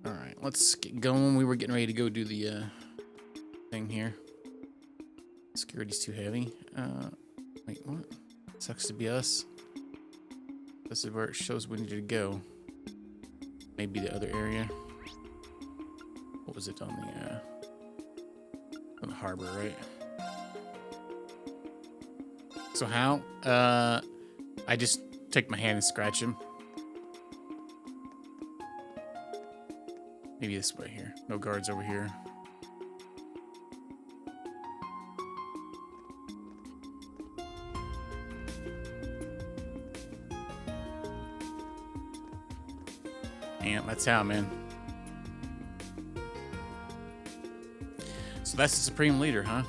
All right, let's get going. We were getting ready to go do the thing here. Security's too heavy. Wait, what? Sucks to be us. This is where it shows we need to go. Maybe the other area. What was it on the harbor, right? So how? I just take my hand and scratch him. Maybe this way here. No guards over here. Yeah, that's how, man. So that's the Supreme Leader, huh?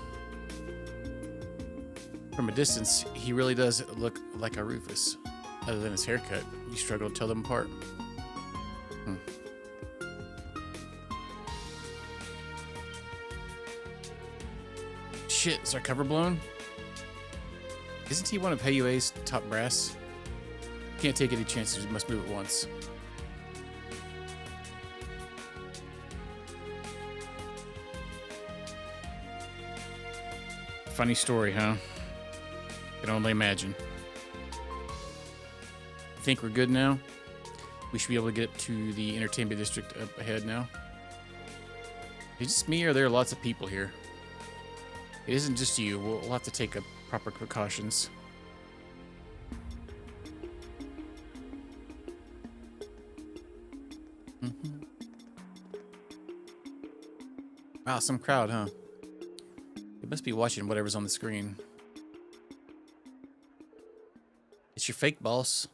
From a distance, he really does look like a Rufus. Other than his haircut, you struggle to tell them apart. Shit, is our cover blown? Isn't he one of PUA's top brass? Can't take any chances, we must move at once. Funny story, huh? Can only imagine. Think we're good now? We should be able to get up to the entertainment district up ahead now. Is it just me or are there lots of people here? It isn't just you. We'll have to take proper precautions. Wow, some crowd, huh? They must be watching whatever's on the screen. It's your fake boss.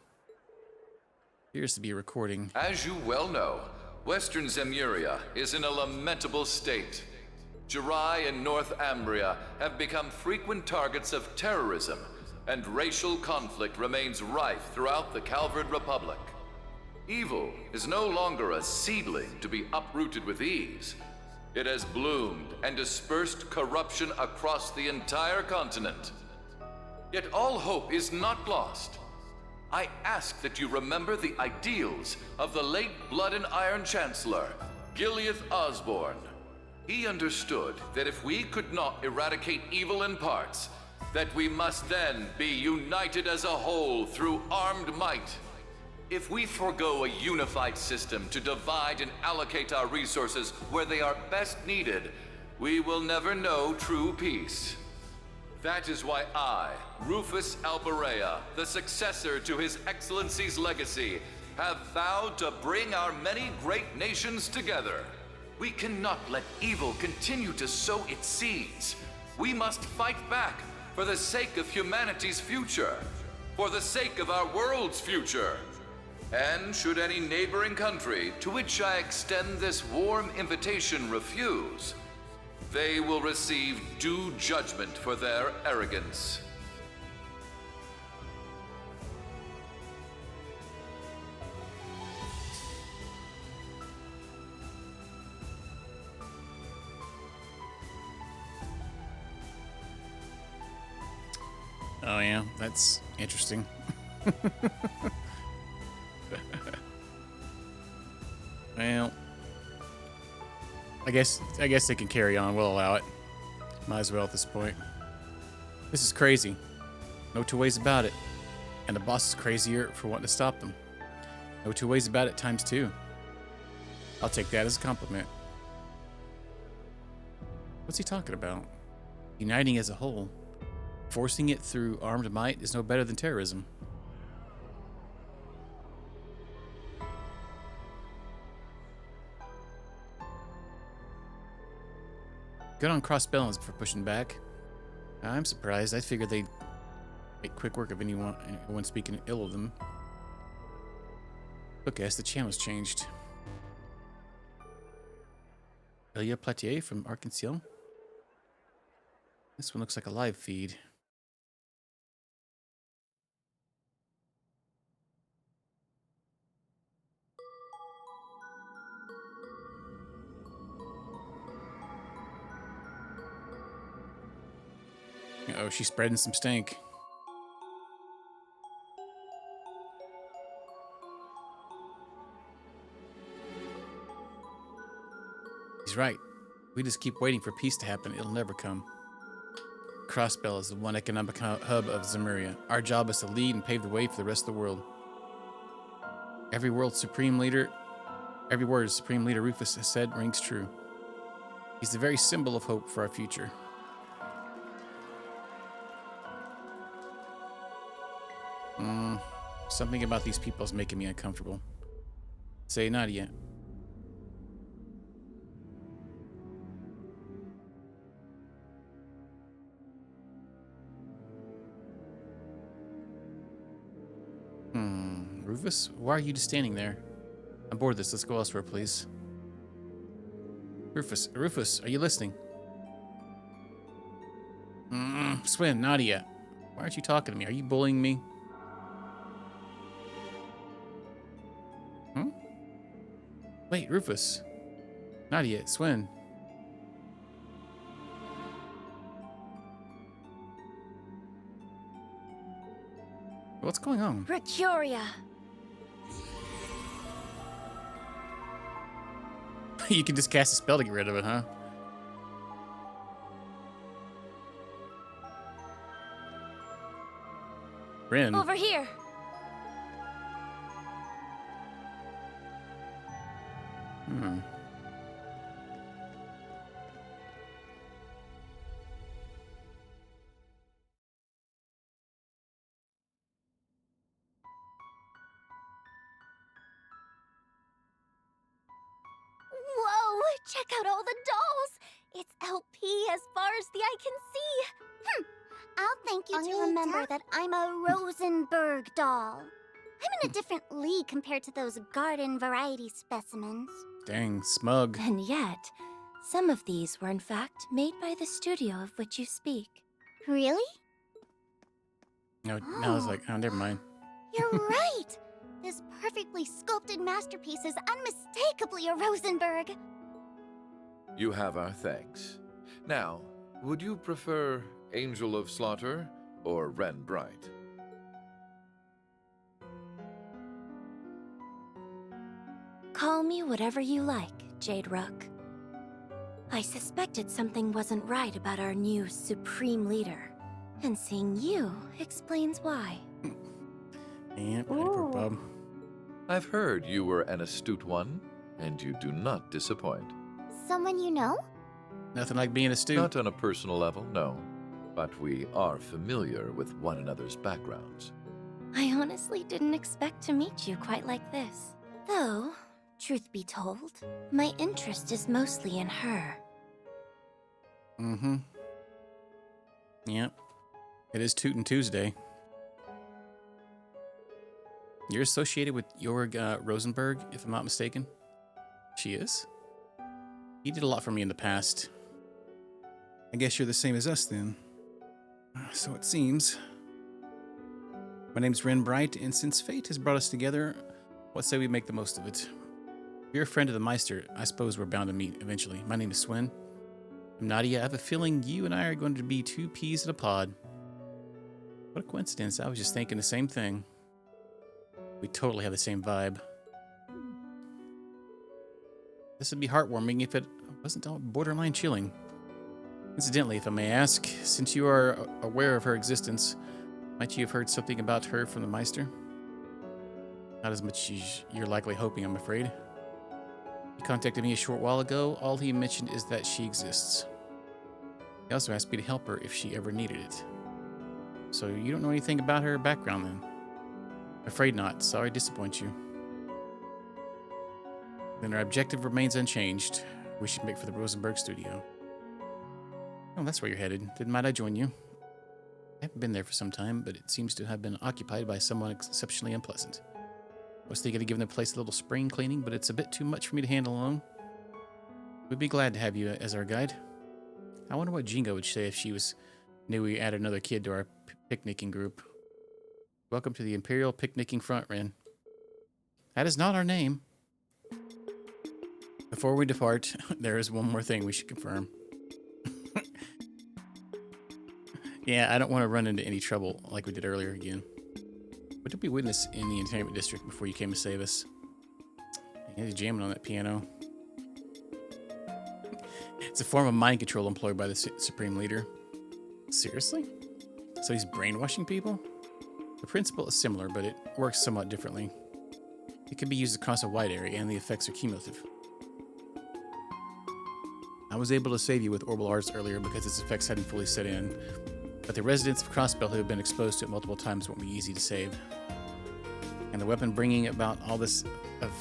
Appears to be a recording. As you well know, Western Zemuria is in a lamentable state. Jirai and North Ambria have become frequent targets of terrorism, and racial conflict remains rife throughout the Calvard Republic. Evil is no longer a seedling to be uprooted with ease. It has bloomed and dispersed corruption across the entire continent. Yet all hope is not lost. I ask that you remember the ideals of the late Blood and Iron Chancellor, Gileath Osborne. He understood that if we could not eradicate evil in parts, that we must then be united as a whole through armed might. If we forego a unified system to divide and allocate our resources where they are best needed, we will never know true peace. That is why I, Rufus Alberea, the successor to His Excellency's legacy, have vowed to bring our many great nations together. We cannot let evil continue to sow its seeds. We must fight back for the sake of humanity's future, for the sake of our world's future. And should any neighboring country to which I extend this warm invitation refuse, they will receive due judgment for their arrogance. Oh yeah, that's interesting. Well, I guess they can carry on. We'll allow it. Might as well at this point. This is crazy. No two ways about it. And the boss is crazier for wanting to stop them. No two ways about it times two. I'll take that as a compliment. What's he talking about? Uniting as a whole. Forcing it through armed might is no better than terrorism. Good on Cross Balance for pushing back. I'm surprised. I figured they'd make quick work of anyone speaking ill of them. Look, as the channel's changed. Elia Platier from Arkansas. This one looks like a live feed. Uh-oh, she's spreading some stink. He's right. We just keep waiting for peace to happen. It'll never come. Crossbell is the one economic hub of Zemuria. Our job is to lead and pave the way for the rest of the world. Every word Supreme Leader Rufus has said rings true. He's the very symbol of hope for our future. Something about these people is making me uncomfortable. Say not yet. Rufus, why are you just standing there? I'm bored of this. Let's go elsewhere, please. Rufus, are you listening? Swin, Nadia, why aren't you talking to me? Are you bullying me? Wait, Rufus. Nadia, Swin. What's going on? Mercuria. You can just cast a spell to get rid of it, huh? Rean. Over here. Whoa! Check out all the dolls! It's LP as far as the eye can see. I'll thank you to remember that I'm a Rosenberg doll. I'm in a different league compared to those garden variety specimens. Dang, smug. And yet, some of these were in fact made by the studio of which you speak. Really? No, now I was like, oh, never mind. You're right! This perfectly sculpted masterpiece is unmistakably a Rosenberg. You have our thanks. Now, would you prefer Angel of Slaughter or Ren Bright? Call me whatever you like, Jade Rook. I suspected something wasn't right about our new Supreme Leader, and seeing you explains why. Yeah, poor bub. I've heard you were an astute one, and you do not disappoint. Someone you know? Nothing like being a student. Not on a personal level, no. But we are familiar with one another's backgrounds. I honestly didn't expect to meet you quite like this. Though, truth be told, my interest is mostly in her. Yep. It is Tootin' Tuesday. You're associated with Jorg Rosenberg, if I'm not mistaken. She is? He did a lot for me in the past. I guess you're the same as us, then. So it seems. My name's Ren Bright, and since fate has brought us together, what say we make the most of it? If you're a friend of the Meister, I suppose we're bound to meet eventually. My name is Swin. I'm Nadia. I have a feeling you and I are going to be two peas in a pod. What a coincidence. I was just thinking the same thing. We totally have the same vibe. This would be heartwarming if it wasn't all borderline chilling. Incidentally, if I may ask, since you are aware of her existence, might you have heard something about her from the Meister? Not as much as you're likely hoping, I'm afraid. He contacted me a short while ago. All he mentioned is that she exists. He also asked me to help her if she ever needed it. So you don't know anything about her background then? Afraid not. Sorry to disappoint you. Then our objective remains unchanged. We should make for the Rosenberg studio. Oh, that's where you're headed. Then might I join you? I haven't been there for some time, but it seems to have been occupied by someone exceptionally unpleasant. I was thinking of giving the place a little spring cleaning, but it's a bit too much for me to handle alone. We'd be glad to have you as our guide. I wonder what Jingo would say if she knew we added another kid to our picnicking group. Welcome to the Imperial Picnicking Front, Ren. That is not our name. Before we depart, there is one more thing we should confirm. Yeah, I don't want to run into any trouble like we did earlier again. What did we witness in the entertainment district before you came to save us? He's jamming on that piano. It's a form of mind control employed by the Supreme Leader. Seriously? So he's brainwashing people? The principle is similar, but it works somewhat differently. It can be used across a wide area, and the effects are cumulative. I was able to save you with Orbital Arts earlier because its effects hadn't fully set in, but the residents of Crossbelt who have been exposed to it multiple times won't be easy to save. And the weapon bringing about all this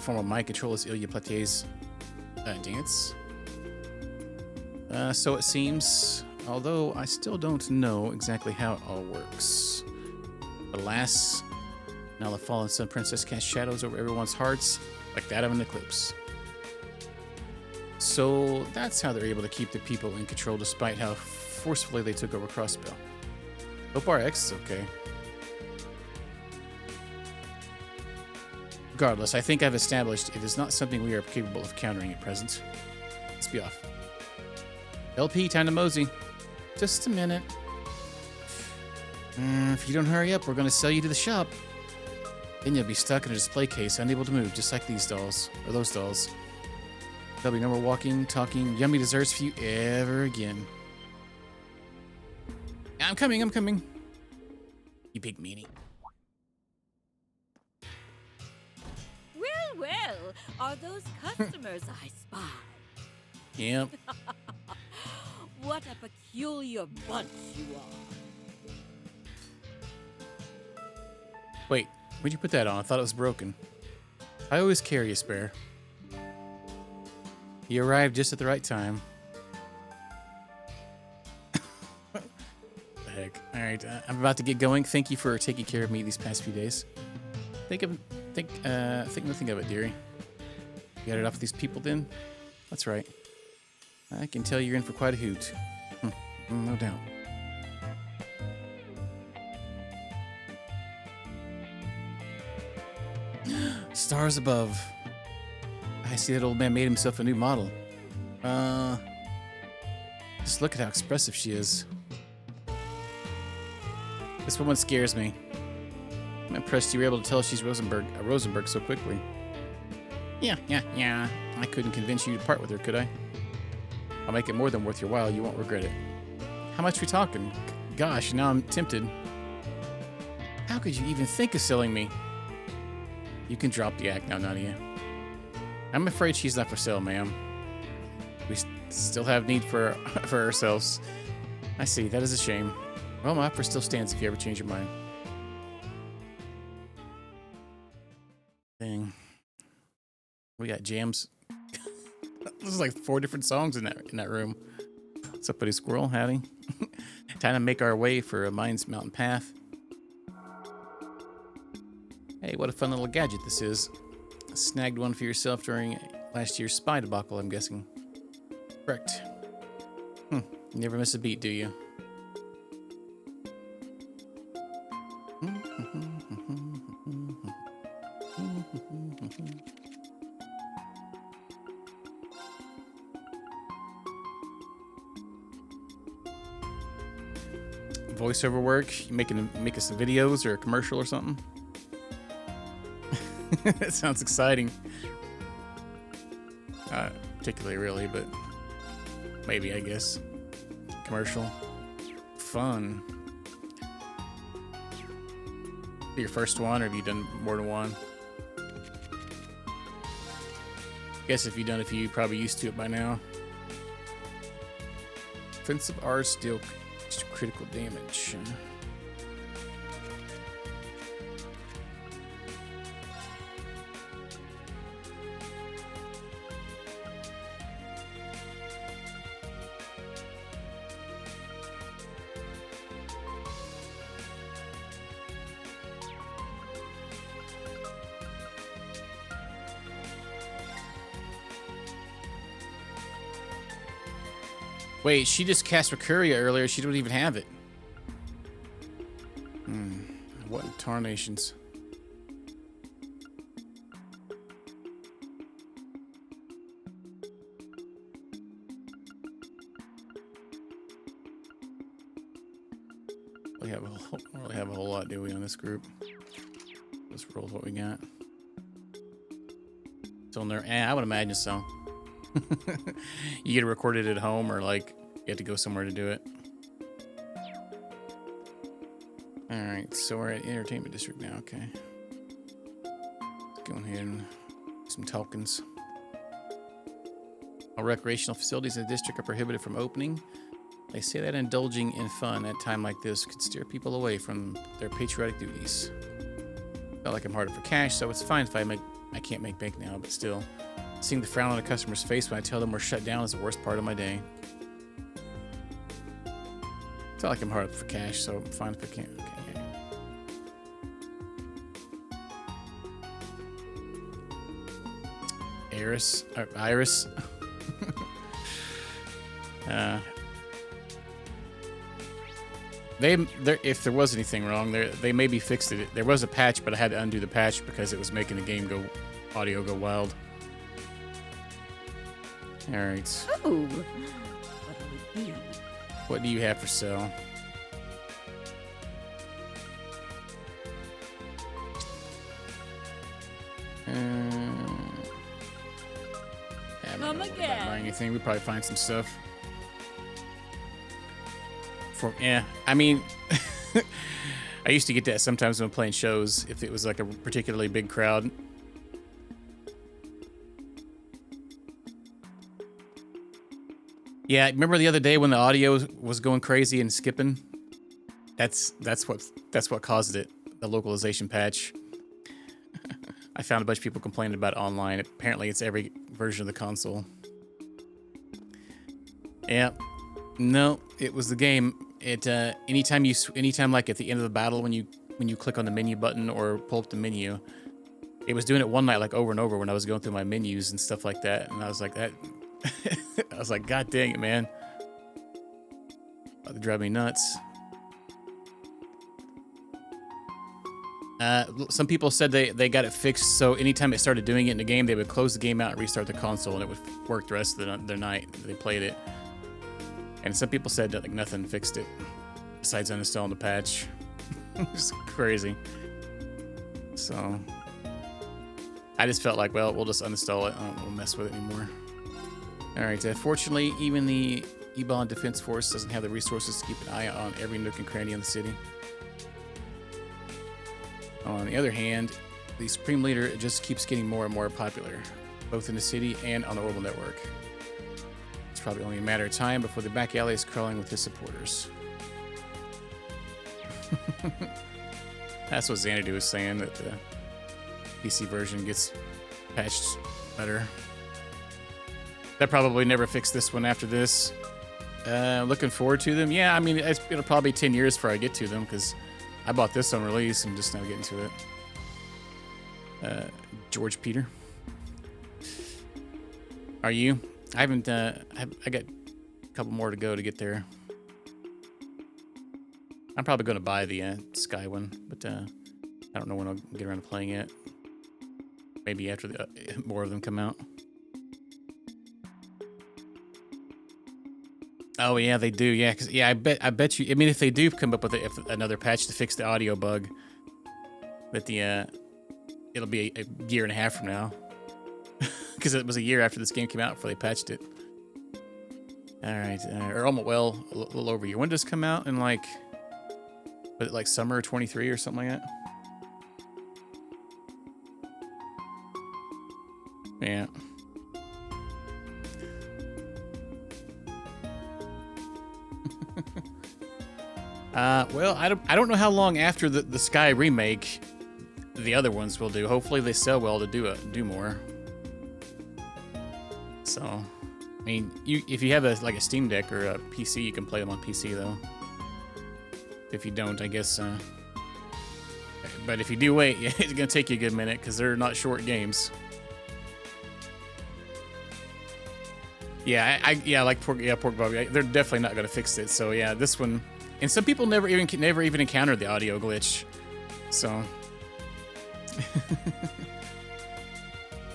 form of mind control is Ilya Platier's dance. So it seems, although I still don't know exactly how it all works. But alas, now the fallen Sun Princess casts shadows over everyone's hearts like that of an eclipse. So that's how they're able to keep the people in control despite how forcefully they took over Crossbell. Hope RX is okay. Regardless, I think I've established it is not something we are capable of countering at present. Let's be off. LP, time to mosey. Just a minute. If you don't hurry up, we're going to sell you to the shop. Then you'll be stuck in a display case, unable to move, just like these dolls, or those dolls. There'll be no more walking, talking, yummy desserts for you ever again. I'm coming, I'm coming. You big meanie. Well, well, are those customers I spy? Yep. What a peculiar bunch you are. Wait, where'd you put that on? I thought it was broken. I always carry a spare. You arrived just at the right time. What the heck? All right, I'm about to get going. Thank you for taking care of me these past few days. Think nothing of it, dearie. You got it off with these people then? That's right. I can tell you're in for quite a hoot. No doubt. Stars above. I see that old man made himself a new model. Just look at how expressive she is. This woman scares me. I'm impressed you were able to tell she's Rosenberg so quickly. Yeah. I couldn't convince you to part with her, could I? I'll make it more than worth your while. You won't regret it. How much we talking? Gosh, now I'm tempted. How could you even think of selling me? You can drop the act now, Nadia. I'm afraid she's not for sale, ma'am. We still have need for ourselves. I see. That is a shame. Well, my offer still stands if you ever change your mind. Dang. We got jams. There's like 4 different songs in that room. What's up, buddy squirrel? Howdy. Time to make our way for a Mines Mountain Path. Hey, what a fun little gadget this is. Snagged one for yourself during last year's spy debacle, I'm guessing. Correct. You never miss a beat, do you? Voiceover work? You make us some videos or a commercial or something? That sounds exciting. Particularly really, but maybe, I guess. Commercial. Fun. Your first one, or have you done more than one? Guess if you've done a few, you're probably used to it by now. Offensive R's deal critical damage. Wait, she just cast Recuria earlier. She didn't even have it. What in tarnations? We don't really have a whole lot, do we, on this group? Let's roll with what we got. Still I would imagine so. You get to record it at home, or like you have to go somewhere to do it. All right, so we're at Entertainment District now. Okay, let's go ahead and do some tokens. All recreational facilities in the district are prohibited from opening. They say that indulging in fun at a time like this could steer people away from their patriotic duties. Felt like I'm harder for cash, so it's fine if I can't make bank now, but still. Seeing the frown on a customer's face when I tell them we're shut down is the worst part of my day. Felt like I'm hard up for cash, so I'm fine if I can't. Okay. Iris. If there was anything wrong, they maybe fixed it. There was a patch, but I had to undo the patch because it was making the game audio go wild. All right. Oh, What do you have for sale? Come again. Buying anything? We probably find some stuff. I mean, I used to get that sometimes when playing shows if it was like a particularly big crowd. Yeah, remember the other day when the audio was going crazy and skipping? That's what caused it. The localization patch. I found a bunch of people complaining about it online. Apparently, it's every version of the console. Yeah, no, it was the game. It anytime like at the end of the battle when you click on the menu button or pull up the menu, it was doing it one night like over and over when I was going through my menus and stuff like that, and I was like that. I was like, God dang it, man! About to drive me nuts. Some people said they got it fixed, so anytime it started doing it in the game, they would close the game out and restart the console, and it would work the rest of their night. They played it. And some people said that like nothing fixed it besides uninstalling the patch. It's crazy. So I just felt like, well, we'll just uninstall it. I don't want to mess with it anymore. All right. Fortunately, even the Ebon Defense Force doesn't have the resources to keep an eye on every nook and cranny in the city. On the other hand, the Supreme Leader just keeps getting more and more popular, both in the city and on the Orbital Network. It's probably only a matter of time before the back alley is crawling with his supporters. That's what Xanadu was saying, that the PC version gets patched better. They'll probably never fix this one after this. Looking forward to them. Yeah, I mean, it'll probably be 10 years before I get to them, because I bought this on release and just now getting to it. George Peter. Are you? I haven't, I got a couple more to go to get there. I'm probably going to buy the Sky one, but I don't know when I'll get around to playing it. Maybe after more of them come out. Oh yeah, they do. Yeah, cause I bet you. I mean, if they do come up with another patch to fix the audio bug, that it'll be a year and a half from now, because it was a year after this game came out before they patched it. All right, or almost, well, a little over a year. When does it come out? In like, was it like summer 23 or something like that? Yeah. Well, I don't know how long after the Sky remake the other ones will do. Hopefully they sell well to do more. So, I mean, if you have a Steam Deck or a PC, you can play them on PC though. If you don't, I guess. But if you do wait, it's gonna take you a good minute because they're not short games. Yeah, Pork Bobby. They're definitely not gonna fix it. So yeah, this one. And some people never even encountered the audio glitch, so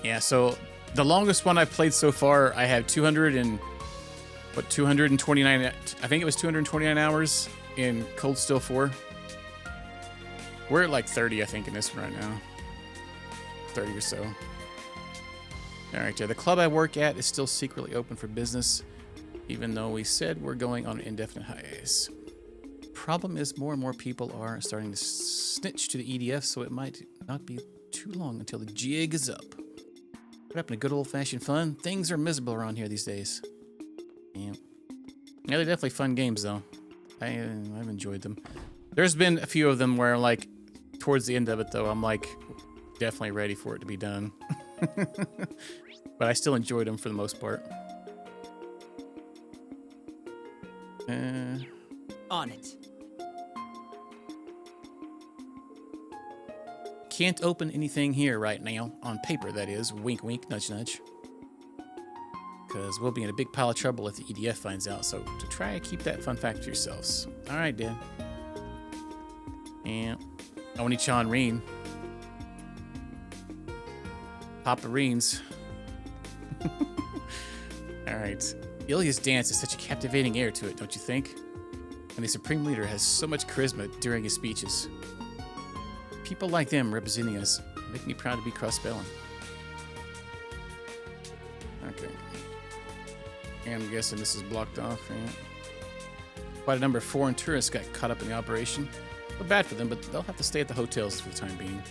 yeah. So the longest one I've played so far, I have 229. I think it was 229 hours in Cold Steel 4. We're at like 30, I think, in this one right now. 30 or so. All right, the club I work at is still secretly open for business, even though we said we're going on an indefinite hiatus. Problem is, more and more people are starting to snitch to the EDF, so it might not be too long until the jig is up. What happened to good old-fashioned fun? Things are miserable around here these days. Yeah, they're definitely fun games, though. I've enjoyed them. There's been a few of them where, like, towards the end of it, though, I'm, like, definitely ready for it to be done. But I still enjoyed them for the most part. On it. Can't open anything here right now. On paper, that is. Wink, wink, nudge, nudge. Because we'll be in a big pile of trouble if the EDF finds out. So to try to keep that fun fact to yourselves. All right, Dad. Yeah. Oni-chan Rean. Papa Reans. All right. Ilya's dance has such a captivating air to it, don't you think? And the Supreme Leader has so much charisma during his speeches. People like them representing us make me proud to be cross-spelling. Okay. And I'm guessing this is blocked off, right? Quite a number of foreign tourists got caught up in the operation. Feel bad for them, but they'll have to stay at the hotels for the time being.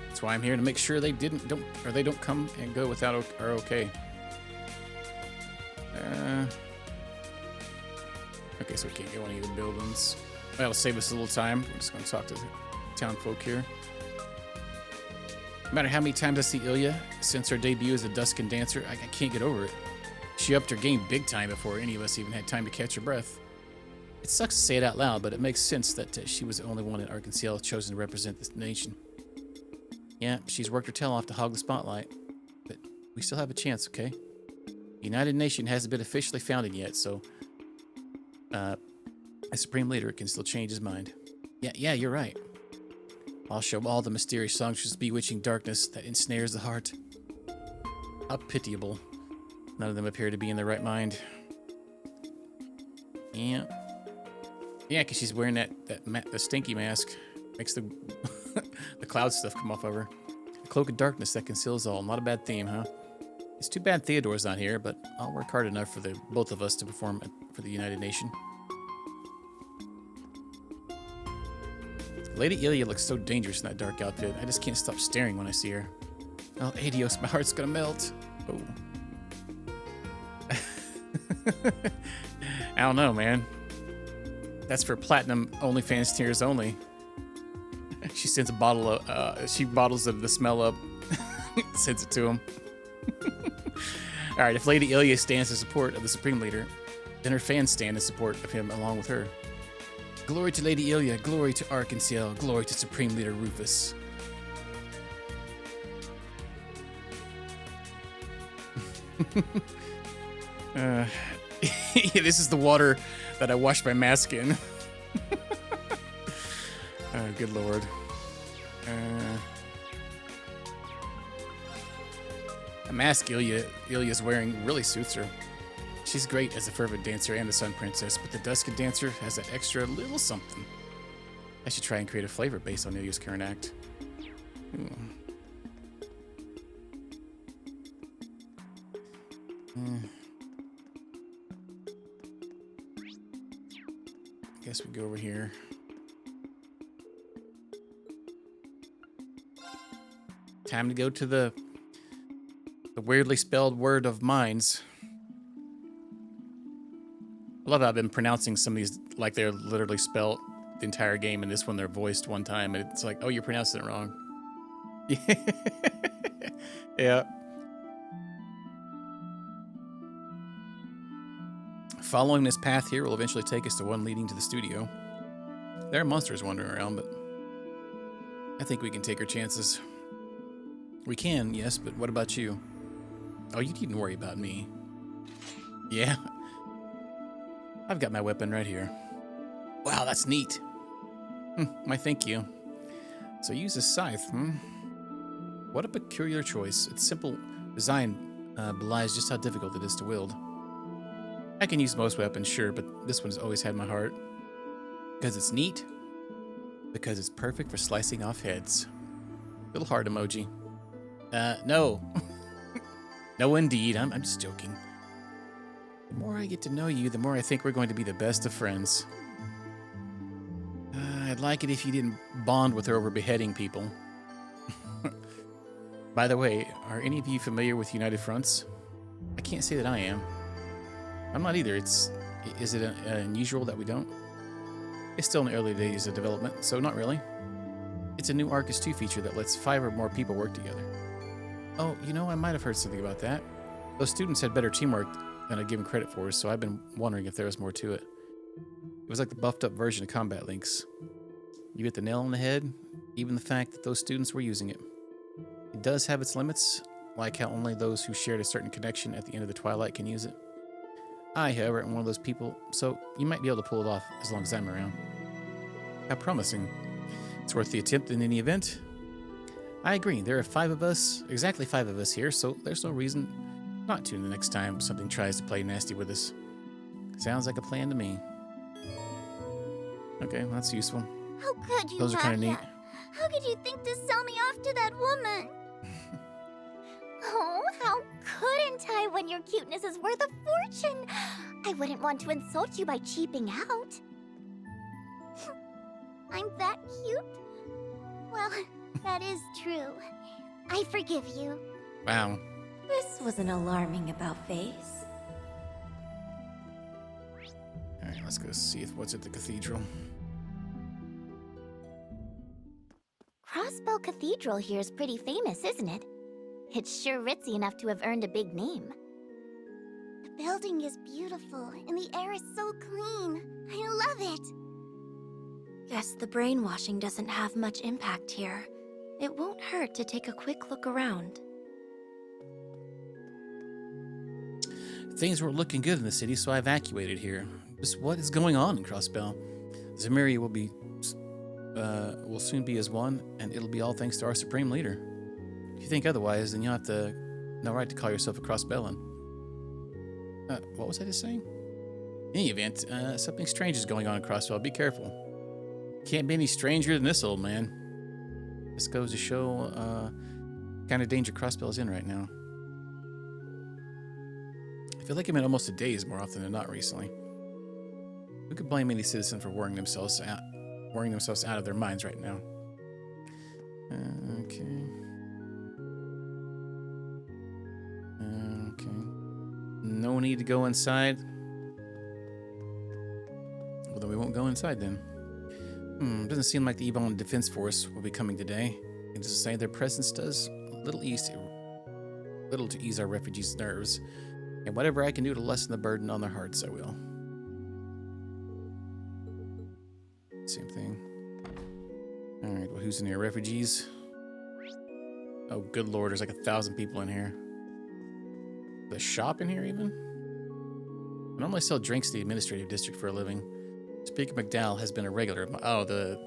That's why I'm here to make sure they don't come and go without our okay. Okay, so we can't go any of the buildings. That'll save us a little time. We're just going to talk to the town folk here. No matter how many times I see Ilya since her debut as a Duskin dancer, I can't get over it. She upped her game big time before any of us even had time to catch her breath. It sucks to say it out loud, but it makes sense that she was the only one in Arkansas chosen to represent this nation. Yeah, she's worked her tail off to hog the spotlight, but we still have a chance, okay? The United Nation hasn't been officially founded yet, so a Supreme Leader can still change his mind. Yeah, you're right. I'll show all the mysterious songstress bewitching darkness that ensnares the heart. How pitiable. None of them appear to be in their right mind. Yeah, because she's wearing the stinky mask. Makes the the cloud stuff come off of her. The cloak of darkness that conceals all. Not a bad theme, huh? It's too bad Theodore's not here, but I'll work hard enough for both of us to perform for the United Nation. Lady Ilya looks so dangerous in that dark outfit. I just can't stop staring when I see her. Oh, adios, my heart's gonna melt. Oh. I don't know, man. That's for platinum OnlyFans tiers only. She sends a bottle of, she bottles of the smell up, sends it to him. All right, if Lady Ilya stands in support of the Supreme Leader, then her fans stand in support of him along with her. Glory to Lady Ilya, glory to Arkansas, glory to Supreme Leader Rufus. This is the water that I washed my mask in. Good lord. The mask Ilya's wearing really suits her. She's great as a fervent dancer and the Sun Princess, but the Duskin dancer has that extra little something. I should try and create a flavor based on Ilya's current act. I guess we go over here. Time to go to the weirdly spelled word of mines. I love how I've been pronouncing some of these like they're literally spelled the entire game, and this one they're voiced one time, and it's like, oh, you're pronouncing it wrong. Yeah. Following this path here will eventually take us to one leading to the studio. There are monsters wandering around, but I think we can take our chances. We can, yes, but what about you? Oh, you needn't worry about me. Yeah. I've got my weapon right here. Wow, that's neat. Why, thank you. So use a scythe, What a peculiar choice. Its simple design belies just how difficult it is to wield. I can use most weapons, sure, but this one has always had my heart. Because it's neat. Because it's perfect for slicing off heads. Little heart emoji. No. No, indeed. I'm just joking. The more I get to know you, the more I think we're going to be the best of friends. I'd like it if you didn't bond with her over beheading people. By the way, are any of you familiar with United Fronts? I can't say that I am. I'm not either. Is it unusual that we don't? It's still in the early days of development, so not really. It's a new Arcus 2 feature that lets 5 or more people work together. Oh, you know, I might have heard something about that. Those students had better teamwork than I'd given credit for, so I've been wondering if there was more to it. It was like the buffed up version of Combat Links. You hit the nail on the head, even the fact that those students were using it. It does have its limits, like how only those who shared a certain connection at the end of the Twilight can use it. I, however, am one of those people, so you might be able to pull it off as long as I'm around. How promising. It's worth the attempt in any event. I agree, there are 5 of us, exactly 5 of us here, so there's no reason not to the next time something tries to play nasty with us. Sounds like a plan to me. Okay, well, that's useful. How could you, Those are kind of neat. How could you think to sell me off to that woman? Oh, how couldn't I when your cuteness is worth a fortune? I wouldn't want to insult you by cheaping out. I'm that cute? Well, that is true. I forgive you. Wow. This was an alarming about-face. Alright, let's go see what's at the cathedral. Crossbell Cathedral here is pretty famous, isn't it? It's sure ritzy enough to have earned a big name. The building is beautiful, and the air is so clean. I love it. Guess the brainwashing doesn't have much impact here. It won't hurt to take a quick look around. Things weren't looking good in the city, so I evacuated here. Just what is going on in Crossbell? Zemuria will soon be as one, and it'll be all thanks to our supreme leader. If you think otherwise, then you'll have no right to call yourself a Crossbellan. What was I just saying? In any event, something strange is going on in Crossbell. Be careful. Can't be any stranger than this old man. This goes to show kind of danger Crossbell's in right now. I feel like I'm in almost a daze more often than not recently. Who could blame any citizen for worrying themselves out of their minds right now? Okay. No need to go inside. Well, then we won't go inside then. Doesn't seem like the Ebon Defense Force will be coming today. And to say their presence does little to ease our refugees' nerves. And whatever I can do to lessen the burden on their hearts, I will. Same thing. Alright, well, who's in here? Refugees? Oh, good lord, there's like 1,000 people in here. The shop in here, even? I normally sell drinks to the administrative district for a living. Speaker McDowell has been a regular of my... Oh, the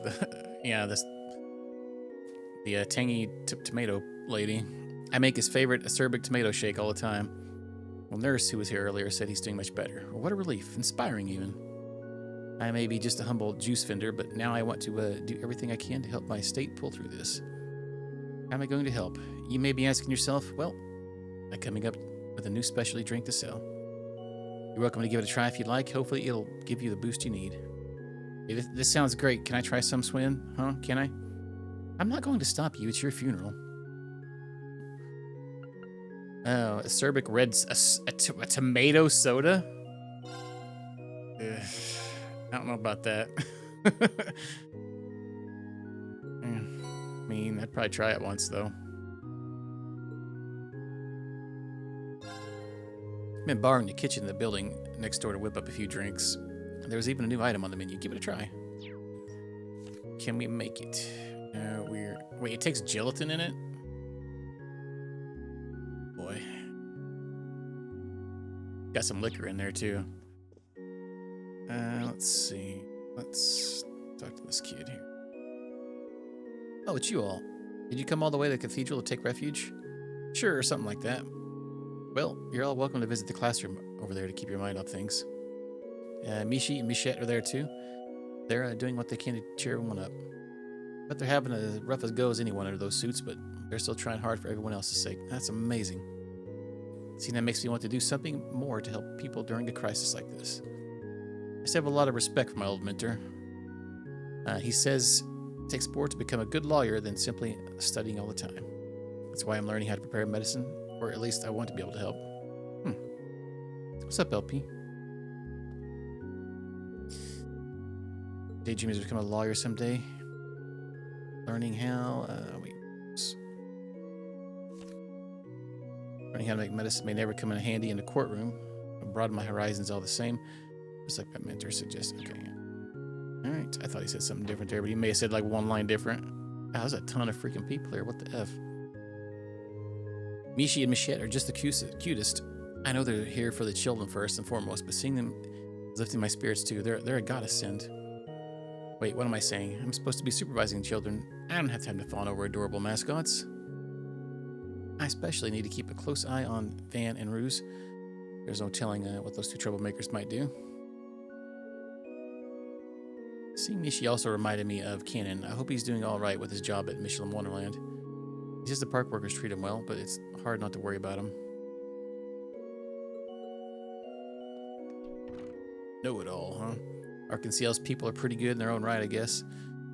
tangy tomato lady. I make his favorite acerbic tomato shake all the time. Well, nurse who was here earlier said he's doing much better. Well, what a relief. Inspiring, even. I may be just a humble juice vendor, but now I want to do everything I can to help my estate pull through this. How am I going to help? You may be asking yourself, well, by coming up with a new specialty drink to sell. You're welcome to give it a try if you'd like. Hopefully it'll give you the boost you need. Hey, this sounds great. Can I try some, Swin? Huh? Can I? I'm not going to stop you. It's your funeral. Oh, acerbic red... A tomato soda? Ugh, I don't know about that. I mean, I'd probably try it once, though. I've been borrowing the kitchen in the building next door to whip up a few drinks. There was even a new item on the menu. Give it a try. Can we make it? Weird. Wait, it takes gelatin in it? Boy. Got some liquor in there, too. Let's see. Let's talk to this kid here. Oh, it's you all. Did you come all the way to the cathedral to take refuge? Sure, or something like that. Well, you're all welcome to visit the classroom over there to keep your mind off things. Mishi and Michette are there too. They're doing what they can to cheer everyone up. But they're having as rough as go as anyone under those suits, but they're still trying hard for everyone else's sake. That's amazing. Seeing that makes me want to do something more to help people during a crisis like this. I still have a lot of respect for my old mentor. He says it takes more to become a good lawyer than simply studying all the time. That's why I'm learning how to prepare medicine, or at least I want to be able to help. What's up, LP? Daydream to become a lawyer someday. Learning how... Learning how to make medicine may never come in handy in a courtroom. I broaden my horizons all the same. Just like my mentor suggested. Okay. Alright. I thought he said something different there, but he may have said like one line different. Wow, there's a ton of freaking people here. What the F? Mishi and Michette are just the cutest. I know they're here for the children first and foremost, but seeing them is lifting my spirits too. They're a godsend. Wait, what am I saying? I'm supposed to be supervising children. I don't have time to fawn over adorable mascots. I especially need to keep a close eye on Van and Ruse. There's no telling what those two troublemakers might do. Seeing Mishi also reminded me of Cannon. I hope he's doing all right with his job at Michelin Wonderland. He says the park workers treat him well, but it's hard not to worry about him. Know it all, huh? Arkansas's people are pretty good in their own right, I guess.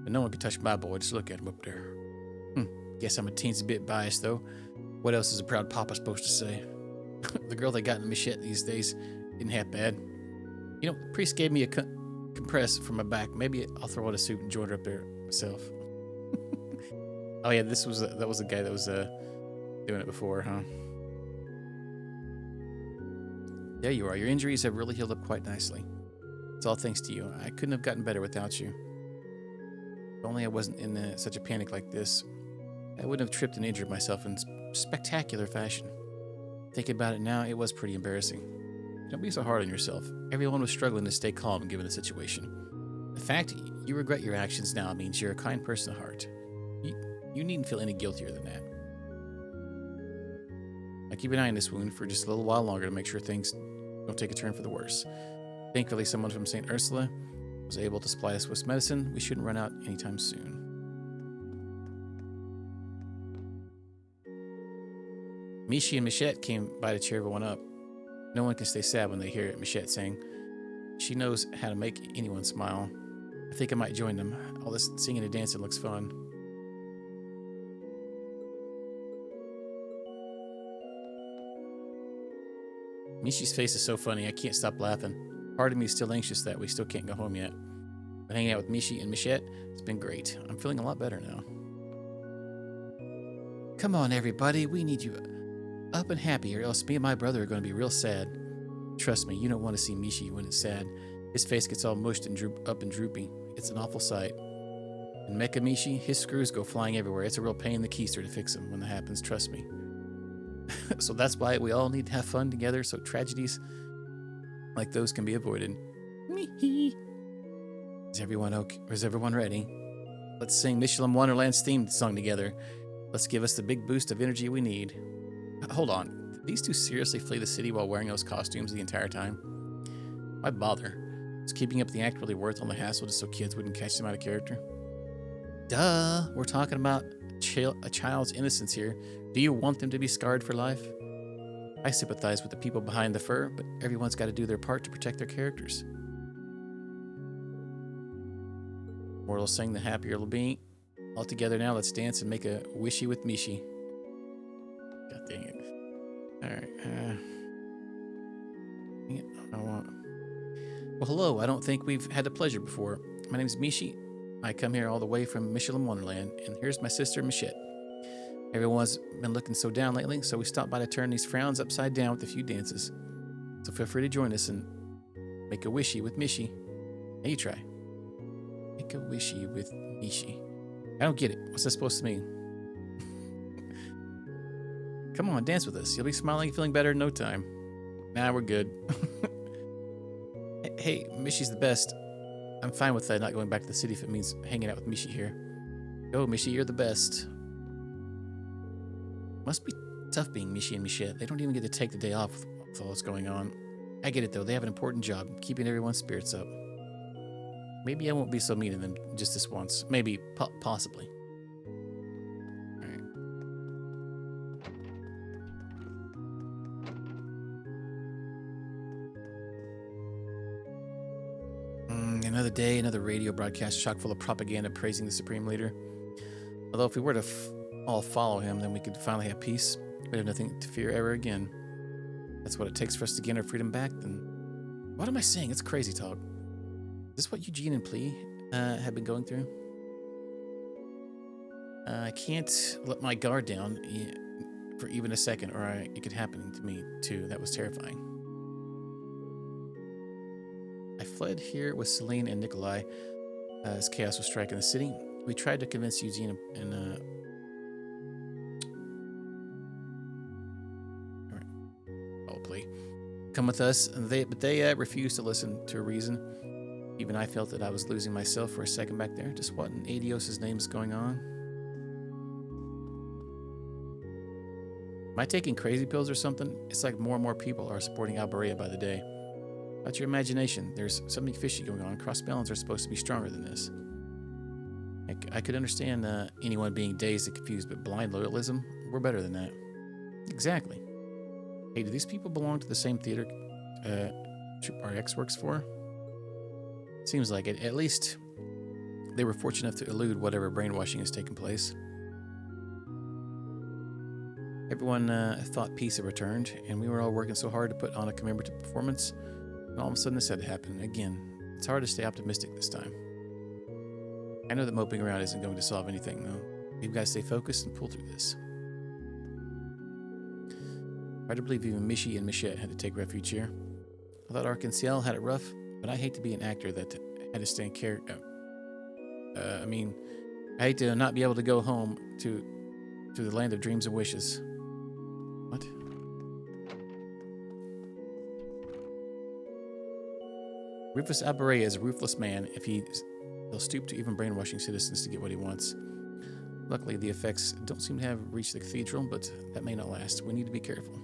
But no one can touch my boy. Just look at him up there. Guess I'm a teensy bit biased, though. What else is a proud papa supposed to say? The girl they got in the Michette these days isn't half bad. You know, the priest gave me a compress for my back. Maybe I'll throw on a suit and join her up there myself. Oh yeah, that was the guy that was doing it before, huh? There you are. Your injuries have really healed up quite nicely. It's all thanks to you. I couldn't have gotten better without you. If only I wasn't in such a panic like this, I wouldn't have tripped and injured myself in spectacular fashion. Thinking about it now, it was pretty embarrassing. Don't be so hard on yourself. Everyone was struggling to stay calm given the situation. The fact you regret your actions now means you're a kind person at heart. You needn't feel any guiltier than that. I keep an eye on this wound for just a little while longer to make sure things don't take a turn for the worse. Thankfully, someone from St. Ursula was able to supply us with medicine. We shouldn't run out anytime soon. Mishi and Michette came by to cheer everyone up. No one can stay sad when they hear Michette saying, she knows how to make anyone smile. I think I might join them. All this singing and dancing looks fun. Mishi's face is so funny, I can't stop laughing. Part of me is still anxious that we still can't go home yet. But hanging out with Mishi and Michette, it's been great. I'm feeling a lot better now. Come on, everybody, we need you up and happy, or else me and my brother are going to be real sad. Trust me, you don't want to see Mishi when it's sad. His face gets all mushed and up and droopy. It's an awful sight. And Mecha Mishi, his screws go flying everywhere. It's a real pain in the keister to fix them when that happens, trust me. So that's why we all need to have fun together, so tragedies like those can be avoided. Is everyone okay? Or is everyone ready? Let's sing Michelin Wonderland's theme song together. Let's give us the big boost of energy we need. Hold on. Did these two seriously flee the city while wearing those costumes the entire time? Why bother? Is keeping up the act really worth all the hassle just so kids wouldn't catch them out of character? Duh! We're talking about a child's innocence here. Do you want them to be scarred for life? I sympathize with the people behind the fur, but everyone's got to do their part to protect their characters. Mortals sing the happier it'll be. All together now, let's dance and make a wishy with Mishi. God dang it. Alright, well, hello. I don't think we've had the pleasure before. My name's Mishi. I come here all the way from Michelin Wonderland, and here's my sister, Michette. Everyone's been looking so down lately, so we stopped by to turn these frowns upside down with a few dances. So feel free to join us and make a wishy with Mishi. Hey, you try. Make a wishy with Mishi. I don't get it. What's that supposed to mean? Come on, dance with us. You'll be smiling and feeling better in no time. Nah, we're good. Hey, Mishi's the best. I'm fine with not going back to the city if it means hanging out with Mishi here. Go, Mishi, you're the best. Must be tough being Mishi and Michette. They don't even get to take the day off with all that's going on. I get it, though. They have an important job, keeping everyone's spirits up. Maybe I won't be so mean to them just this once. Maybe, possibly. Alright. Another day, another radio broadcast chock full of propaganda praising the Supreme Leader. Although if we were to all follow him, then we could finally have peace. We'd have nothing to fear ever again. That's what it takes for us to gain our freedom back, then... What am I saying? It's crazy talk. Is this what Eugene and Plea have been going through? I can't let my guard down for even a second, or it could happen to me, too. That was terrifying. I fled here with Celine and Nikolai as chaos was striking the city. We tried to convince Eugene and Plea come with us, but they refused to listen to reason. Even I felt that I was losing myself for a second back there. Just what in Adios' name is going on? Am I taking crazy pills or something? It's like more and more people are supporting Alberea by the day. About your imagination, there's something fishy going on. Cross balance are supposed to be stronger than this. I could understand anyone being dazed and confused, but blind loyalism? We're better than that. Exactly. Hey, do these people belong to the same theater Troop RX works for? Seems like it. At least they were fortunate enough to elude whatever brainwashing has taken place. Everyone thought peace had returned, and we were all working so hard to put on a commemorative performance, and all of a sudden this had to happen again. It's hard to stay optimistic this time. I know that moping around isn't going to solve anything, though. We've got to stay focused and pull through this. Hard to believe even Mishi and Michette had to take refuge here. I thought Arc-en-Ciel had it rough, but I hate to be an actor that had to stay in character. I hate to not be able to go home to the land of dreams and wishes. What? Rufus Alberea is a ruthless man if he'll stoop to even brainwashing citizens to get what he wants. Luckily, the effects don't seem to have reached the cathedral, but that may not last. We need to be careful.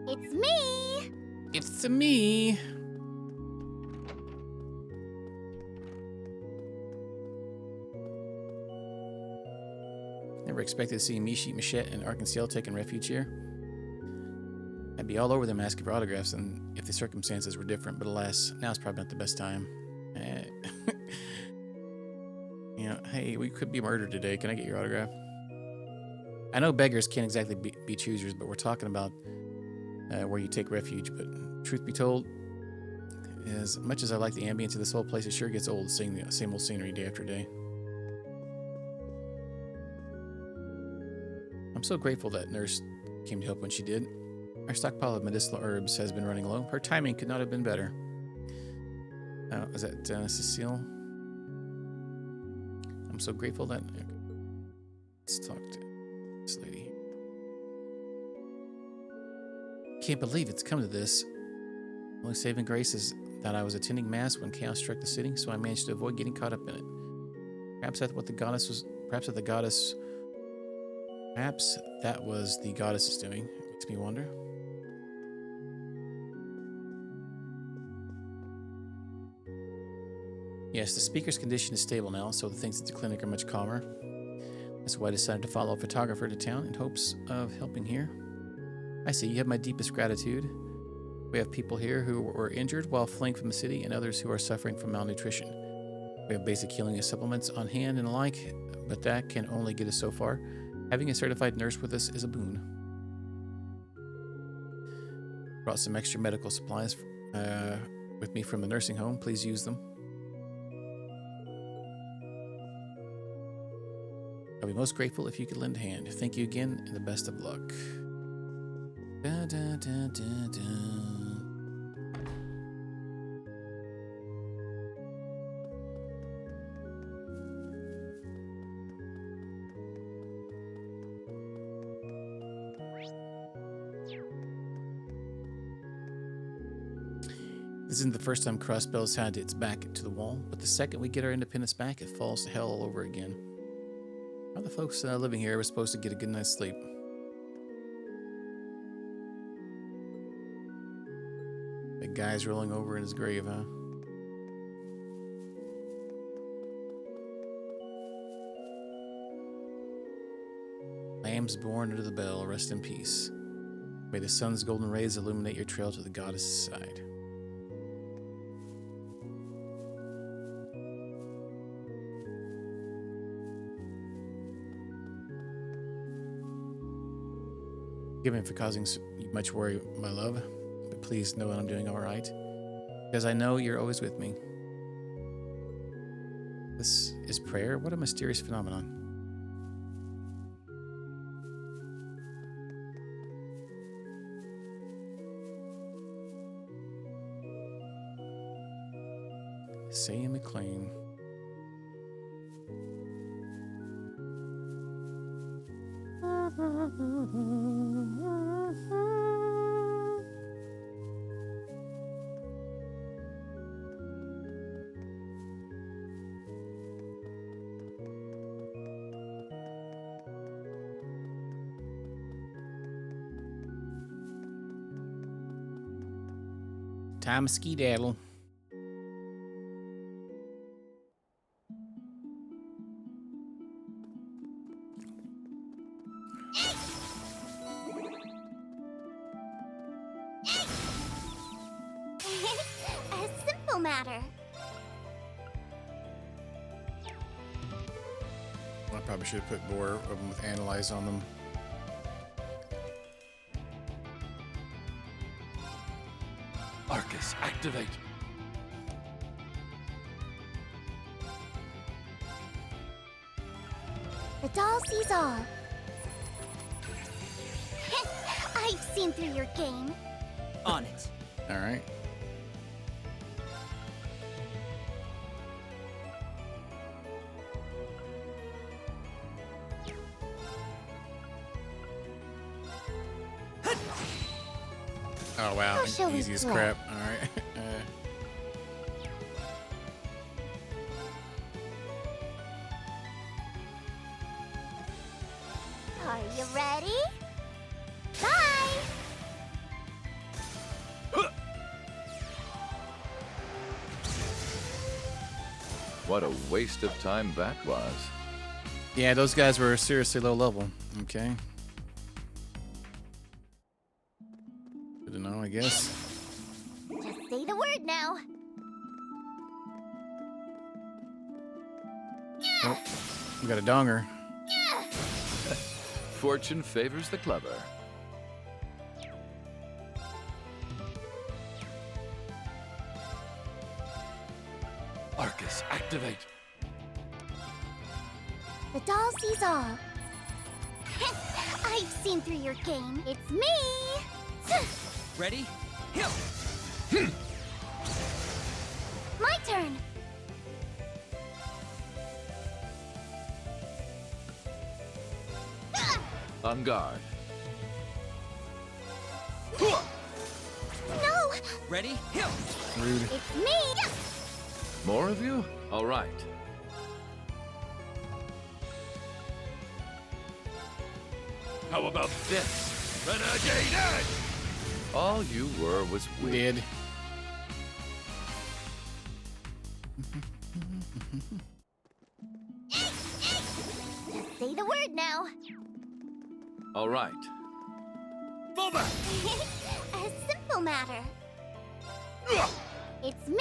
It's me! It's me! Never expected to see Mishi, Michette, and Arc-en-Ciel taking refuge here. I'd be all over them asking for autographs and if the circumstances were different, but alas, now's probably not the best time. Yeah, hey, we could be murdered today. Can I get your autograph? I know beggars can't exactly be choosers, but we're talking about where you take refuge. But truth be told, as much as I like the ambience of this whole place, it sure gets old seeing the same old scenery day after day. I'm so grateful that nurse came to help when she did. Our stockpile of medicinal herbs has been running low. Her timing could not have been better. Is that Cecile? I'm so grateful that... Let's talk to this lady. Can't believe it's come to this. Only saving grace is that I was attending mass when chaos struck the city, so I managed to avoid getting caught up in it. Perhaps that's what the goddess was... Perhaps that was the goddess doing. Makes me wonder. Yes, the speaker's condition is stable now, so the things at the clinic are much calmer. That's why I decided to follow a photographer to town in hopes of helping here. I see, you have my deepest gratitude. We have people here who were injured while fleeing from the city and others who are suffering from malnutrition. We have basic healing supplements on hand and the like, but that can only get us so far. Having a certified nurse with us is a boon. Brought some extra medical supplies with me from the nursing home. Please use them. I'll be most grateful if you could lend a hand. Thank you again, and the best of luck. Da, da, da, da, da. This isn't the first time Crossbell's had its back to the wall, but the second we get our independence back, it falls to hell all over again. How the folks living here were supposed to get a good night's sleep? Big guy's rolling over in his grave, huh? Lambs born under the bell, rest in peace. May the sun's golden rays illuminate your trail to the goddess' side. Forgive me for causing you much worry, my love, but please know that I'm doing all right, because I know you're always with me. This is prayer? What a mysterious phenomenon. Sam McLean. Time to skedaddle. A simple matter. I probably should have put more of them with analyze on them. Arcus, activate. The doll sees all. I've seen through your game. On it. All right. Oh wow, How shall we easy as play? crap. All right. Are you ready? Bye! What a waste of time that was. Yeah, those guys were seriously low level. Okay. Good to know, I guess. Just say the word now. Oh, we got a donger. Fortune favors the clever. Arcus, activate. The doll sees all. I've seen through your game. It's me! Ready? Hill! My turn! On guard. No! Ready? Hill! Rude. It's me! More of you? All right. How about this? Renegade Edge! All you were was weak. Did. Just say the word now. All right. Fulva! A simple matter. It's me!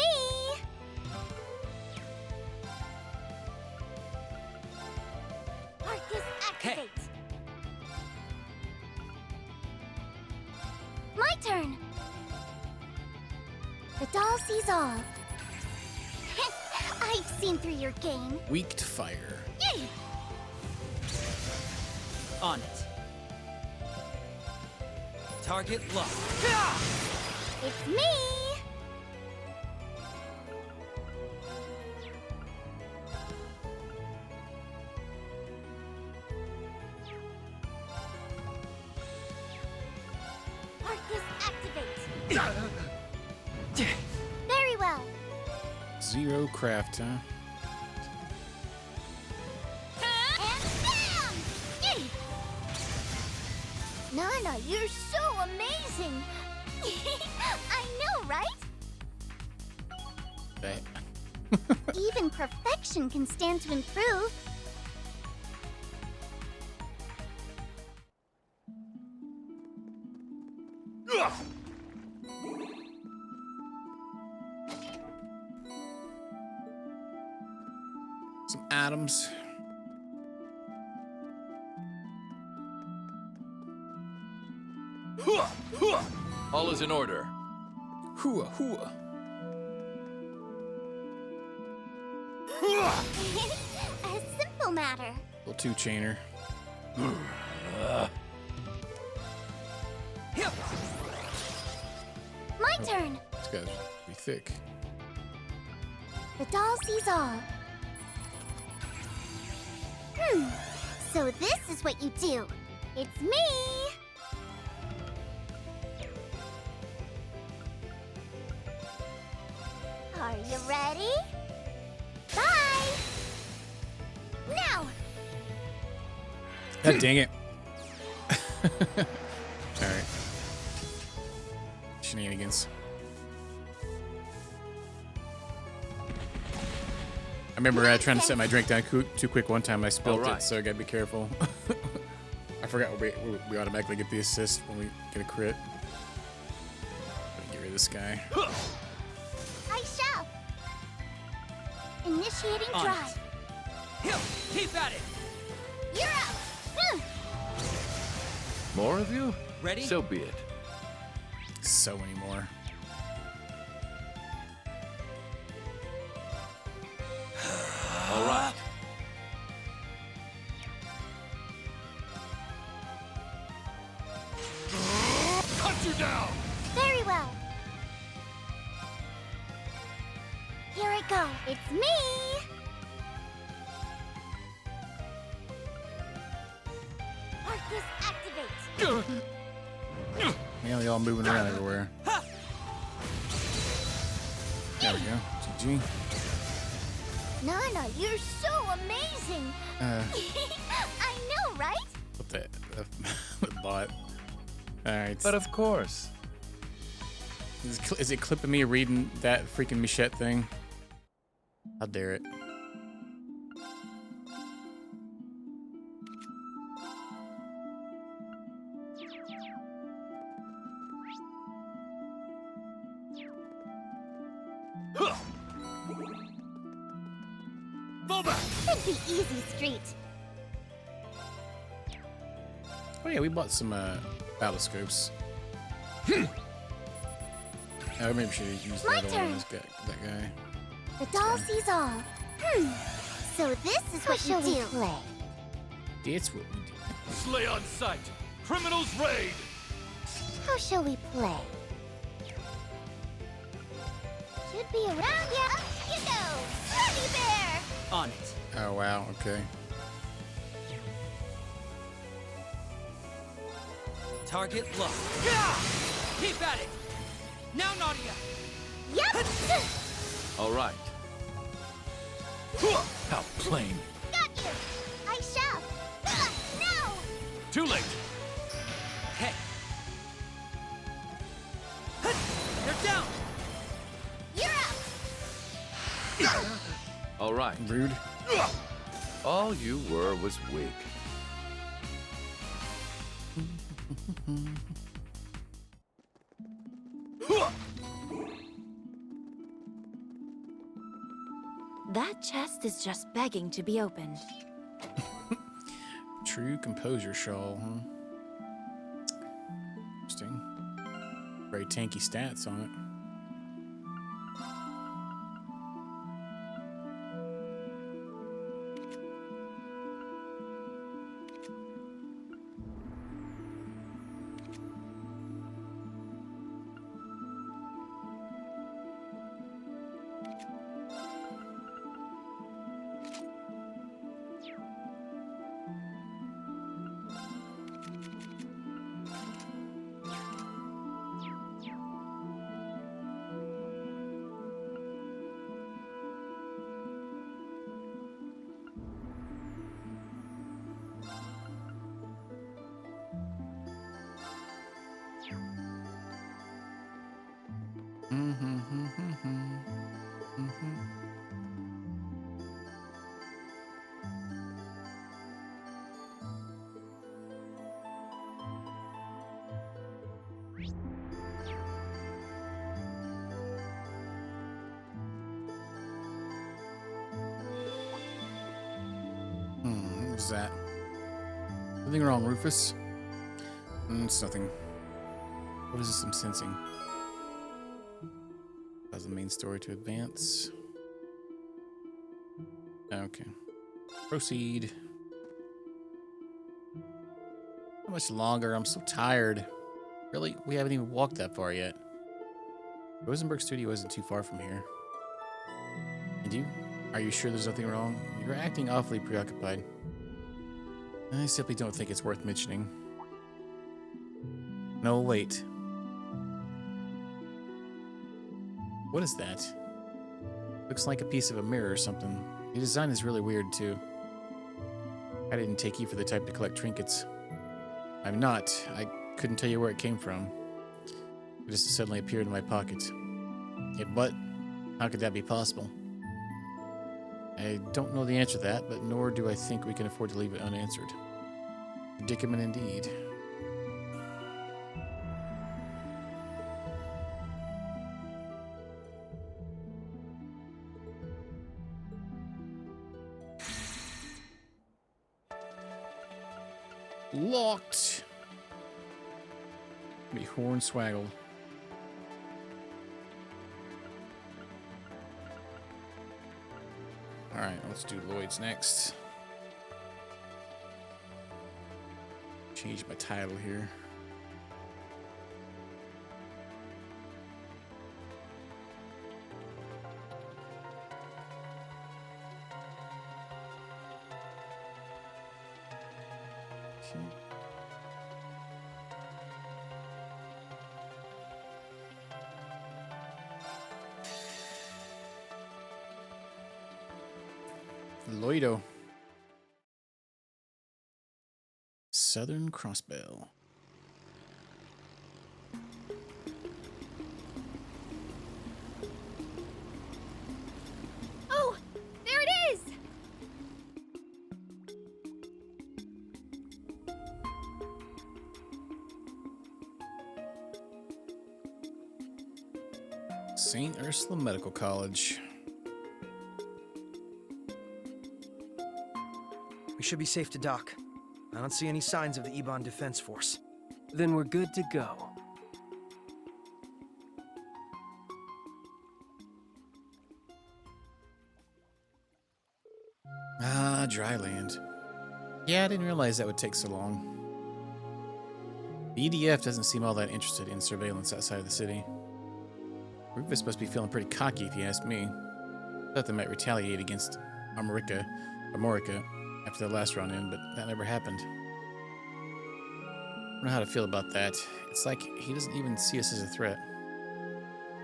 Arcus, activate! My turn! The doll sees all. I've seen through your game. Weak to fire. On it. Target locked. It's me! Arcus, activate! Very well. Zero craft, huh? And bam! Nana, you're so amazing! I know, right? That- Even perfection can stand to improve. Some items. All is in order. Hooah, hooah. A simple matter. Little two-chainer. My turn. This guy's pretty thick. The doll sees all. So this is what you do. It's me. Are you ready? Bye. Now. God dang it. Alright. Shenanigans. I remember trying to set my drink down too quick one time. I spilled Alright. it, so I gotta be careful. I forgot we automatically get the assist when we get a crit. Get rid of this guy. I shall. Initiating On drive. Hill, keep at it. You're up. More of you? Ready? So be it. So many more. All right. Cut you down! Very well. Here I go. It's me. Arcus activate. Yeah, they all moving around everywhere. There we go. GG. Nana, you're so amazing. I know, right? What the bot. Alright. But of course. Is it clipping me reading that freaking Michette thing? How dare it. Fall back! Could be easy street. Oh yeah, we bought some battle scopes. I maybe should have used My that other one. turn. This guy, that guy. The doll sees all. So this is what you do. Play? That's what we do. Slay on sight! Criminals raid! How shall we play? Should be around ya. Up you go. Ready bear. On it. Oh wow, okay. Target locked. Yeah! Keep at it. Now, Nadia. Yep. All right. How plain. Got you. I shall. No. Too late. Hey. You're down. You're up. All right. Rude. All you were was weak. That chest is just begging to be opened. True composure shawl, huh? Interesting. Very tanky stats on it. What's that? Nothing wrong, Rufus? It's nothing. What is this I'm sensing? How's the main story to advance? Okay. Proceed. How much longer? I'm so tired. Really? We haven't even walked that far yet. Rosenberg Studio isn't too far from here. And you? Are you sure there's nothing wrong? You're acting awfully preoccupied. I simply don't think it's worth mentioning. No, wait. What is that? Looks like a piece of a mirror or something. The design is really weird, too. I didn't take you for the type to collect trinkets. I'm not. I couldn't tell you where it came from. It just suddenly appeared in my pocket. Yeah, but how could that be possible? I don't know the answer to that, but nor do I think we can afford to leave it unanswered. Predicament indeed. Locked. Be hornswaggled. Alright, let's do Lloyd's next. Change my title here. Lloydo. Southern Crossbell. Oh, there it is! St. Ursula Medical College. We should be safe to dock. I don't see any signs of the Ebon Defense Force. Then we're good to go. Ah, dry land. Yeah, I didn't realize that would take so long. The EDF doesn't seem all that interested in surveillance outside of the city. Rufus must be feeling pretty cocky if you ask me. Thought they might retaliate against Amorica after the last run-in, but that never happened. I don't know how to feel about that. It's like he doesn't even see us as a threat.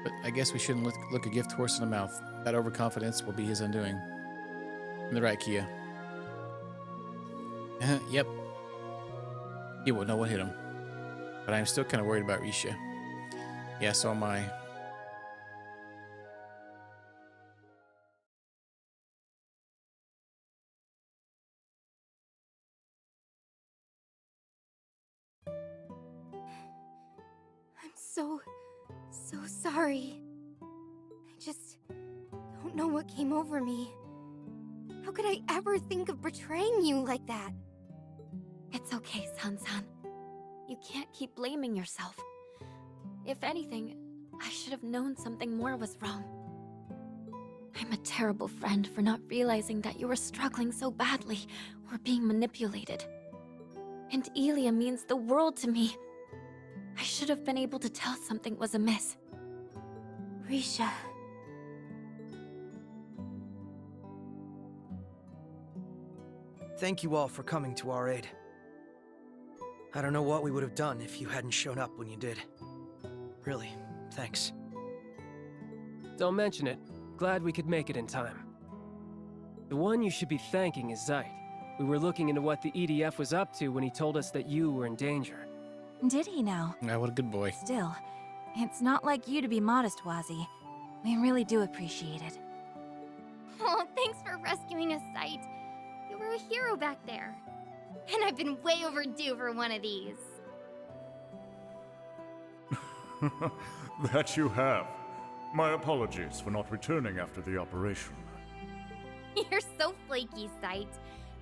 But I guess we shouldn't look a gift horse in the mouth. That overconfidence will be his undoing. In the right, Kia. Yep. He won't know what hit him. But I'm still kind of worried about Risha. Yeah, so am I. I'm so sorry. I just don't know what came over me. How could I ever think of betraying you like that? It's okay, San-san. You can't keep blaming yourself. If anything, I should have known something more was wrong. I'm a terrible friend for not realizing that you were struggling so badly or being manipulated. And Elia means the world to me. I should have been able to tell something was amiss. Risha. Thank you all for coming to our aid. I don't know what we would have done if you hadn't shown up when you did. Really, thanks. Don't mention it. Glad we could make it in time. The one you should be thanking is Zeit. We were looking into what the EDF was up to when he told us that you were in danger. Did he now? Ah, what a good boy. Still, it's not like you to be modest, Wazi. We really do appreciate it. Oh, thanks for rescuing us, Sight. You were a hero back there. And I've been way overdue for one of these. That you have. My apologies for not returning after the operation. You're so flaky, Sight.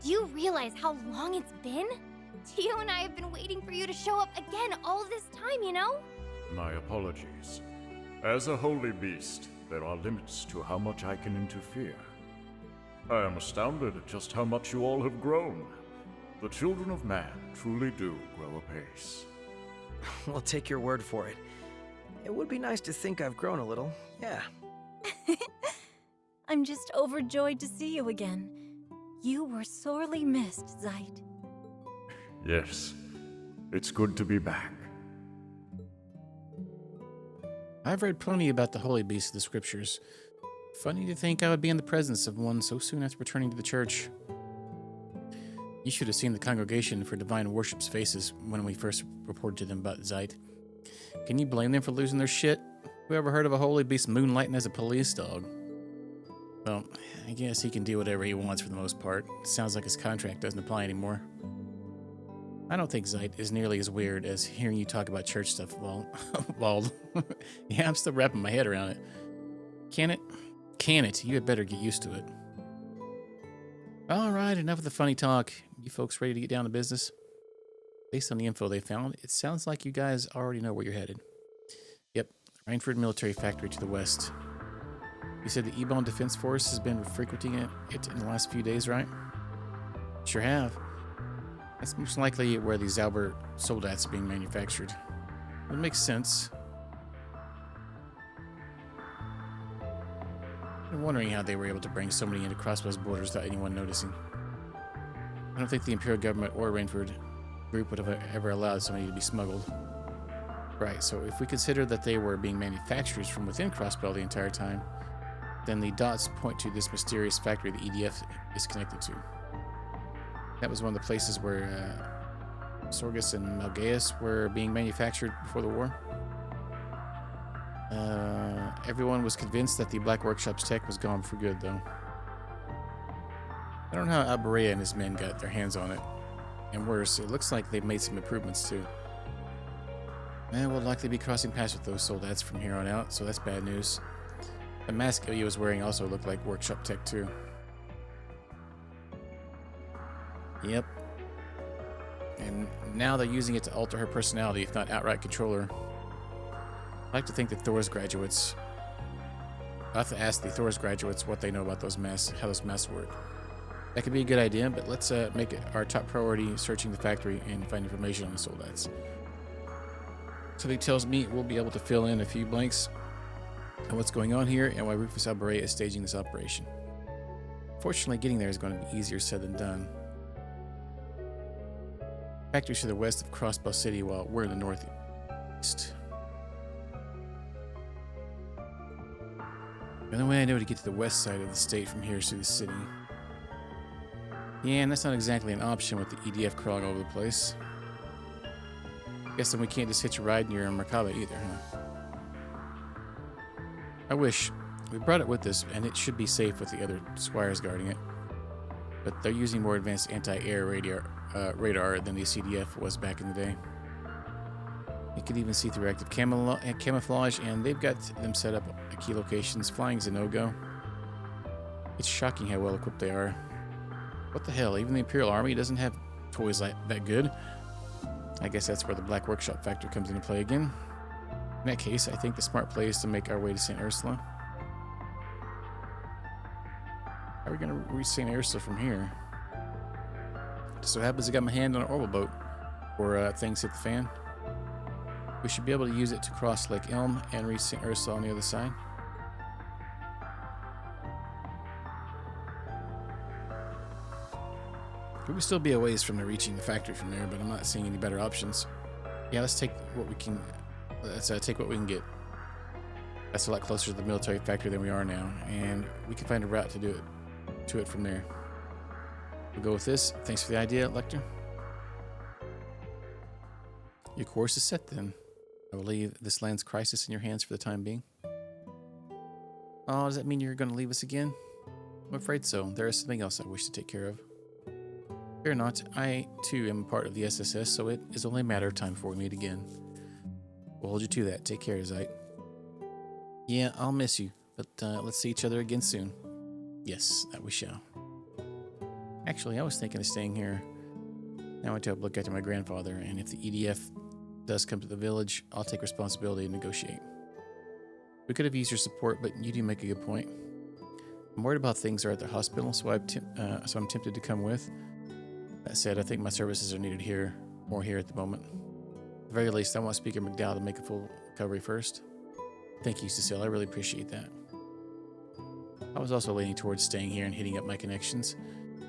Do you realize how long it's been? Tio and I have been waiting for you to show up again all this time, you know? My apologies. As a holy beast, there are limits to how much I can interfere. I am astounded at just how much you all have grown. The children of man truly do grow apace. We'll take your word for it. It would be nice to think I've grown a little, yeah. I'm just overjoyed to see you again. You were sorely missed, Zeit. Yes, it's good to be back. I've read plenty about the holy beast of the scriptures. Funny to think I would be in the presence of one so soon after returning to the church. You should have seen the congregation for divine worship's faces when we first reported to them about Zeit. Can you blame them for losing their shit? Who ever heard of a holy beast moonlighting as a police dog? Well, I guess he can do whatever he wants for the most part. Sounds like his contract doesn't apply anymore. I don't think Zeit is nearly as weird as hearing you talk about church stuff, Wald. Yeah, I'm still wrapping my head around it. Can it? Can it? You had better get used to it. Alright, enough of the funny talk. You folks ready to get down to business? Based on the info they found, it sounds like you guys already know where you're headed. Yep, Rainford Military Factory to the west. You said the Ebon Defense Force has been frequenting it in the last few days, right? Sure have. That's most likely where these Albert soldats are being manufactured. It makes sense. I'm wondering how they were able to bring so many into Crossbow's borders without anyone noticing. I don't think the Imperial government or Rainford group would have ever allowed so many to be smuggled. Right, so if we consider that they were being manufactured from within Crossbow the entire time, then the dots point to this mysterious factory the EDF is connected to. That was one of the places where Sorgus and Malgeus were being manufactured before the war. Everyone was convinced that the Black Workshop's tech was gone for good, though. I don't know how Alberea and his men got their hands on it. And worse, it looks like they've made some improvements, too. And we'll likely be crossing paths with those soldats from here on out, so that's bad news. The mask Ilya was wearing also looked like workshop tech, too. Yep. And now they're using it to alter her personality, if not outright control her. I like to think that Thor's graduates... I'll have to ask the Thor's graduates what they know about those masks, how those masks work. That could be a good idea, but let's make it our top priority searching the factory and find information on the soldats. Something tells me we'll be able to fill in a few blanks on what's going on here and why Rufus Alberea is staging this operation. Fortunately, getting there is going to be easier said than done. Factories to the west of Crossbow City while we're in the northeast. The only way I know to get to the west side of the state from here is through the city. Yeah, and that's not exactly an option with the EDF crawling all over the place. Guess then we can't just hitch a ride near Merkaba either, huh? I wish. We brought it with us, and it should be safe with the other squires guarding it. But they're using more advanced anti-air radar than the CDF was back in the day. You can even see through active camouflage, and they've got them set up at key locations. Flying's a no-go. It's shocking how well equipped they are. What the hell, even the Imperial Army doesn't have toys like that good? I guess that's where the Black Workshop factor comes into play again. In that case, I think the smart play is to make our way to St. Ursula. How are we going to reach St. Ursula from here? Just so happens I got my hand on an orbital boat, or things hit the fan. We should be able to use it to cross Lake Elm and reach St. Ursula on the other side. It would still be a ways from reaching the factory from there, but I'm not seeing any better options. Yeah, let's take what we can. Let's take what we can get. That's a lot closer to the military factory than we are now, and we can find a route to do it from there. We'll go with this. Thanks for the idea, Lecter. Your course is set then. I will leave this land's crisis in your hands for the time being. Oh, does that mean you're going to leave us again? I'm afraid so. There is something else I wish to take care of. Fear not, I too am part of the SSS, so it is only a matter of time before we meet again. We'll hold you to that. Take care, Zeit. Yeah, I'll miss you, but let's see each other again soon. Yes, that we shall. Actually, I was thinking of staying here. Now I went to look after my grandfather, and if the EDF does come to the village, I'll take responsibility and negotiate. We could have used your support, but you do make a good point. I'm worried about things are at the hospital, so I'm tempted to come with. That said, I think my services are needed here, more here at the moment. At the very least, I want Speaker McDowell to make a full recovery first. Thank you, Cecile. I really appreciate that. I was also leaning towards staying here and hitting up my connections.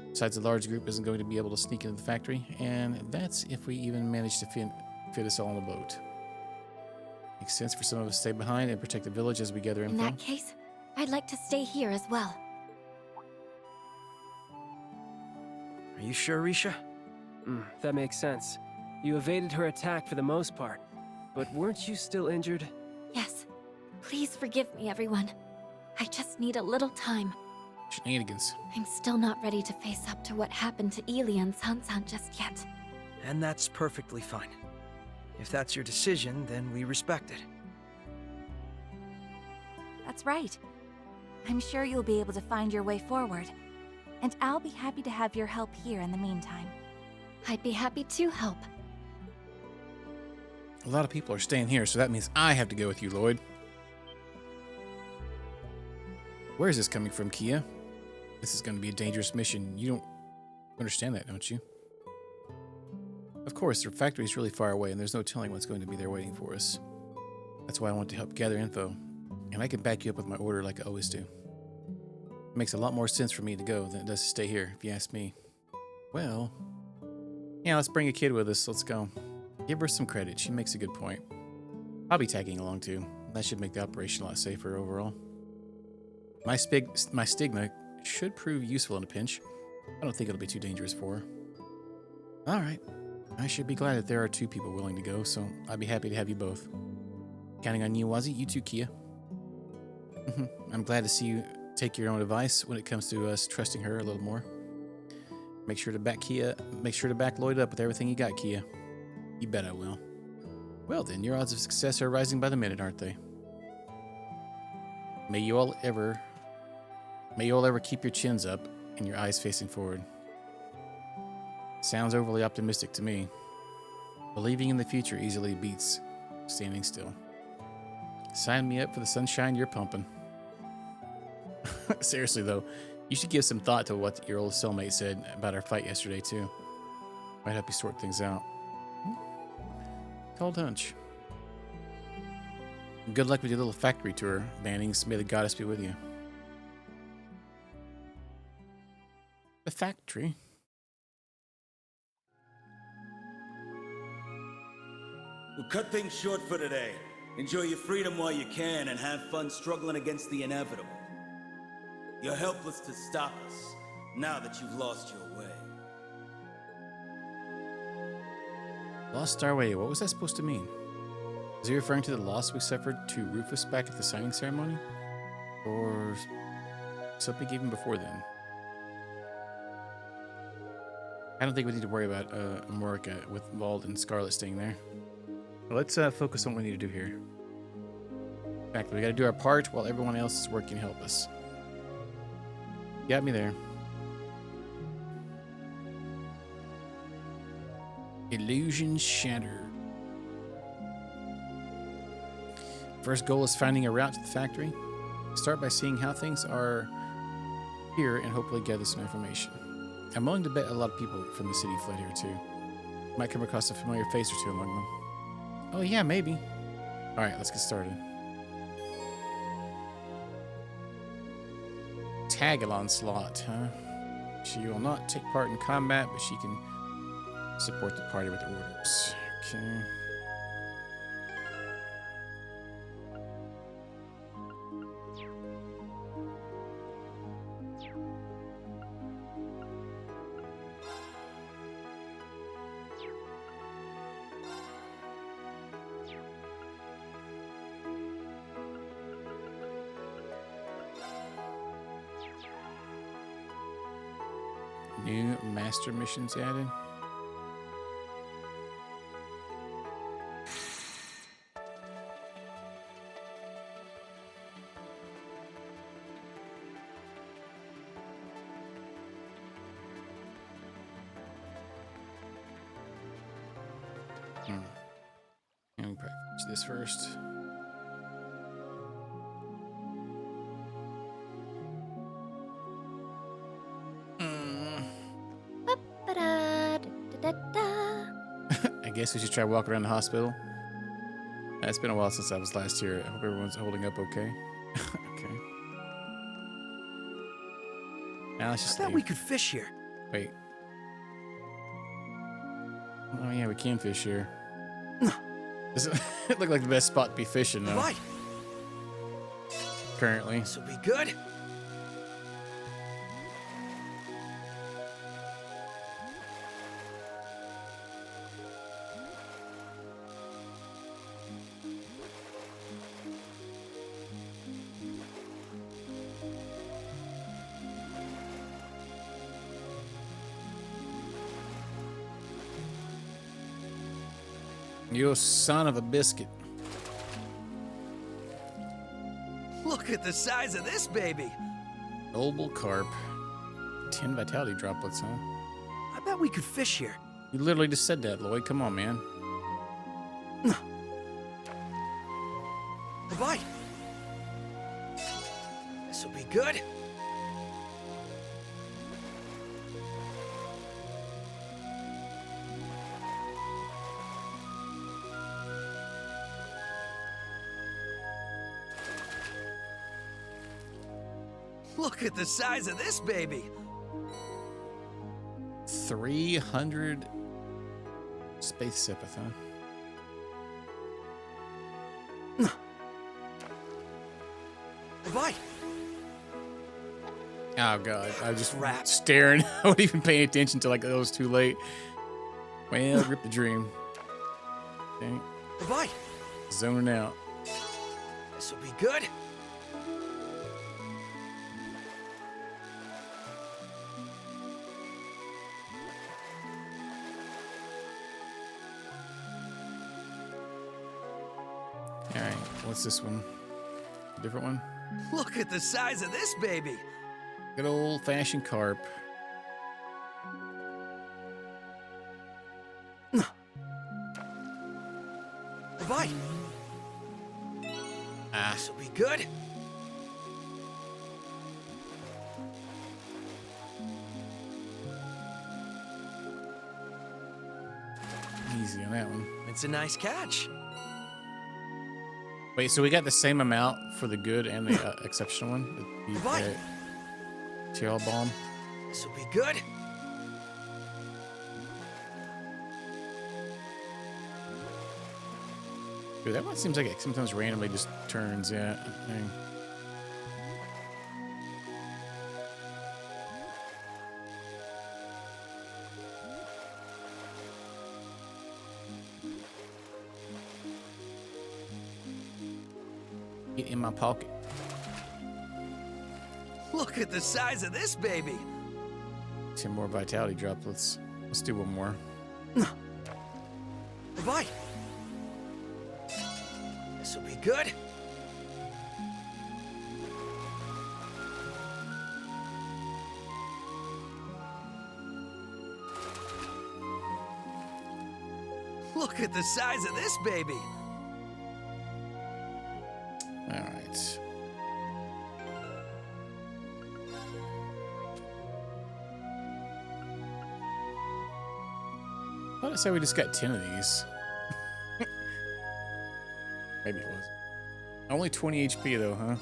Besides, the large group isn't going to be able to sneak into the factory, and that's if we even manage to fit us all on the boat. Makes sense for some of us to stay behind and protect the village as we gather info. In that case, I'd like to stay here as well. Are you sure, Risha? That makes sense. You evaded her attack for the most part. But weren't you still injured? Yes. Please forgive me, everyone. I just need a little time. Shenanigans. I'm still not ready to face up to what happened to Ili and Sansan just yet. And that's perfectly fine. If that's your decision, then we respect it. That's right. I'm sure you'll be able to find your way forward. And I'll be happy to have your help here in the meantime. I'd be happy to help. A lot of people are staying here, so that means I have to go with you, Lloyd. Where is this coming from, Kia? This is going to be a dangerous mission. You don't understand that, don't you? Of course, their factory is really far away, and there's no telling what's going to be there waiting for us. That's why I want to help gather info, and I can back you up with my order like I always do. It makes a lot more sense for me to go than it does to stay here, if you ask me. Well, yeah, let's bring a kid with us. Let's go. Give her some credit. She makes a good point. I'll be tagging along too. That should make the operation a lot safer overall. My stigma should prove useful in a pinch. I don't think it'll be too dangerous for her. All right. I should be glad that there are two people willing to go, so I'd be happy to have you both. Counting on you, Wazzy. You too, Kia. I'm glad to see you take your own advice when it comes to us trusting her a little more. Make sure to back Lloyd up with everything you got, Kia. You bet I will. Well then, your odds of success are rising by the minute, aren't they? May you all ever keep your chins up and your eyes facing forward. Sounds overly optimistic to me. Believing in the future easily beats standing still. Sign me up for the sunshine you're pumping. Seriously though, you should give some thought to what your old cellmate said about our fight yesterday too. Might help you sort things out. Cold hunch. Good luck with your little factory tour, Bannings. May the goddess be with you. The factory? We'll cut things short for today. Enjoy your freedom while you can and have fun struggling against the inevitable. You're helpless to stop us, now that you've lost your way. Lost our way. What was that supposed to mean? Is he referring to the loss we suffered to Rufus back at the signing ceremony? Or something even before then? I don't think we need to worry about Amorica with Wald and Scarlet staying there. Let's focus on what we need to do here. In fact, we gotta do our part while everyone else is working to help us. Got me there. Illusions shattered. First goal is finding a route to the factory. Start by seeing how things are here and hopefully gather some information. I'm willing to bet a lot of people from the city fled here too. Might come across a familiar face or two among them. Oh yeah, maybe. Alright, let's get started. Tagalon slot, huh? She will not take part in combat, but she can support the party with orders. Okay. New master missions added. Let me package this first. I guess we should try walking around the hospital. It's been a while since I was last here. I hope everyone's holding up okay. Okay. Now let's I just bet leave. we could fish here. Wait. Oh yeah, we can fish here. Doesn't it look like the best spot to be fishing though? Right. Currently. This will be good. You son of a biscuit. Look at the size of this baby. Noble carp. 10 vitality droplets, huh? I bet we could fish here. You literally just said that, Lloyd. Come on, man. Bye. This will be good. Look at the size of this baby. 300 space sepith, huh? Bye. Oh god, I was just staring. I wasn't even paying attention until like it was too late. Well, rip the dream. Okay. Bye. Zoning out. This will be good. Alright, what's this one? A different one? Look at the size of this baby. Good old fashioned carp. Bye. Ah. This will be good. Easy on that one. It's a nice catch. Wait, so we got the same amount for the good and the exceptional one? The tail bomb? This will be good. Dude, that one seems like it sometimes randomly just turns, yeah. Dang. Get in my pocket. Look at the size of this baby. 10 more vitality droplets. Let's do one more. Bye. This will be good. Look at the size of this baby. All right. I thought I said we just got 10 of these. Maybe it was. Only 20 HP though, huh?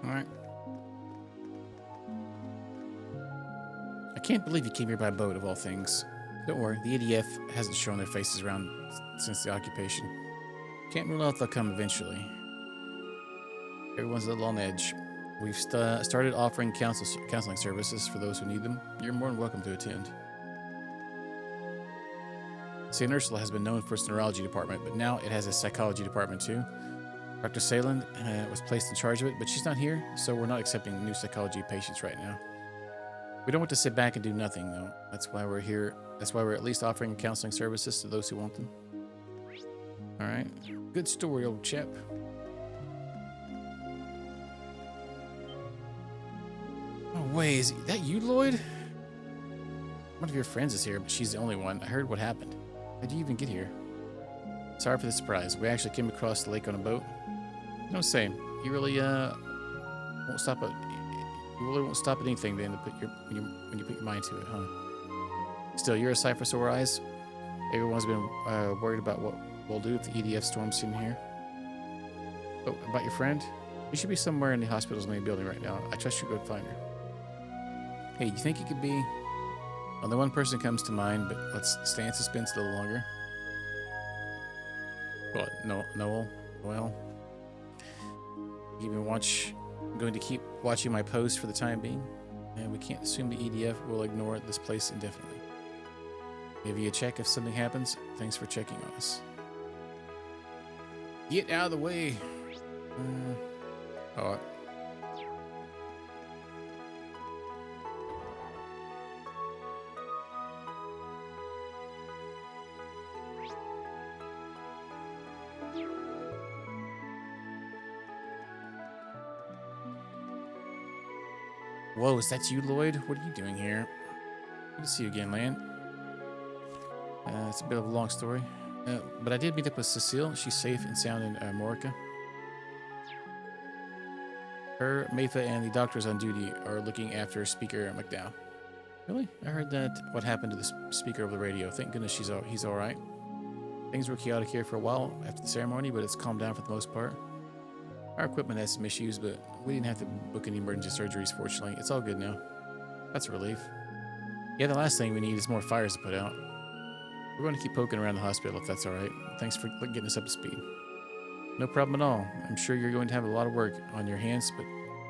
Alright. I can't believe you came here by boat, of all things. Don't worry, the EDF hasn't shown their faces around since the occupation. Can't rule out they'll come eventually. Everyone's a little on edge. We've started offering counseling services for those who need them. You're more than welcome to attend. St. Ursula has been known for its neurology department, but now it has a psychology department too. Dr. Salen was placed in charge of it, but she's not here, so we're not accepting new psychology patients right now. We don't want to sit back and do nothing, though. That's why we're here. That's why we're at least offering counseling services to those who want them. All right. Good story, old chap. Oh, wait. Is that you, Lloyd? One of your friends is here, but she's the only one. I heard what happened. How'd you even get here? Sorry for the surprise. We actually came across the lake on a boat. No, same. You really won't stop at anything then to put when you put your mind to it, huh? Still, you're a sight for sore eyes. Everyone's been worried about what we'll do if the EDF storms in here. Oh, about your friend? You should be somewhere in the hospital's main building right now. I trust you go find her. Hey, you think you could be? Well, the one person comes to mind, but let's stay in suspense a little longer. What? No, Noel? Well, I'm going to keep watching my post for the time being, and we can't assume the EDF will ignore this place indefinitely. Give you a check if something happens. Thanks for checking on us. Get out of the way. Oh. Whoa, is that you, Lloyd? What are you doing here? Good to see you again, man. It's a bit of a long story. But I did meet up with Cecile. She's safe and sound in Morica. Her, Mayfa, and the doctors on duty are looking after Speaker McDowell. Really? I heard that what happened to the speaker over the radio. Thank goodness he's all right. Things were chaotic here for a while after the ceremony, but it's calmed down for the most part. Our equipment has some issues, but we didn't have to book any emergency surgeries, fortunately. It's all good now. That's a relief. Yeah, the last thing we need is more fires to put out. We're going to keep poking around the hospital if that's all right. Thanks for getting us up to speed. No problem at all. I'm sure you're going to have a lot of work on your hands,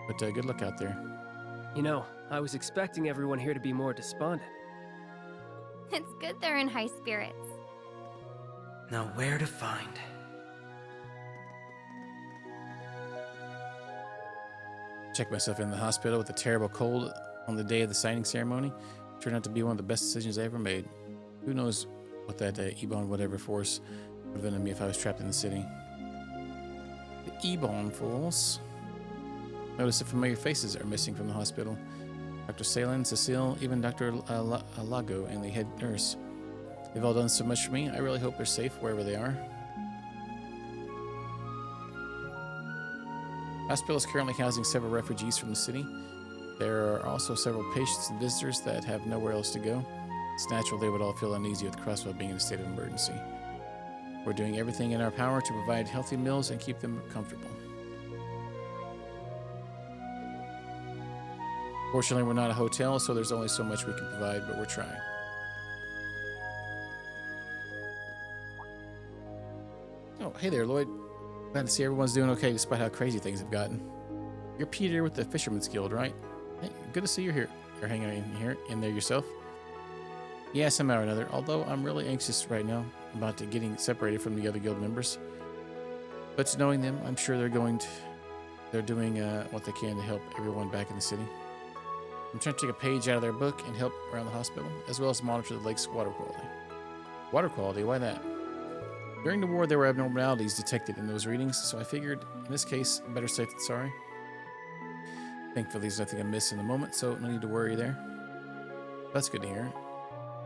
but good luck out there. You know, I was expecting everyone here to be more despondent. It's good they're in high spirits. Now where to find? Checked myself in the hospital with a terrible cold on the day of the signing ceremony. Turned out to be one of the best decisions I ever made. Who knows what that Ebon whatever force would have done to me if I was trapped in the city. The Ebon force. Notice the familiar faces are missing from the hospital. Dr. Salen, Cecile, even Dr. Lago, and the head nurse. They've all done so much for me. I really hope they're safe wherever they are. The hospital is currently housing several refugees from the city. There are also several patients and visitors that have nowhere else to go. It's natural they would all feel uneasy with Crosswell being in a state of emergency. We're doing everything in our power to provide healthy meals and keep them comfortable. Fortunately, we're not a hotel, so there's only so much we can provide, but we're trying. Oh, hey there, Lloyd. Glad to see everyone's doing okay despite how crazy things have gotten. You're Peter with the Fisherman's Guild, right? Hey, good to see you here. You're hanging in there yourself. Yeah, somehow or another, although I'm really anxious right now about getting separated from the other guild members. But knowing them, I'm sure they're doing what they can to help everyone back in the city. I'm trying to take a page out of their book and help around the hospital, as well as monitor the lake's water quality. Water quality? Why that? During the war, there were abnormalities detected in those readings, so I figured, in this case, better safe than sorry. Thankfully, there's nothing amiss in the moment, so no need to worry there. That's good to hear.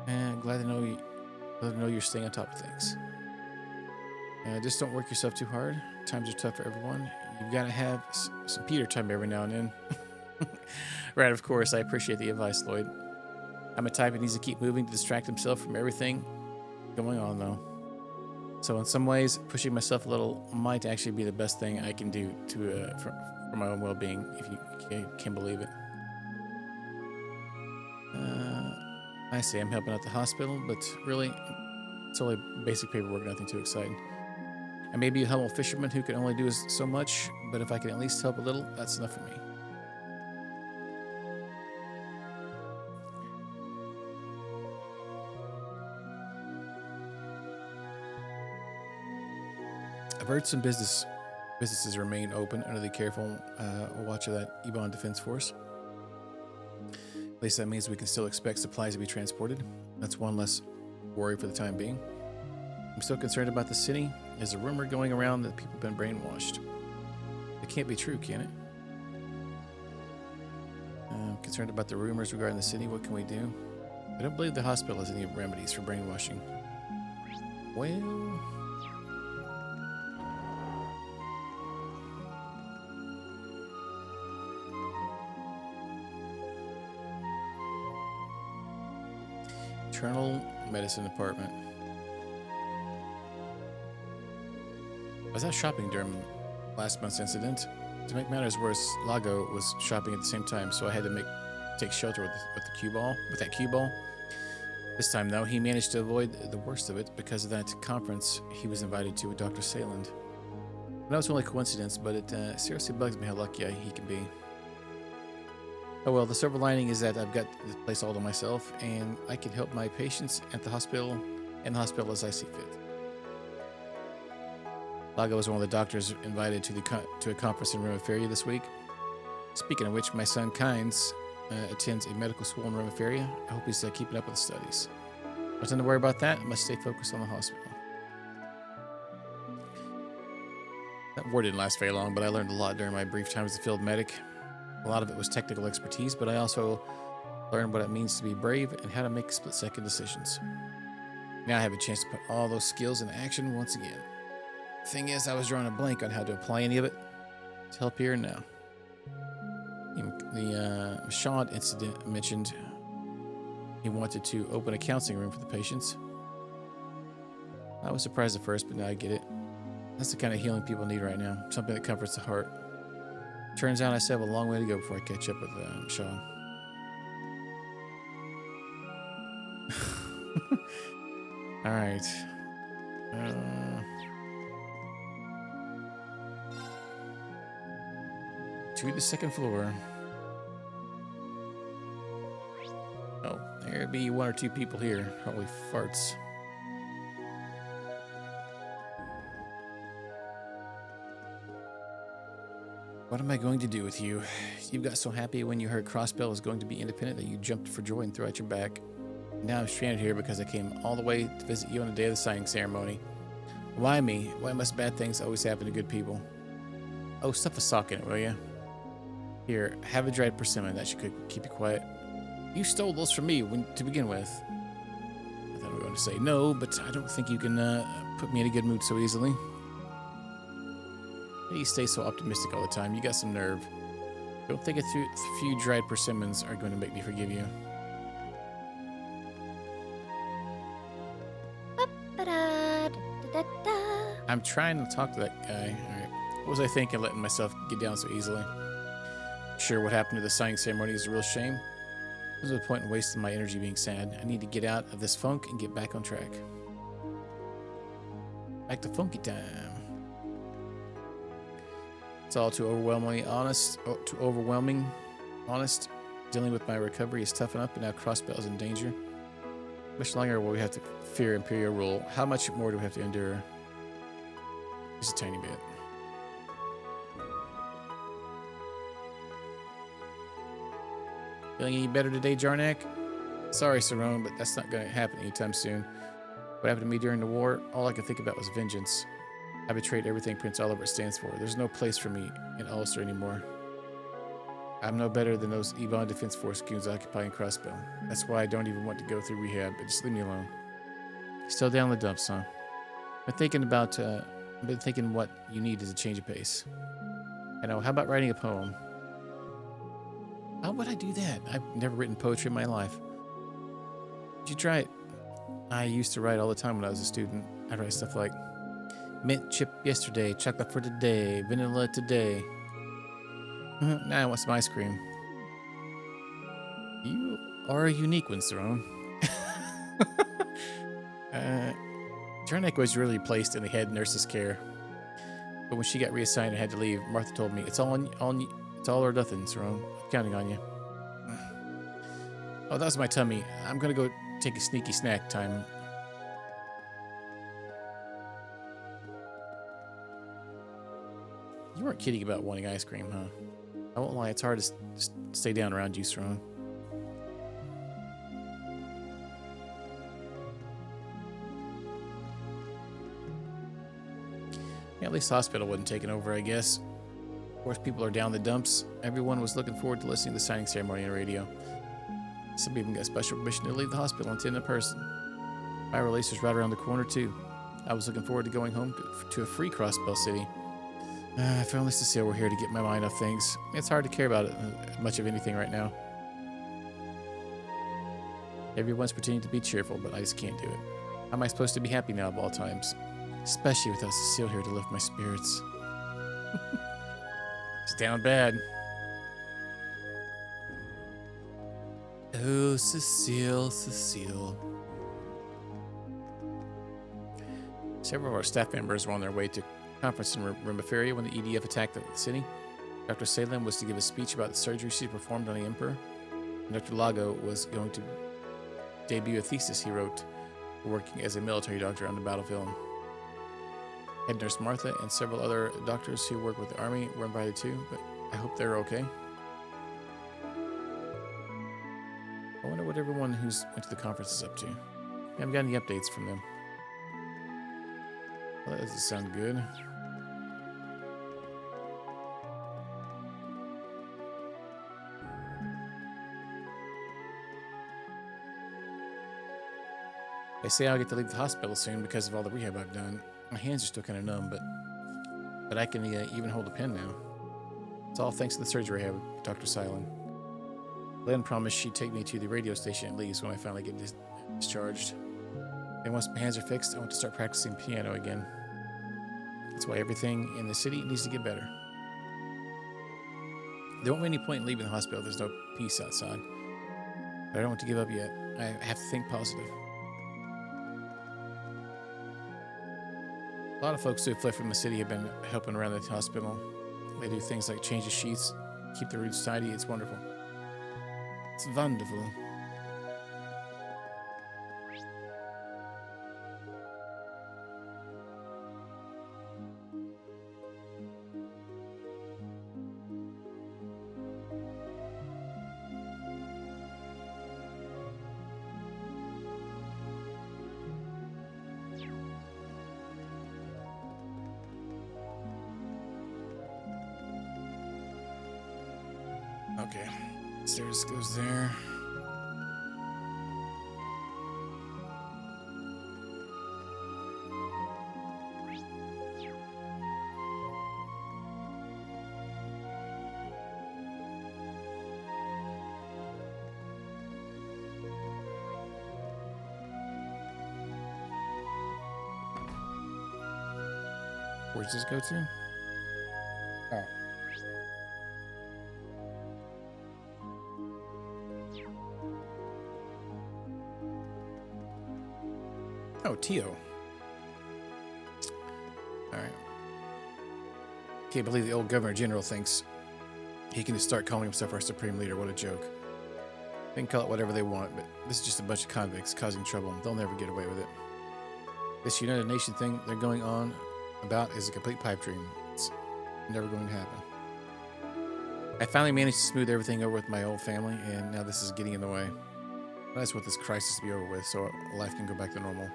And glad to know you're staying on top of things. Just don't work yourself too hard. Times are tough for everyone. You've got to have some Peter time every now and then. Right, of course. I appreciate the advice, Lloyd. I'm a type that needs to keep moving to distract himself from everything going on, though. So in some ways, pushing myself a little might actually be the best thing I can do to for my own well-being, if you can believe it. I say I'm helping out the hospital, but really, it's only basic paperwork, nothing too exciting. I may be a humble fisherman who can only do so much, but if I can at least help a little, that's enough for me. I've heard some businesses remain open under the careful watch of that Ebon Defense Force. At least that means we can still expect supplies to be transported. That's one less worry for the time being. I'm still concerned about the city. There's a rumor going around that people have been brainwashed. It can't be true, can it? I'm concerned about the rumors regarding the city. What can we do? I don't believe the hospital has any remedies for brainwashing. Well... Internal Medicine Department. I was out shopping during last month's incident. To make matters worse, Lago was shopping at the same time, so I had to take shelter with that cue ball. This time, though, he managed to avoid the worst of it because of that conference he was invited to with Dr. Sayland. I know it's only coincidence, but it seriously bugs me how lucky he can be. Oh well, the silver lining is that I've got this place all to myself, and I can help my patients at the hospital and the hospital as I see fit. Lago was one of the doctors invited to a conference in Reverie this week. Speaking of which, my son Kynes attends a medical school in Reverie. I hope he's keeping up with the studies. Nothing to worry about that. I must stay focused on the hospital. That war didn't last very long, but I learned a lot during my brief time as a field medic. A lot of it was technical expertise, but I also learned what it means to be brave and how to make split-second decisions. Now I have a chance to put all those skills into action once again. The thing is, I was drawing a blank on how to apply any of it to help here and now. The Mashad incident mentioned he wanted to open a counseling room for the patients. I was surprised at first, but now I get it. That's the kind of healing people need right now, something that comforts the heart. Turns out I still have a long way to go before I catch up with Sean. All right. To the second floor. Oh, there'd be one or two people here. Holy farts. What am I going to do with you? You got so happy when you heard Crossbell was going to be independent that you jumped for joy and threw out your back. Now I'm stranded here because I came all the way to visit you on the day of the signing ceremony. Why me? Why must bad things always happen to good people? Oh, stuff a sock in it, will you? Here, have a dried persimmon. That should keep you quiet. You stole those from me to begin with. I thought we were going to say no, but I don't think you can put me in a good mood so easily. You stay so optimistic all the time. You got some nerve. Don't think a few dried persimmons are going to make me forgive you. I'm trying to talk to that guy. All right. What was I thinking, letting myself get down so easily? Sure, what happened to the signing ceremony is a real shame. There's no point in wasting my energy being sad. I need to get out of this funk and get back on track. Back to funky time. It's all too overwhelming honest. Dealing with my recovery is tough enough, but now Crossbell is in danger. How much longer will we have to fear Imperial rule? How much more do we have to endure? Just a tiny bit. Feeling any better today, Jarnak? Sorry, Sarone, but that's not going to happen anytime soon. What happened to me during the war, all I could think about was vengeance. I betrayed everything Prince Oliver stands for. There's no place for me in Ulster anymore. I'm no better than those Ebon Defense Force goons occupying Crossbell. That's why I don't even want to go through rehab, but just leave me alone. Still down the dumps, huh? I've been thinking what you need is a change of pace. I know, how about writing a poem? How would I do that? I've never written poetry in my life. Would you try it? I used to write all the time when I was a student. I'd write stuff like, Mint chip yesterday, chocolate for today, vanilla today. Now I want some ice cream. You are a unique one, Sarone. Jarnek was really placed in the head nurse's care. But when she got reassigned and had to leave, Martha told me, it's all or nothing, Sarone. I'm counting on you. Oh, that was my tummy. I'm gonna go take a sneaky snack time. You weren't kidding about wanting ice cream, huh? I won't lie, it's hard to stay down around you, Sarone. Yeah, at least the hospital wasn't taken over, I guess. Of course, people are down the dumps. Everyone was looking forward to listening to the signing ceremony on the radio. Some even got special permission to leave the hospital and attend in person. My release was right around the corner, too. I was looking forward to going home to a free Crossbell City. If only Cecile were here to get my mind off things. It's hard to care about it, much of anything right now. Everyone's pretending to be cheerful, but I just can't do it. How am I supposed to be happy now of all times? Especially without Cecile here to lift my spirits. It's down bad. Oh, Cecile, Cecile. Several of our staff members were on their way to conference in Reverie when the EDF attacked the city. Dr. Salem was to give a speech about the surgery she performed on the Emperor. And Dr. Lago was going to debut a thesis he wrote working as a military doctor on the battlefield. Head nurse Martha and several other doctors who work with the army were invited too, but I hope they're okay. I wonder what everyone who's went to the conference is up to. I haven't got any updates from them. Well, that doesn't sound good. They say I'll get to leave the hospital soon because of all the rehab I've done. My hands are still kind of numb, but I can even hold a pen now. It's all thanks to the surgery I had with Dr. Silent. Len promised she'd take me to the radio station at least when I finally get discharged. And once my hands are fixed, I want to start practicing piano again. That's why everything in the city needs to get better. There won't be any point in leaving the hospital if there's no peace outside. But I don't want to give up yet. I have to think positive. A lot of folks who fled from the city have been helping around the hospital. They do things like change the sheets, keep the rooms tidy. It's wonderful. It's wonderful. Okay, stairs goes there. Where does this go to? Oh. Oh, Tio. Alright. Can't believe the old Governor General thinks he can just start calling himself our Supreme Leader. What a joke. They can call it whatever they want, but this is just a bunch of convicts causing trouble. They'll never get away with it. This United Nation thing they're going on about is a complete pipe dream. It's never going to happen. I finally managed to smooth everything over with my old family, and now this is getting in the way. I just want this crisis to be over with so life can go back to normal.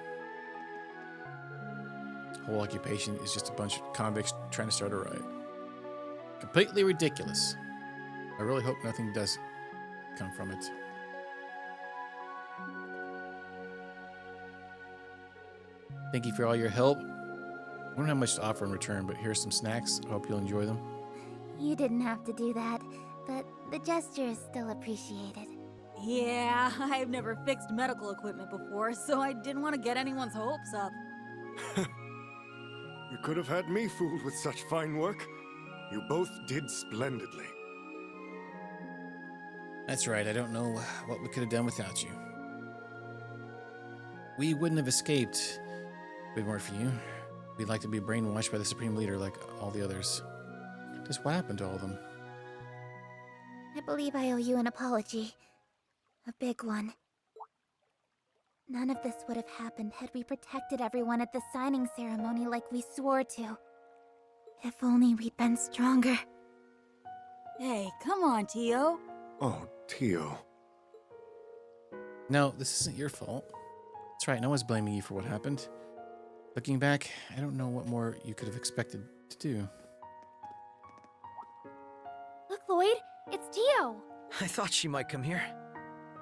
Whole occupation is just a bunch of convicts trying to start a riot. Completely ridiculous. I really hope nothing does come from it. Thank you for all your help. I don't have much to offer in return, but here's some snacks. I hope you'll enjoy them. You didn't have to do that, but the gesture is still appreciated. Yeah, I've never fixed medical equipment before, so I didn't want to get anyone's hopes up. You could have had me fooled with such fine work. You both did splendidly. That's right, I don't know what we could have done without you. We wouldn't have escaped if it weren't for you. We'd like to be brainwashed by the Supreme Leader like all the others. Just what happened to all of them? I believe I owe you an apology. A big one. None of this would have happened had we protected everyone at the signing ceremony like we swore to. If only we'd been stronger. Hey, come on, Tio. Oh, Tio. No, this isn't your fault. That's right, no one's blaming you for what happened. Looking back, I don't know what more you could have expected to do. Look, Lloyd, it's Tio. I thought she might come here.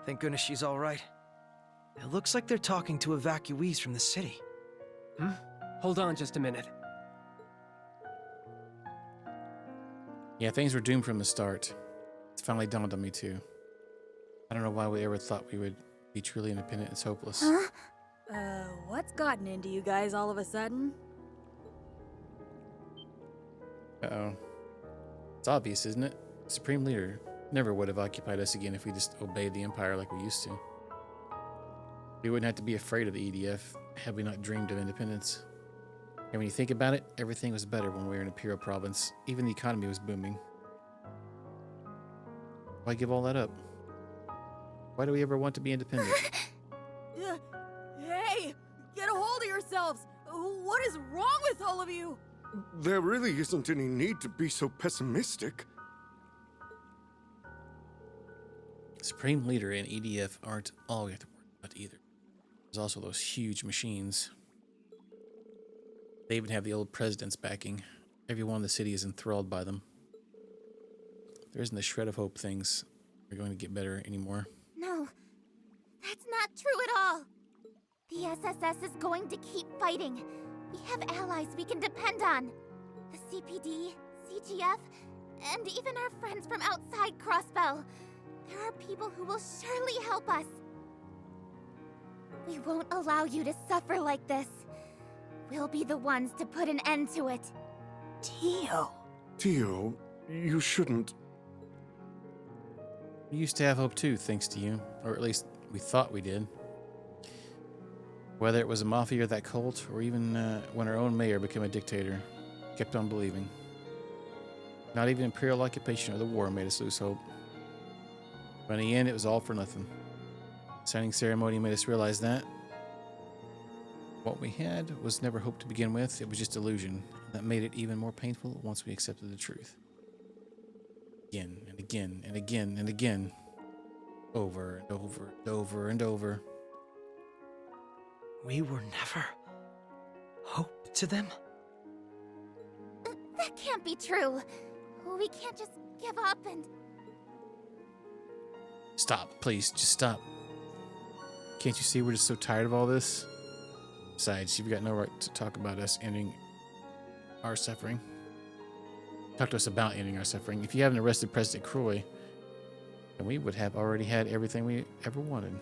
Thank goodness she's all right. It looks like they're talking to evacuees from the city. Hold on just a minute. Yeah, things were doomed from the start. It's finally dawned on me too. I don't know why we ever thought we would be truly independent. It's hopeless. Huh? What's gotten into you guys all of a sudden? Uh-oh. It's obvious, isn't it? The Supreme Leader never would have occupied us again if we just obeyed the Empire like we used to. We wouldn't have to be afraid of the EDF had we not dreamed of independence. And when you think about it, everything was better when we were in Imperial Province. Even the economy was booming. Why give all that up? Why do we ever want to be independent? Hey! Get a hold of yourselves! What is wrong with all of you? There really isn't any need to be so pessimistic. Supreme Leader and EDF aren't all we have to worry about either. There's also those huge machines. They even have the old president's backing. Everyone in the city is enthralled by them. There isn't a shred of hope things are going to get better anymore. No, that's not true at all. The SSS is going to keep fighting. We have allies we can depend on. The CPD, CGF, and even our friends from outside Crossbell. There are people who will surely help us. We won't allow you to suffer like this. We'll be the ones to put an end to it. Tio. Tio, you shouldn't. We used to have hope too, thanks to you. Or at least we thought we did. Whether it was a mafia or that cult, or even when our own mayor became a dictator, kept on believing. Not even Imperial occupation or the war made us lose hope. But in the end, it was all for nothing. The signing ceremony made us realize that. What we had was never hope to begin with, it was just illusion. That made it even more painful once we accepted the truth. Again and again and again and again. Over and over and over and over. We were never hope to them? That can't be true. We can't just give up and... Stop, please, just stop. Can't you see we're just so tired of all this? Besides, you've got no right to talk about us ending our suffering. Talk to us about ending our suffering. If you haven't arrested President Croy, then we would have already had everything we ever wanted.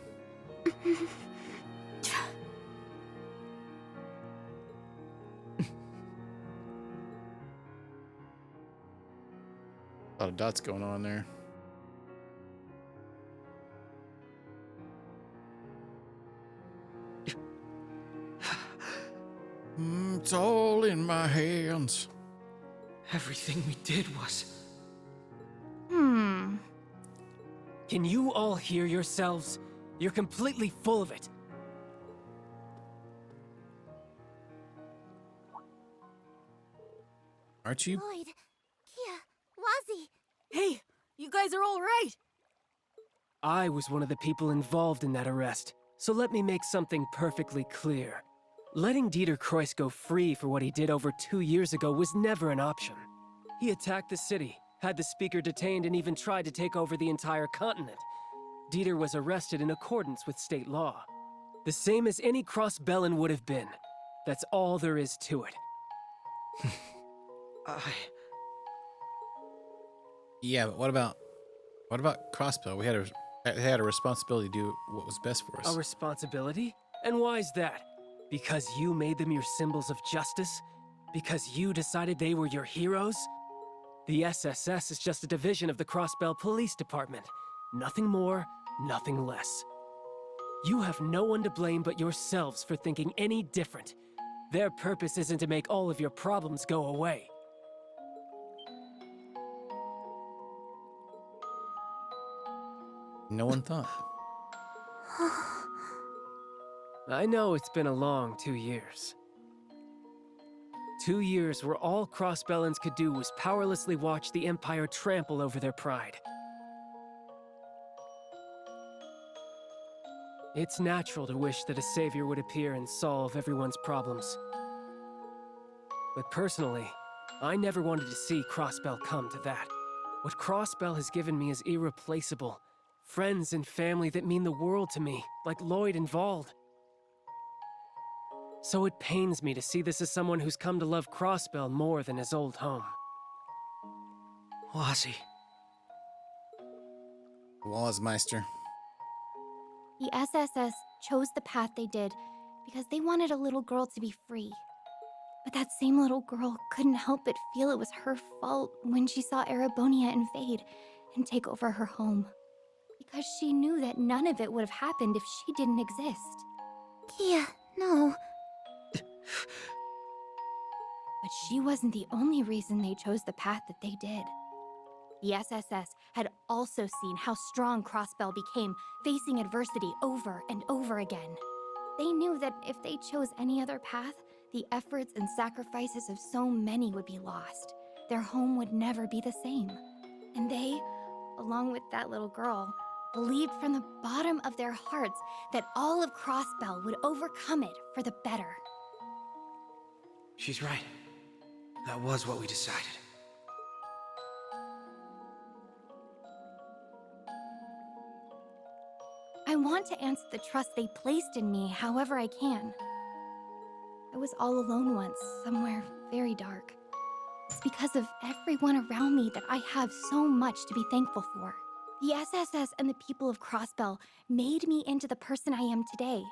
A lot of dots going on there. It's all in my hands. Everything we did was... Can you all hear yourselves? You're completely full of it. Aren't you? Lloyd, Kia, Wazzy. Hey, you guys are all right. I was one of the people involved in that arrest, so let me make something perfectly clear. Letting Dieter Croyce go free for what he did over 2 years ago was never an option. He attacked the city, had the speaker detained, and even tried to take over the entire continent. Dieter was arrested in accordance with state law. The same as any Crossbellan would have been. That's all there is to it. Yeah, but what about Crossbell? We had a responsibility to do what was best for us. A responsibility? And why's that? Because you made them your symbols of justice? Because you decided they were your heroes? The SSS is just a division of the Crossbell Police Department. Nothing more, nothing less. You have no one to blame but yourselves for thinking any different. Their purpose isn't to make all of your problems go away. No one thought. I know it's been a long 2 years. 2 years where all Crossbellans could do was powerlessly watch the Empire trample over their pride. It's natural to wish that a savior would appear and solve everyone's problems. But personally, I never wanted to see Crossbell come to that. What Crossbell has given me is irreplaceable. Friends and family that mean the world to me, like Lloyd and Vald. So it pains me to see this as someone who's come to love Crossbell more than his old home. Ozzy. Wazmeister. The SSS chose the path they did because they wanted a little girl to be free. But that same little girl couldn't help but feel it was her fault when she saw Erebonia invade and take over her home. Because she knew that none of it would have happened if she didn't exist. Kia, no. But she wasn't the only reason they chose the path that they did. The SSS had also seen how strong Crossbell became, facing adversity over and over again. They knew that if they chose any other path, the efforts and sacrifices of so many would be lost. Their home would never be the same. And they, along with that little girl, believed from the bottom of their hearts that all of Crossbell would overcome it for the better. She's right. That was what we decided. I want to answer the trust they placed in me however I can. I was all alone once, somewhere very dark. It's because of everyone around me that I have so much to be thankful for. The SSS and the people of Crossbell made me into the person I am today.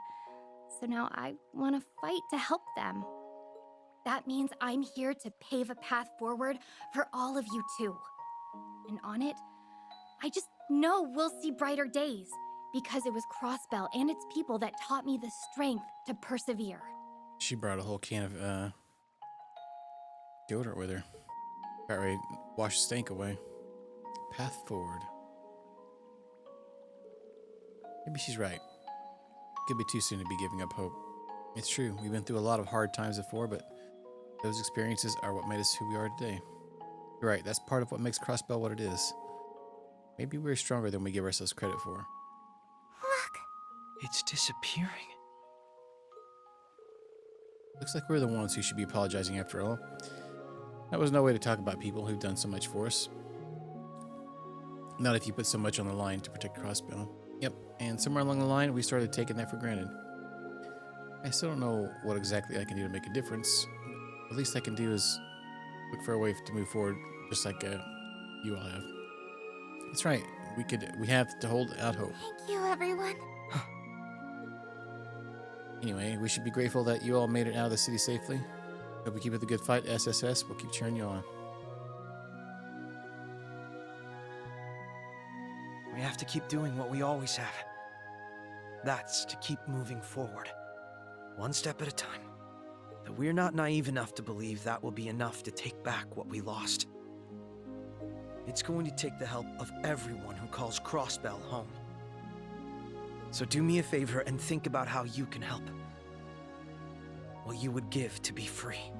So now I want to fight to help them. That means I'm here to pave a path forward for all of you too. And on it, I just know we'll see brighter days. Because it was Crossbell and its people that taught me the strength to persevere. She brought a whole can of deodorant with her. Got ready to wash the stank away. Path forward. Maybe she's right. Could be too soon to be giving up hope. It's true, we've been through a lot of hard times before, but those experiences are what made us who we are today. You're right, that's part of what makes Crossbell what it is. Maybe we're stronger than we give ourselves credit for. It's disappearing. Looks like we're the ones who should be apologizing after all. That was no way to talk about people who've done so much for us. Not if you put so much on the line to protect Crossbell. Yep, and somewhere along the line, we started taking that for granted. I still don't know what exactly I can do to make a difference. But the least I can do is look for a way to move forward, just like you all have. That's right, we have to hold out hope. Thank you, everyone. Anyway, we should be grateful that you all made it out of the city safely. Hope you keep up the good fight, SSS. We'll keep cheering you on. We have to keep doing what we always have. That's to keep moving forward. One step at a time. But we're not naive enough to believe that will be enough to take back what we lost. It's going to take the help of everyone who calls Crossbell home. So do me a favor and think about how you can help. What you would give to be free.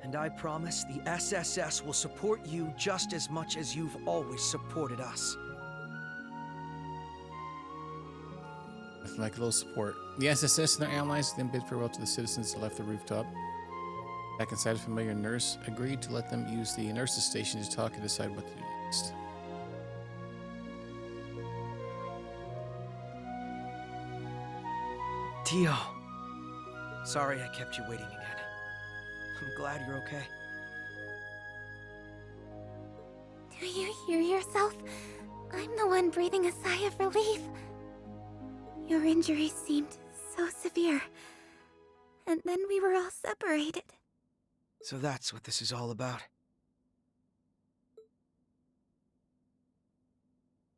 And I promise the SSS will support you just as much as you've always supported us. Nothing like a little support. The SSS and their allies then bid farewell to the citizens that left the rooftop. Back inside, a familiar nurse agreed to let them use the nurse's station to talk and decide what to do next. Tio. Sorry I kept you waiting again. I'm glad you're okay. Do you hear yourself? I'm the one breathing a sigh of relief. Your injuries seemed so severe. And then we were all separated. So that's what this is all about.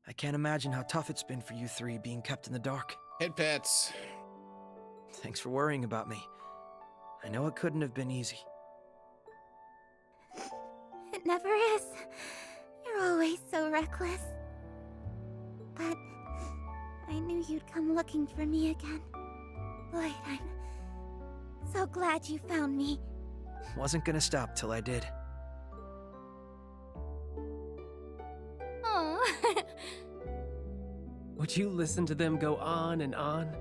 I can't imagine how tough it's been for you three being kept in the dark. Head pats. Thanks for worrying about me. I know it couldn't have been easy. It never is. You're always so reckless. But I knew you'd come looking for me again. Lloyd, I'm so glad you found me. Wasn't gonna stop till I did. Oh. Would you listen to them go on and on?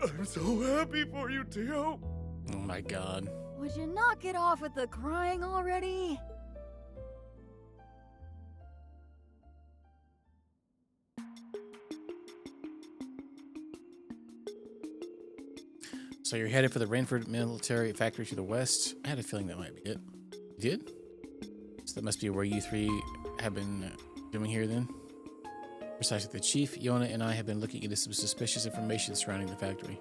I'm so happy for you, Tio. Oh my god. Would you knock it off with the crying already? So you're headed for the Rainford military factory to the west. I had a feeling that might be it. You did? So that must be where you three have been doing here then? Precisely. The chief, Yona, and I have been looking into some suspicious information surrounding the factory.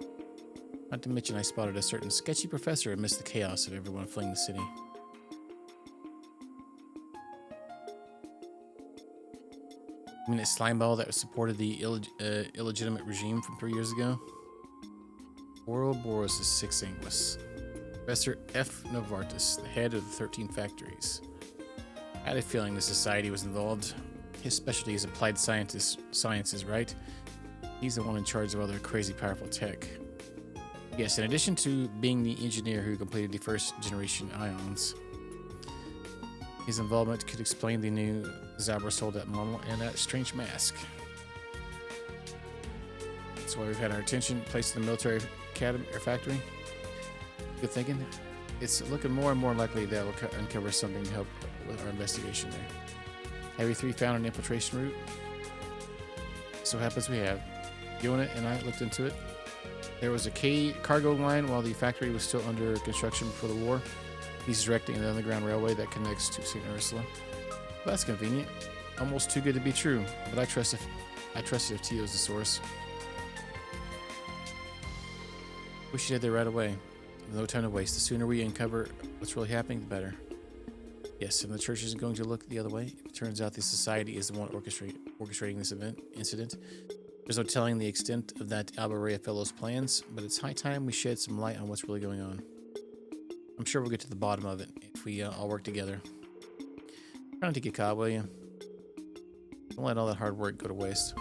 Not to mention I spotted a certain sketchy professor amidst the chaos of everyone fleeing the city. You mean that slimeball that supported the illegitimate regime from 3 years ago? Ouroboros is Six Anguis. Professor F. Novartis, the head of the 13 factories. I had a feeling the society was involved. His specialty is applied sciences, right? He's the one in charge of all their crazy powerful tech. Yes, in addition to being the engineer who completed the first generation ions, his involvement could explain the new Zabra Soldat model and that strange mask. That's why we've had our attention placed in the military academy or factory. Good thinking. It's looking more and more likely that we'll uncover something to help with our investigation there. Have you three found an infiltration route? So happens we have. Yona and I looked into it. There was a cargo line while the factory was still under construction before the war. He's directing the underground railway that connects to St. Ursula. Well, that's convenient. Almost too good to be true, but I trust if Tio's the source. We should head there right away. No time to waste. The sooner we uncover what's really happening, the better. Yes, and the church isn't going to look the other way. It turns out the society is the one orchestrating this incident. There's no telling the extent of that Alba fellow's plans, but it's high time we shed some light on what's really going on. I'm sure we'll get to the bottom of it if we all work together. Try not to get caught, will you? Don't let all that hard work go to waste.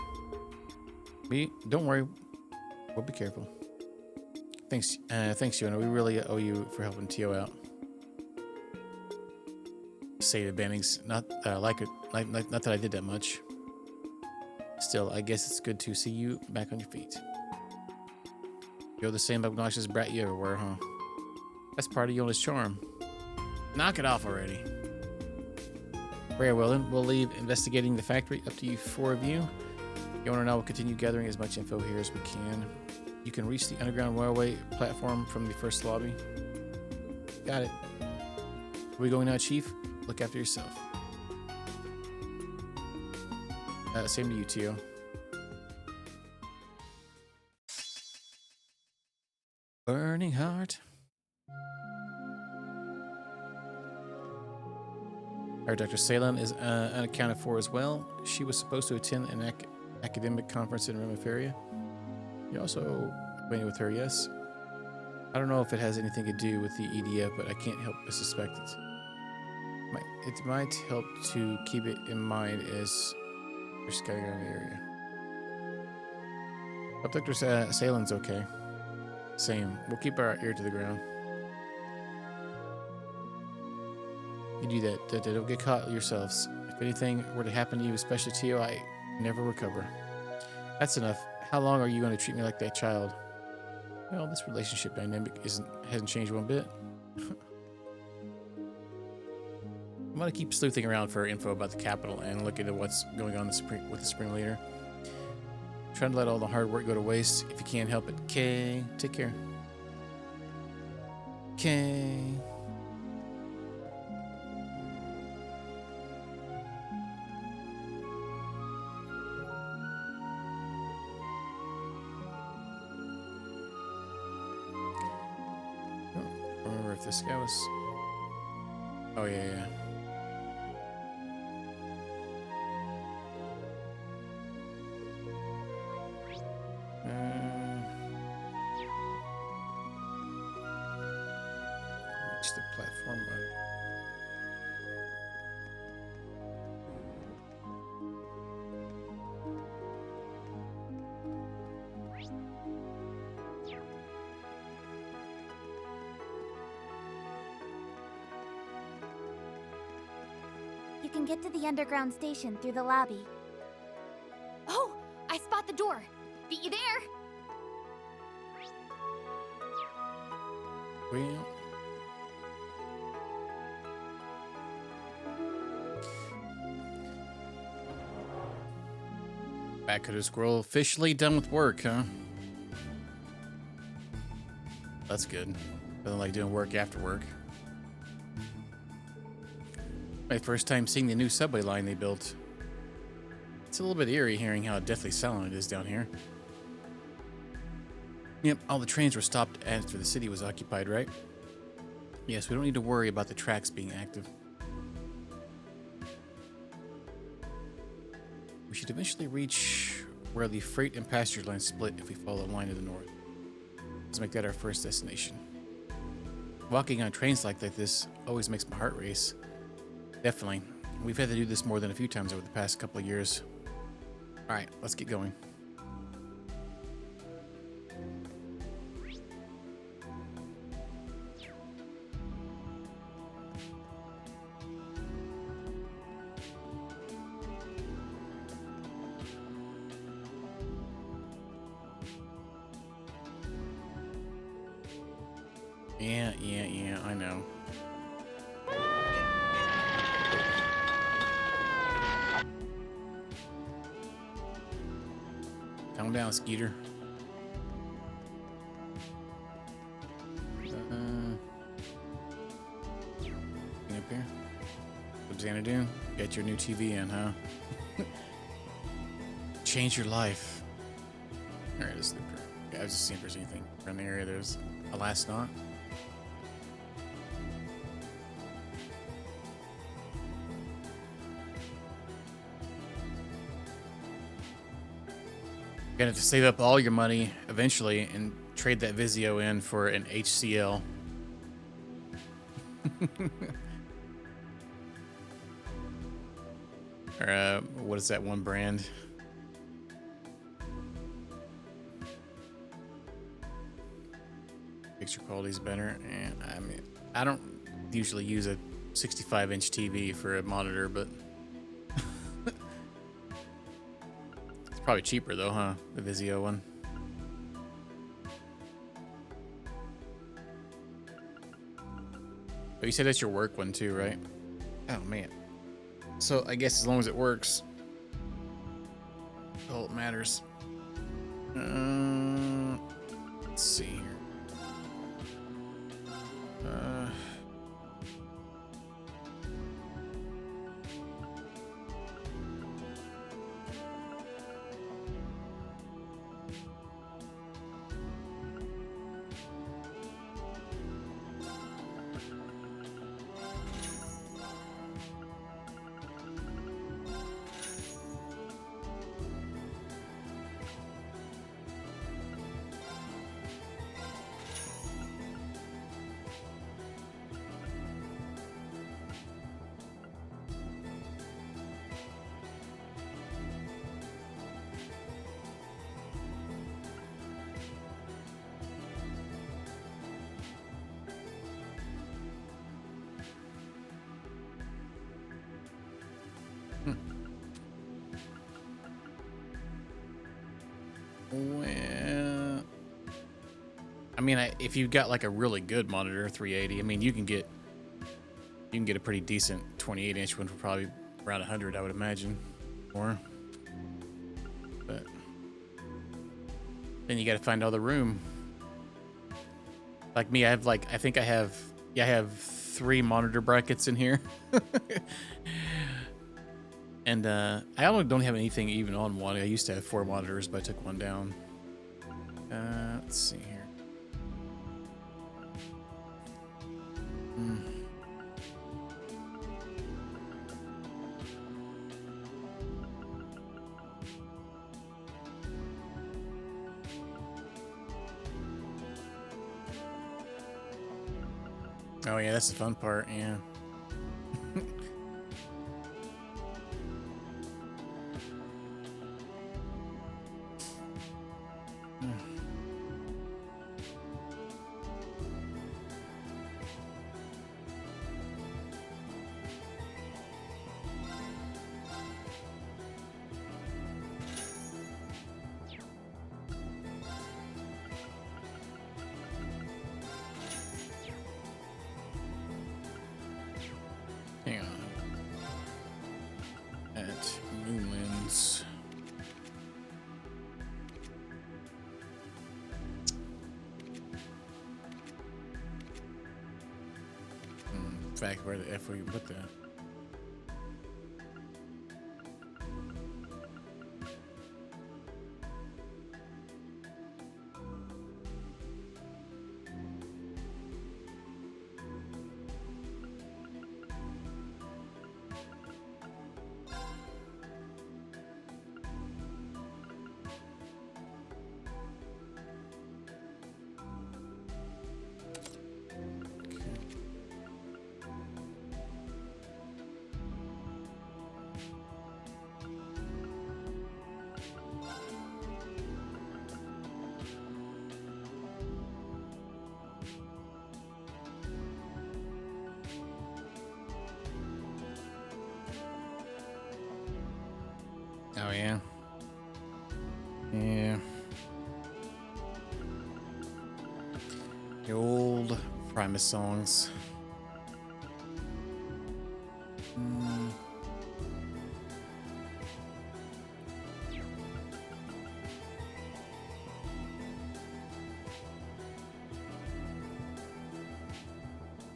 Don't worry. We'll be careful. Thanks, Yona. We really owe you for helping Tio out. Say to Bannings, not that I like it, not that I did that much. Still, I guess it's good to see you back on your feet. You're the same obnoxious brat you ever were, huh? That's part of Yona's charm. Knock it off already. Very well then, we'll leave investigating the factory up to you four of you. Yona and I will continue gathering as much info here as we can. You can reach the underground railway platform from the first lobby. Got it. Are we going now, Chief? Look after yourself. Same to you, Tio. Burning heart. Our Dr. Salem is unaccounted for as well. She was supposed to attend an academic conference in Reverie. You're also acquainted with her, yes? I don't know if it has anything to do with the EDF, but I can't help but suspect it. It might help to keep it in mind as you're scouting around the area. Hope Dr. Salen's okay. Same. We'll keep our ear to the ground. You do that. Don't get caught yourselves. If anything were to happen to you, especially Tio, I never recover. That's enough. How long are you going to treat me like that child? Well, this relationship dynamic hasn't changed one bit. I'm going to keep sleuthing around for info about the capital and look into what's going on with the Spring Leader. Trying to let all the hard work go to waste if you can't help it. Okay, take care. Okay. this guy was... Oh, yeah, yeah. Reach the platform button. You can get to the underground station through the lobby. Oh, I spot the door. Be you there? Well... Back of the squirrel officially done with work, huh? That's good. Doesn't like doing work after work. My first time seeing the new subway line they built. It's a little bit eerie hearing how deathly silent it is down here. Yep, all the trains were stopped after the city was occupied, right? Yes, we don't need to worry about the tracks being active. We should eventually reach where the freight and passenger lines split if we follow the line to the north. Let's make that our first destination. Walking on trains like this always makes my heart race. Definitely. We've had to do this more than a few times over the past couple of years. Alright, let's get going. Yeah, I know. Calm down, Skeeter. Up here. What's Xana doing? Got your new TV in, huh? Change your life. Alright, this is the... Yeah, I was just seeing if there's anything around the area. There's a last knot. You're gonna have to save up all your money eventually and trade that Vizio in for an HCL. Or what is that one brand? Picture quality's better, and I mean, I don't usually use a 65-inch TV for a monitor, but it's probably cheaper though, huh? The Vizio one. But you said that's your work one too, right? Oh man. So I guess as long as it works, all that matters. Let's see here. Well, I mean, if you've got like a really good monitor, 380, I mean, you can get a pretty decent 28-inch one for probably around 100, I would imagine, or. But then you got to find all the room. Like me, I think I have 3 monitor brackets in here. And I don't have anything even on one. I used to have 4 monitors, but I took one down. Let's see here. Oh yeah, that's the fun part, yeah. Hang on. At Moonlands. In fact, where the F were you put that? Oh yeah. Yeah. The old Primus songs.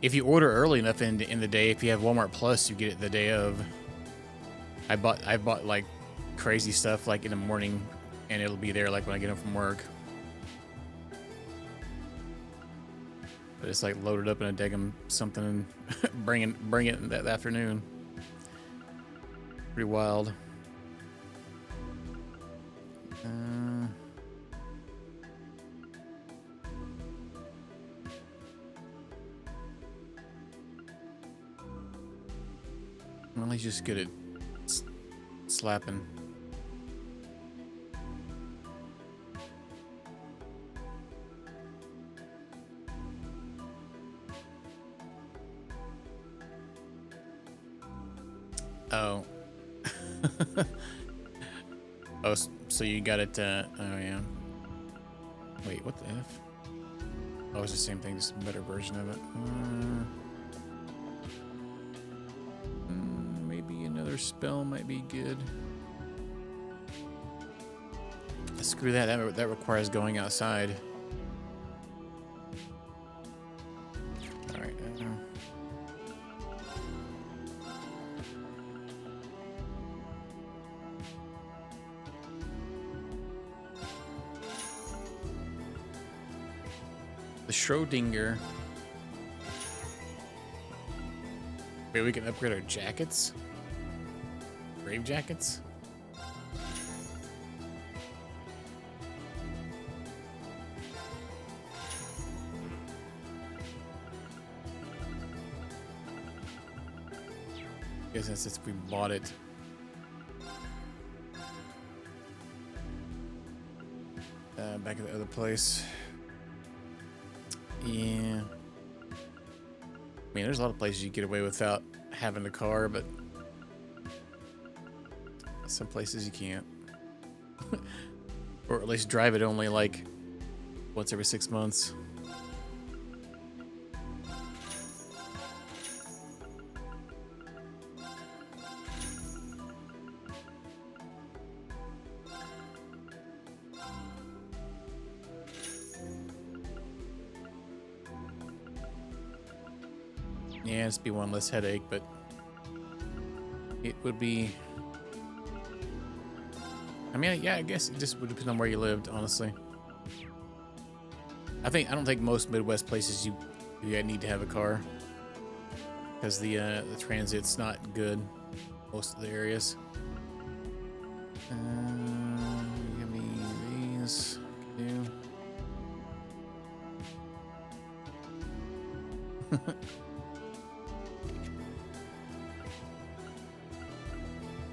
If you order early enough in the day, if you have Walmart Plus, you get it the day of. I bought like crazy stuff like in the morning, and it'll be there like when I get home from work. But it's like loaded up in a daggum something and bring it that afternoon. Pretty wild. Well, he's just good at slapping. Oh. Oh, so you got it, oh yeah. Wait, what the F? Oh, it's the same thing, just a better version of it. Maybe another spell might be good. Screw that, that requires going outside. Alright, the Schrodinger. Wait, we can upgrade our jackets? Brave jackets? I guess that's if we bought it. Back at the other place. Yeah. I mean, there's a lot of places you get away without having a car, but some places you can't. Or at least drive it only like once every 6 months. Yeah, it's be one less headache, but it would be. I mean, yeah, I guess it just would depend on where you lived, honestly. I don't think most Midwest places you need to have a car. because the transit's not good most of the areas. Give me these. Can do.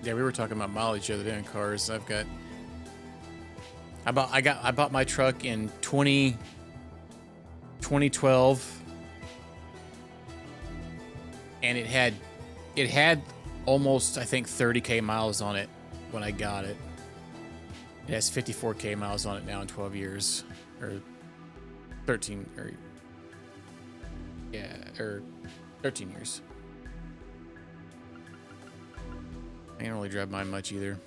Yeah, we were talking about mileage the other day in cars. I bought my truck in 2012, and it had almost, I think, 30K miles on it when I got it. It has 54K miles on it now in 12 years, or 13, or 13 years. I don't really drive mine much either.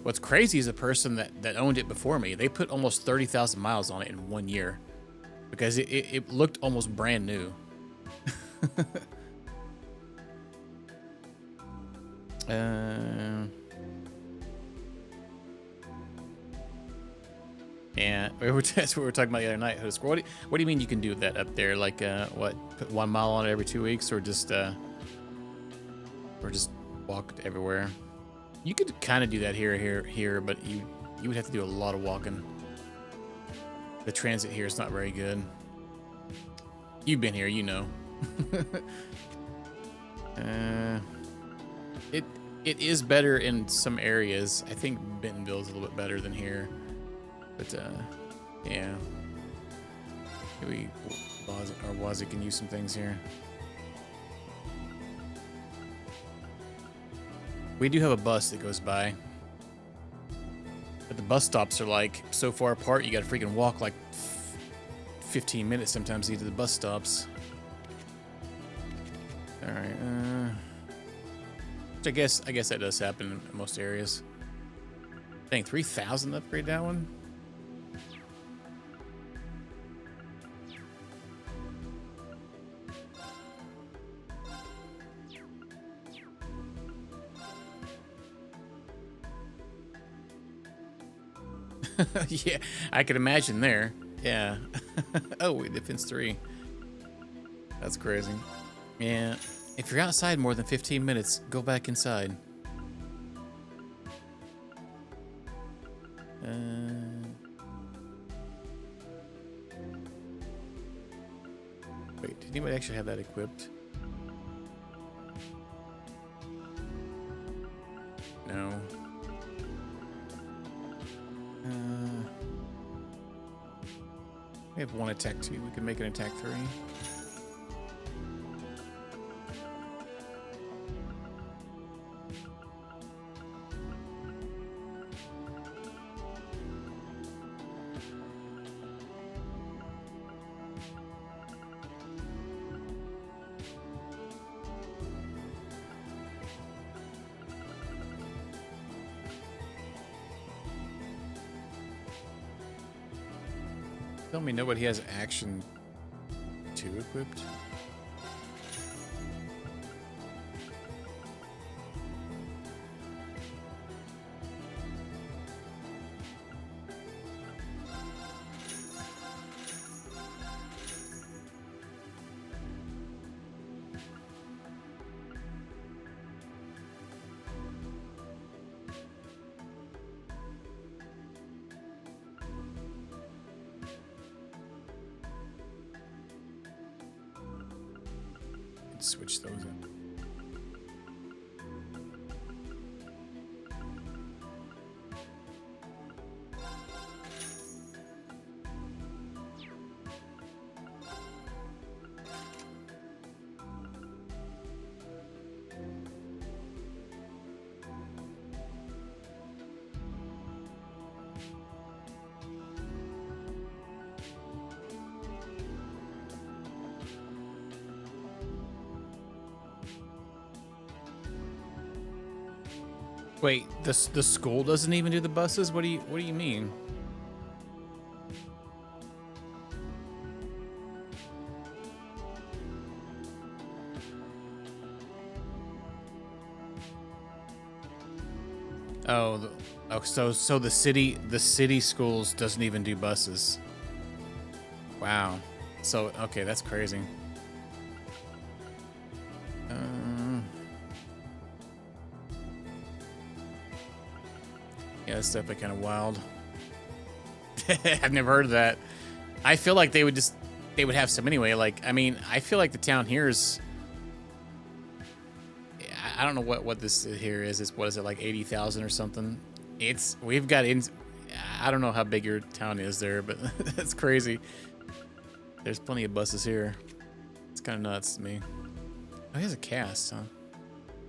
What's crazy is the person that owned it before me. They put almost 30,000 miles on it in 1 year because it looked almost brand new. Yeah, that's what we were talking about the other night. What do you mean you can do that up there? Like, what? Put 1 mile on it every 2 weeks, or just walk everywhere? You could kind of do that here, but you would have to do a lot of walking. The transit here is not very good. You've been here, you know. It is better in some areas. I think Bentonville's a little bit better than here. But, yeah. Maybe Wazzy can use some things here. We do have a bus that goes by. But the bus stops are, like, so far apart, you gotta freaking walk, like, 15 minutes sometimes to get to the bus stops. Alright, which I guess that does happen in most areas. Dang, 3,000 upgrade that one? Yeah, I could imagine there. Yeah. Oh, defense 3. That's crazy. Yeah. If you're outside more than 15 minutes, go back inside. Wait, did anybody actually have that equipped? No. We have 1 attack 2. We can make an attack 3. Tell me nobody has action 2 equipped. Switch those in. Wait, the school doesn't even do the buses? What do you mean? Oh, so the city schools doesn't even do buses. Wow. So okay, that's crazy. Yeah, that's definitely kind of wild. I've never heard of that. I feel like they would have some anyway. Like, I mean, I feel like the town here is. I don't know what this here is. What is it, like 80,000 or something? We've got I don't know how big your town is there, but that's crazy. There's plenty of buses here. It's kind of nuts to me. Oh, he has a cast, huh?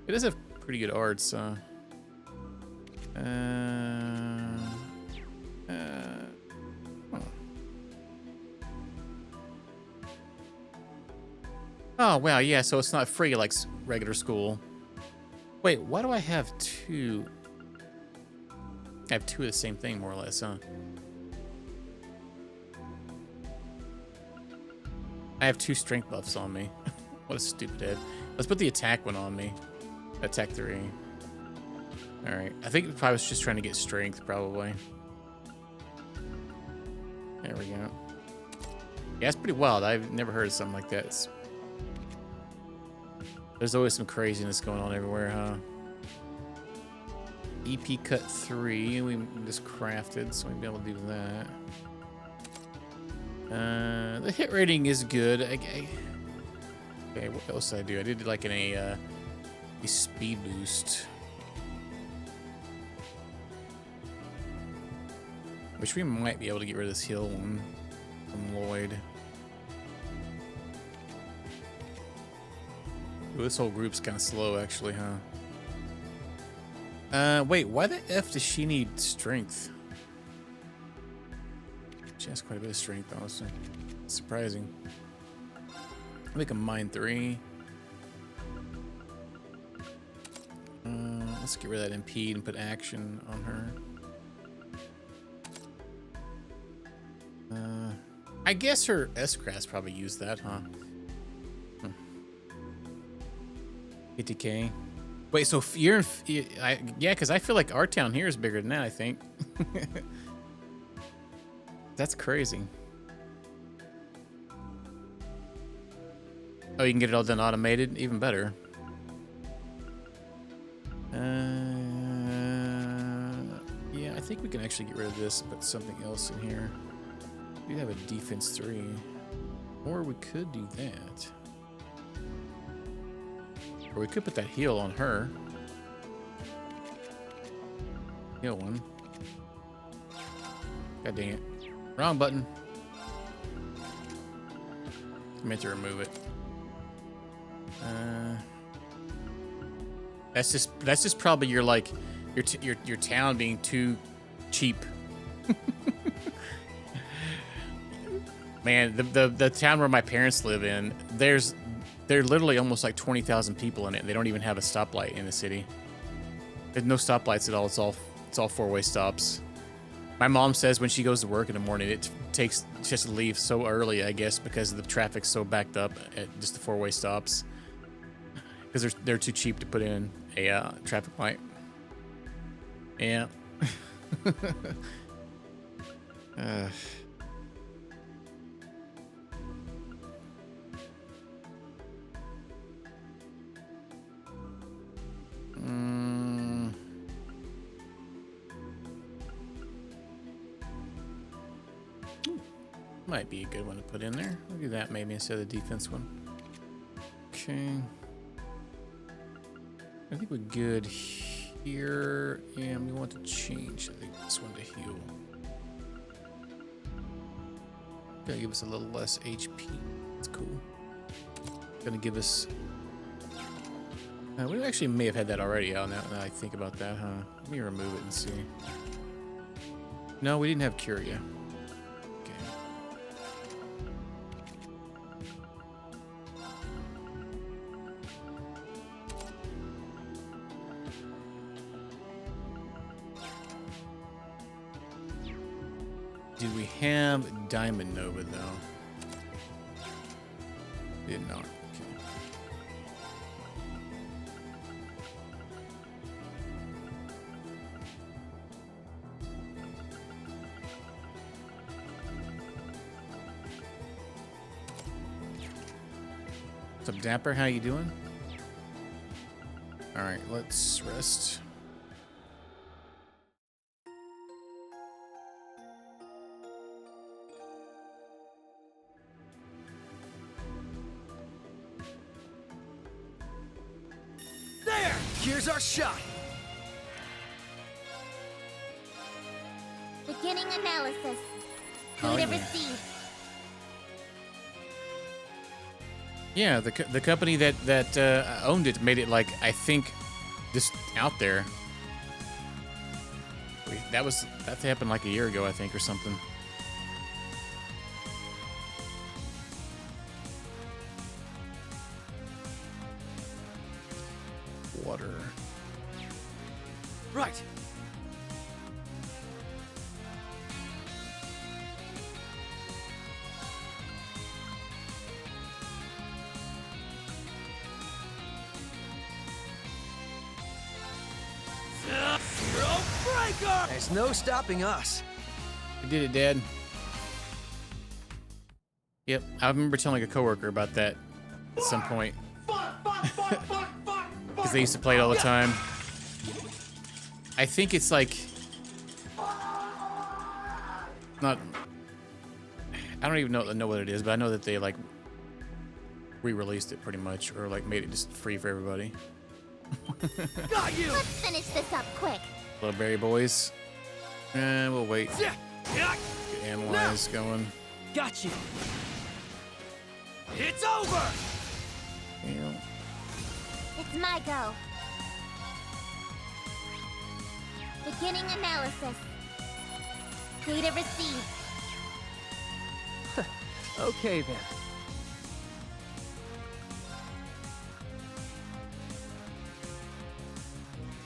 It does have pretty good arts, huh? Oh, wow, yeah, so it's not free like regular school. Wait, why do I have two? I have two of the same thing, more or less, huh? I have two strength buffs on me. What a stupid head. Let's put the attack one on me. Attack 3. Alright, I think I was just trying to get strength, probably. There we go. Yeah, it's pretty wild. I've never heard of something like that. There's always some craziness going on everywhere, huh? EP cut 3, we just crafted, so we'll be able to do that. The hit rating is good. Okay, what else did I do? I did like a speed boost, which we might be able to get rid of this heal one from Lloyd. Ooh, this whole group's kind of slow, actually, huh? Wait, why the F does she need strength? She has quite a bit of strength, honestly. Surprising. I'll make a mine 3. Let's get rid of that impede and put action on her. I guess her S-Crass probably used that, huh? 50k. Wait, so you're in... yeah, because I feel like our town here is bigger than that, I think. That's crazy. Oh, you can get it all done automated? Even better. Yeah, I think we can actually get rid of this and put something else in here. We have a defense 3. Or we could do that. Or we could put that heal on her. Heal 1. God dang it. Wrong button. I meant to remove it. That's just probably your like your town being too cheap. Man, the town where my parents live in, they're literally almost like 20,000 people in it. And they don't even have a stoplight in the city. There's no stoplights at all. It's all 4-way stops. My mom says when she goes to work in the morning, she has to leave so early, I guess, because the traffic's so backed up at just the 4-way stops. Because they're too cheap to put in a traffic light. Yeah. Might be a good one to put in there. We'll do that maybe instead of the defense one. Okay. I think we're good here, and we want to change, I think, this one to heal. Gonna give us a little less HP. That's cool. Gonna give us... we actually may have had that already out now that I think about that, huh? Let me remove it and see. No, we didn't have Curia. Did we have Diamond Nova, though? Did not. Okay. What's up, Dapper? How you doing? All right, let's rest. There! Here's our shot! Beginning analysis. Oh, Data yeah. received. Yeah, the company that owned it made it, like, I think, just out there. Wait, that happened like a year ago, I think, or something. Water. Right. There's no stopping us. We did it, Dad. Yep, I remember telling a coworker about that at some point. Because they used to play it all the time. I think it's like... not... I don't even know what it is, but I know that they, like, re-released it pretty much, or, like, made it just free for everybody. Got you! Let's finish this up quick. Little berry boys. And we'll wait. Get analyze going. Got you. It's over! Yeah. It's my go. Beginning analysis. Data received. Okay then.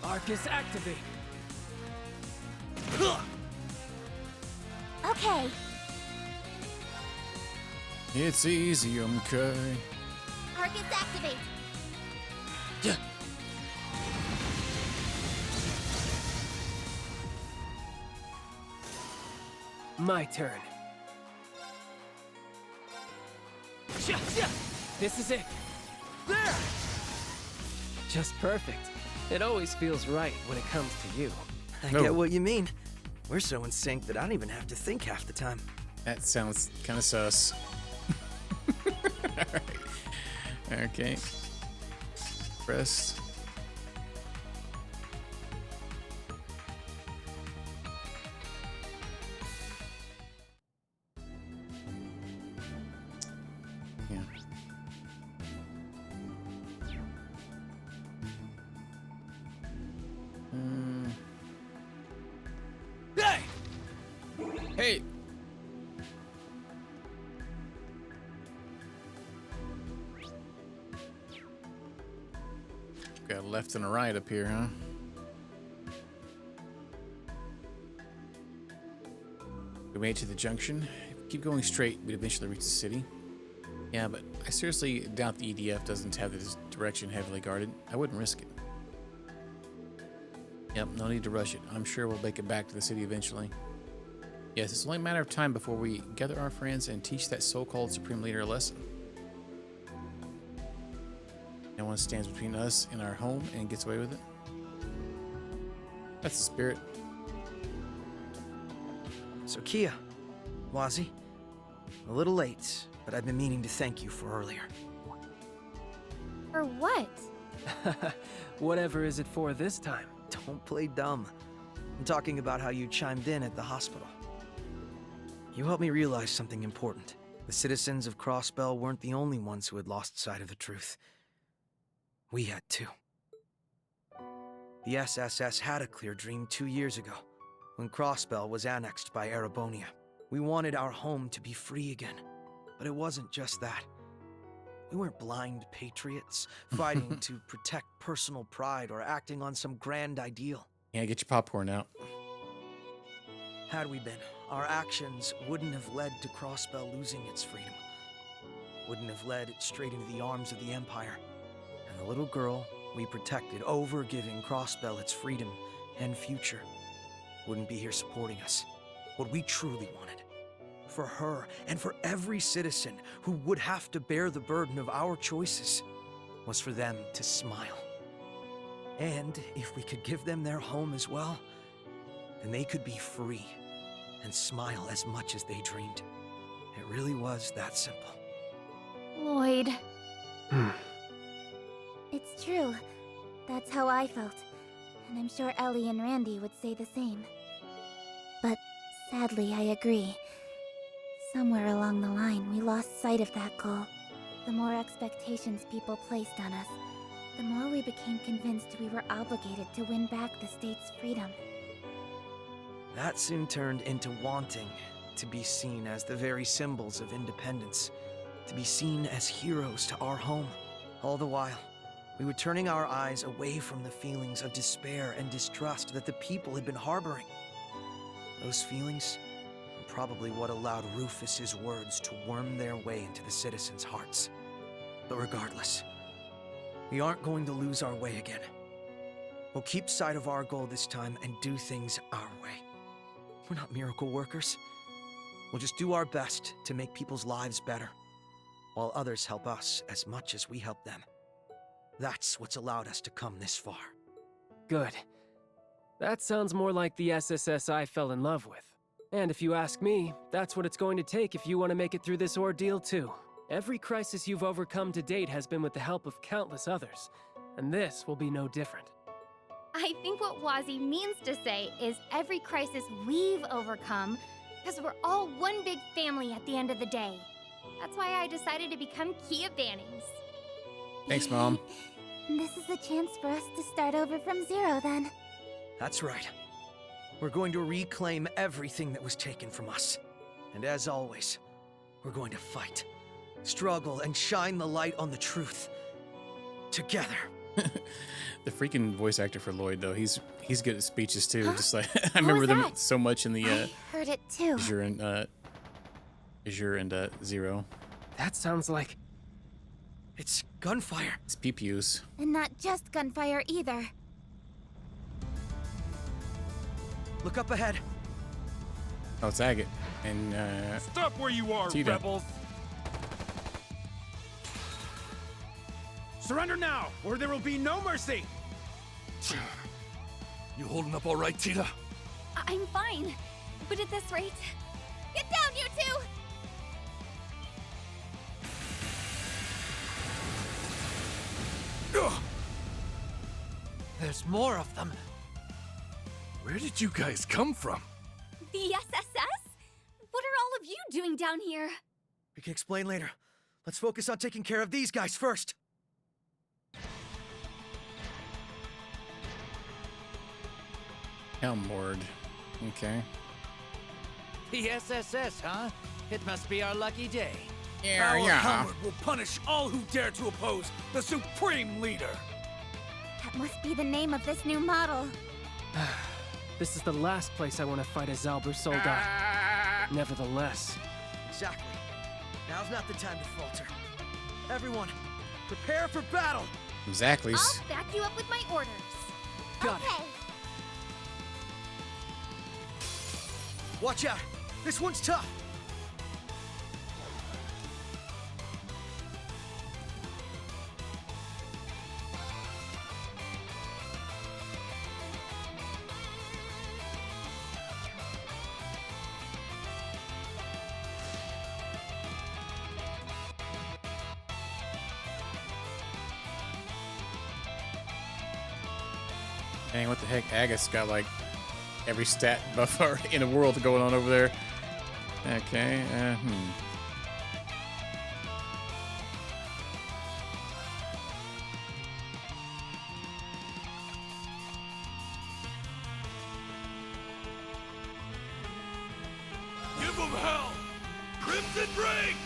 Arcus activate. Okay. It's easy, okay. Arcus activate. My turn. This is it. There! Just perfect. It always feels right when it comes to you. I No. get what you mean. We're so in sync that I don't even have to think half the time. That sounds kind of sus. Alright. Okay. Rest. Yeah. Hey! Hey! Got a left and a right up here, huh? We made it to the junction. If we keep going straight, we'd eventually reach the city. Yeah, but I seriously doubt the EDF doesn't have this direction heavily guarded. I wouldn't risk it. Yep, no need to rush it. I'm sure we'll make it back to the city eventually. Yes, it's only a matter of time before we gather our friends and teach that so-called Supreme Leader a lesson. No one stands between us and our home and gets away with it. That's the spirit. So Kia, Wazi, a little late, but I've been meaning to thank you for earlier. For what? Whatever is it for this time? Don't play dumb. I'm talking about how you chimed in at the hospital. You helped me realize something important. The citizens of Crossbell weren't the only ones who had lost sight of the truth. We had too. The SSS had a clear dream 2 years ago, when Crossbell was annexed by Erebonia. We wanted our home to be free again, but it wasn't just that. We weren't blind patriots, fighting to protect personal pride or acting on some grand ideal. Yeah, get your popcorn out. Had we been, our actions wouldn't have led to Crossbell losing its freedom. Wouldn't have led it straight into the arms of the Empire. And the little girl we protected, over giving Crossbell its freedom and future, wouldn't be here supporting us. What we truly wanted for her, and for every citizen who would have to bear the burden of our choices, was for them to smile. And if we could give them their home as well, then they could be free and smile as much as they dreamed. It really was that simple. Lloyd. It's true. That's how I felt. And I'm sure Ellie and Randy would say the same. But sadly, I agree. Somewhere along the line, we lost sight of that goal. The more expectations people placed on us, the more we became convinced we were obligated to win back the state's freedom. That soon turned into wanting to be seen as the very symbols of independence, to be seen as heroes to our home. All the while, we were turning our eyes away from the feelings of despair and distrust that the people had been harboring. Those feelings were probably what allowed Rufus's words to worm their way into the citizens' hearts. But regardless, we aren't going to lose our way again. We'll keep sight of our goal this time and do things our way. We're not miracle workers. We'll just do our best to make people's lives better, while others help us as much as we help them. That's what's allowed us to come this far. Good. That sounds more like the SSS I fell in love with. And if you ask me, that's what it's going to take if you want to make it through this ordeal too. Every crisis you've overcome to date has been with the help of countless others, and this will be no different. I think what Wazzy means to say is every crisis we've overcome, because we're all one big family at the end of the day. That's why I decided to become Kia Bannings. Thanks, Mom. This is a chance for us to start over from zero, then. That's right. We're going to reclaim everything that was taken from us. And as always, we're going to fight, struggle, and shine the light on the truth. Together. The freaking voice actor for Lloyd, though, he's good at speeches too. Huh? Just like I remember them that? so much in the I heard it too. Azure and Zero. That sounds like... It's gunfire. It's pew-pews. And not just gunfire either. Look up ahead. Oh, it's Agate. And Stop where you are, Tita. rebels! Surrender now, or there will be no mercy! You holding up all right, Tita? I'm fine, but at this rate... Get down, you two! There's more of them. Where did you guys come from? The SSS? What are all of you doing down here? We can explain later. Let's focus on taking care of these guys first. Helmward. Okay. The SSS, huh? It must be our lucky day. Yeah, Our yeah. Helmut will punish all who dare to oppose the Supreme Leader! That must be the name of this new model. This is the last place I want to fight a Zalber soldat. Nevertheless. Exactly. Now's not the time to falter. Everyone, prepare for battle! Exactly. I'll back you up with my orders. Got Okay. Watch out! This one's tough! Dang, what the heck? Agate's got like every stat buff in the world going on over there. Okay, Give them hell! Crimson Ring!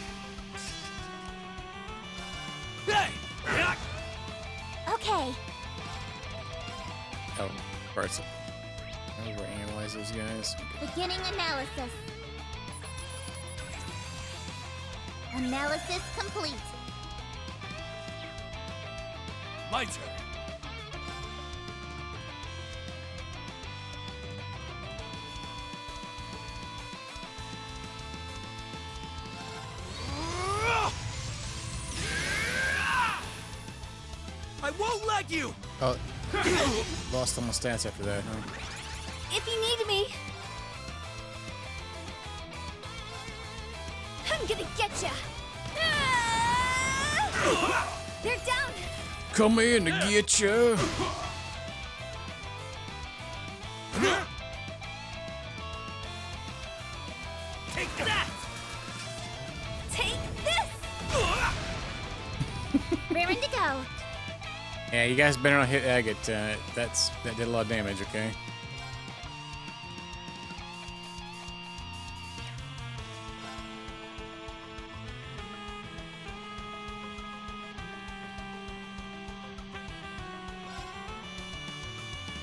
Hey! Okay. Oh, parts. Overanalyze those guys. Beginning analysis. Analysis complete. My turn. like you! Oh, lost all my stats after that, huh? If you need me, I'm gonna get ya. They're down. Come in to get you. Take that! Take this. Raring to go. Yeah, you guys better not hit agate. That did a lot of damage. Okay.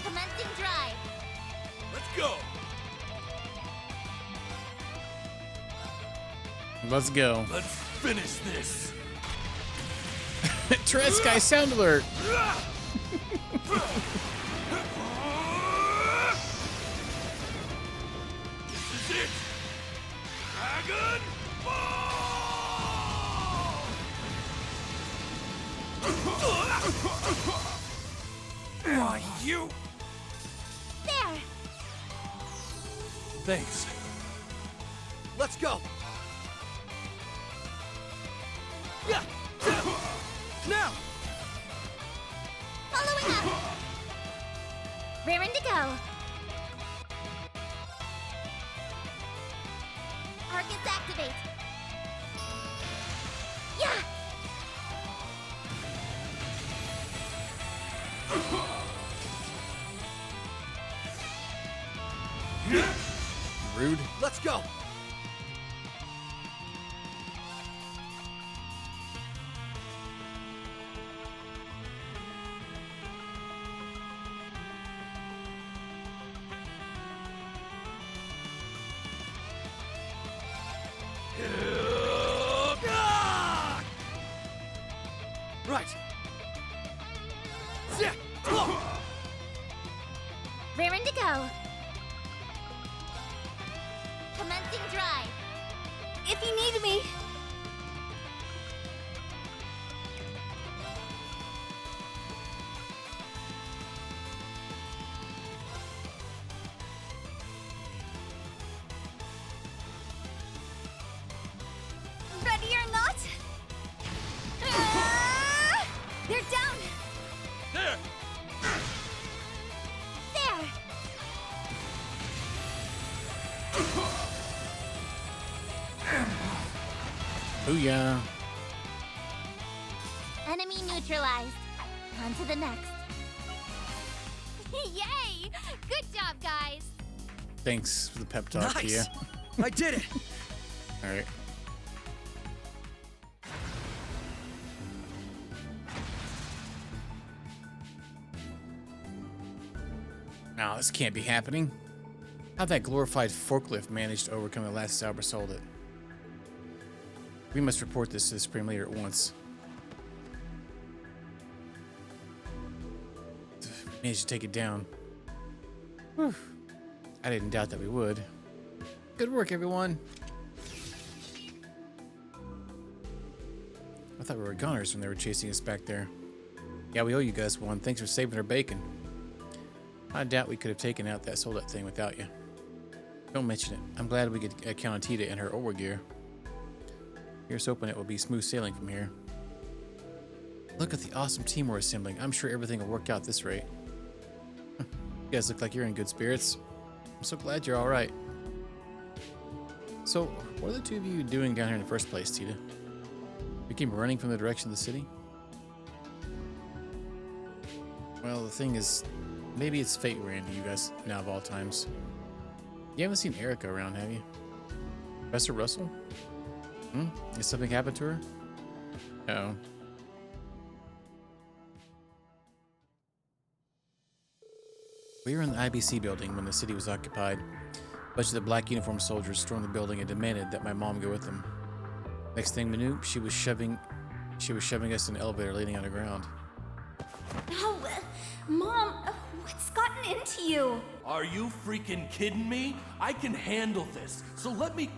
Commencing drive. Let's go! Let's go. Let's finish this! Sky sound alert. This is it! Dragon Ball! Why, you? There. Thanks. Let's go! Yeah! Now! Following up. Raring to go. Arcus activate. Yeah. Rude. Let's go! Right. Raring to go. Commencing drive. If you need me. Ready or not? They're down. There! There. Booyah. Enemy neutralized. On to the next. Yay! Good job, guys. Thanks for the pep talk, Nice. Kia. I did it! All right. Now this can't be happening. How'd that glorified forklift manage to overcome the last Sauber sold it? We must report this to the Supreme Leader at once. Managed to take it down. Whew. I didn't doubt that we would. Good work, everyone. I thought we were goners when they were chasing us back there. Yeah, we owe you guys one. Thanks for saving our bacon. I doubt we could have taken out that sold out thing without you. Don't mention it. I'm glad we could count on Tita and her over gear. Here's hoping it will be smooth sailing from here. Look at the awesome team we're assembling. I'm sure everything will work out at this rate. You guys look like you're in good spirits. I'm so glad you're all right. So, what are the two of you doing down here in the first place, Tita? You came running from the direction of the city? Well, the thing is, maybe it's fate ran to you guys now of all times. You haven't seen Erica around, have you? Professor Russell? Did something happen to her? Uh-oh. We were in the IBC building when the city was occupied. A bunch of the black uniformed soldiers stormed the building and demanded that my mom go with them. Next thing we knew, she was shoving us in an elevator leading underground. No, Mom, what's gotten into you? Are you freaking kidding me? I can handle this, so let me...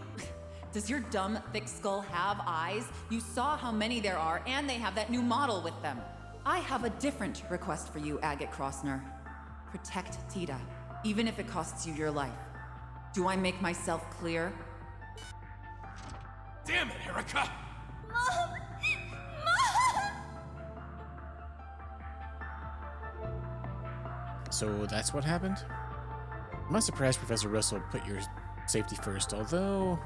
Does your dumb, thick skull have eyes? You saw how many there are, and they have that new model with them. I have a different request for you, Agate Crossner. Protect Tita, even if it costs you your life. Do I make myself clear? Damn it, Erica! Mom! So that's what happened? I'm not surprised Professor Russell put your safety first, although...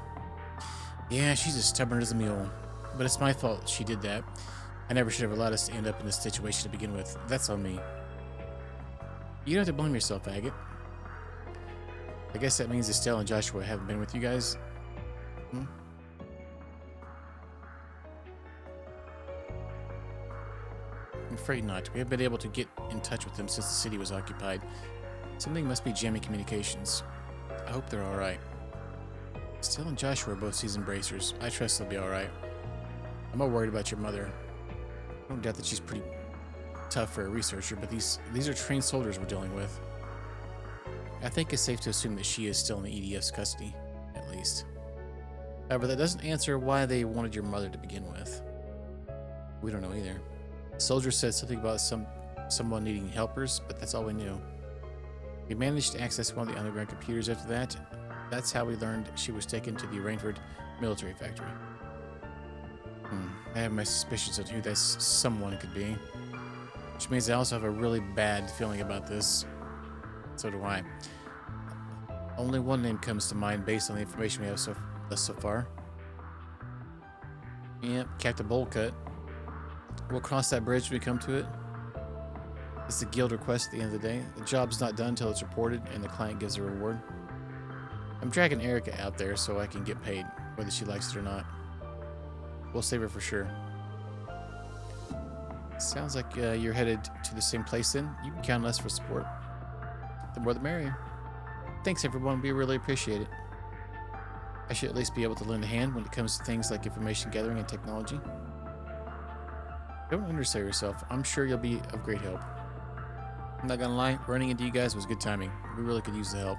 Yeah, she's as stubborn as a mule. But it's my fault she did that. I never should have allowed us to end up in this situation to begin with. That's on me. You don't have to blame yourself, Agate. I guess that means Estelle and Joshua haven't been with you guys. Hmm? I'm afraid not. We haven't been able to get in touch with them since the city was occupied. Something must be jamming communications. I hope they're alright. Estelle and Joshua are both seasoned bracers. I trust they'll be alright. I'm more worried about your mother. I don't doubt that she's pretty tough for a researcher, but these are trained soldiers we're dealing with. I think it's safe to assume that she is still in the EDF's custody, at least. However, that doesn't answer why they wanted your mother to begin with. We don't know either. The soldier said something about someone needing helpers, but that's all we knew. We managed to access one of the underground computers after that. That's how we learned she was taken to the Rainford military factory. I have my suspicions of who that someone could be. Which means I also have a really bad feeling about this. So do I. Only one name comes to mind based on the information we have so far. Yep, Captain Bullcut. We'll cross that bridge when we come to it. It's the guild request at the end of the day. The job's not done until it's reported and the client gives a reward. I'm dragging Erica out there so I can get paid, whether she likes it or not. We'll save her for sure. Sounds like you're headed to the same place then. You can count on us for support. The more the merrier. Thanks everyone, we really appreciate it. I should at least be able to lend a hand when it comes to things like information gathering and technology. Don't undersell yourself. I'm sure you'll be of great help. I'm not gonna lie, running into you guys was good timing. We really could use the help.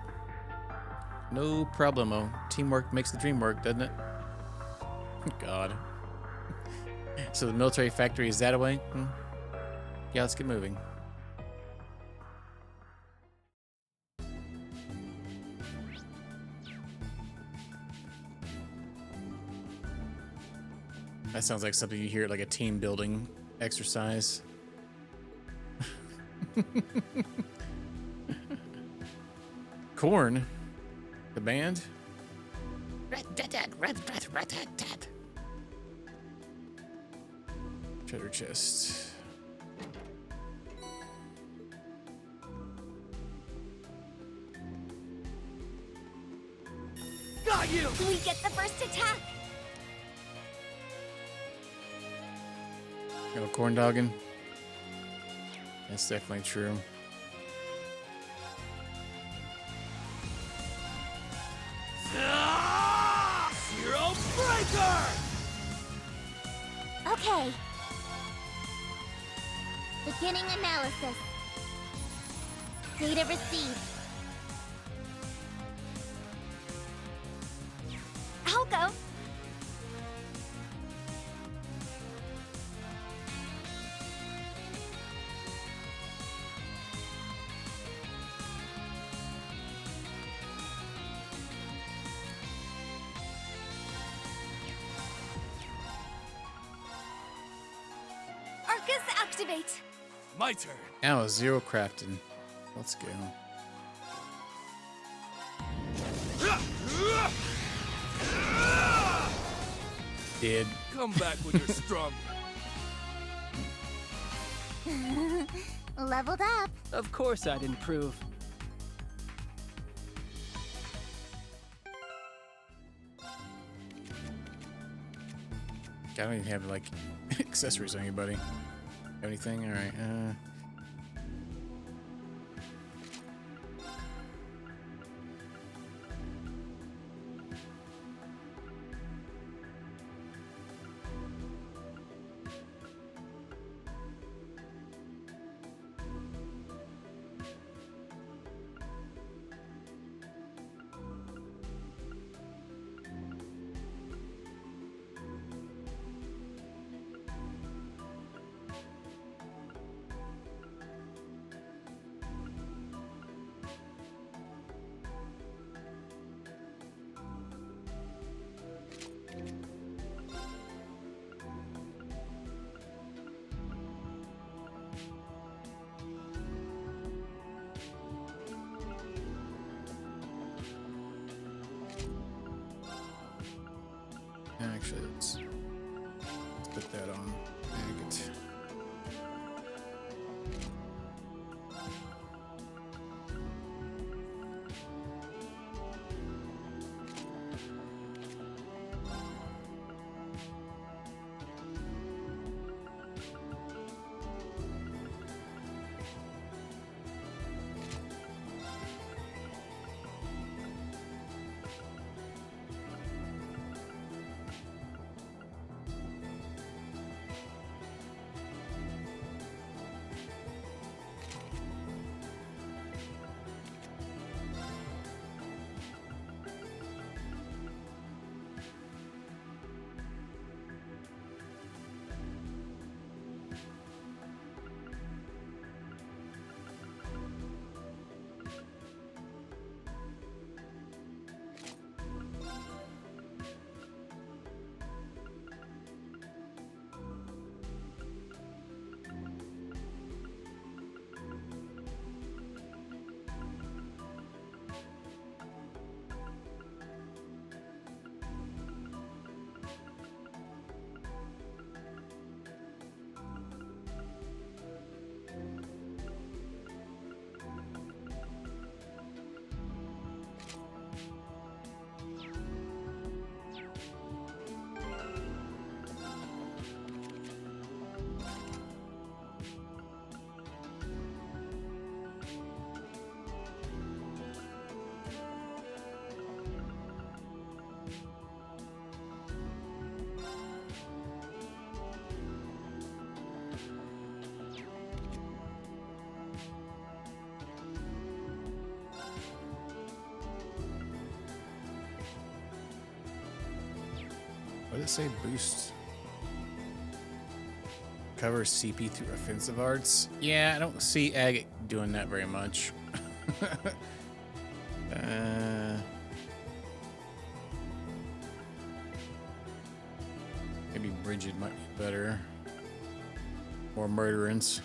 No problemo. Teamwork makes the dream work, doesn't it? God. So the military factory is that away? Yeah, let's get moving. That sounds like something you hear at like a team building exercise. Corn? The band? Treasure chest. Got you! We get the first attack! Go corn dogging. That's definitely true. Zero Breaker! Okay. Beginning analysis. Data received. I'll go. Arcus activate! My turn. Now zero crafting. Let's go. Did. Come back when you're strong. Leveled up. Of course I'd improve. I don't even have like accessories on anybody. Have anything? All right. Actually, let's put that on agate. What did it say? Boost. Cover CP through offensive arts. Yeah, I don't see agate doing that very much. Maybe Bridget might be better. More murderance.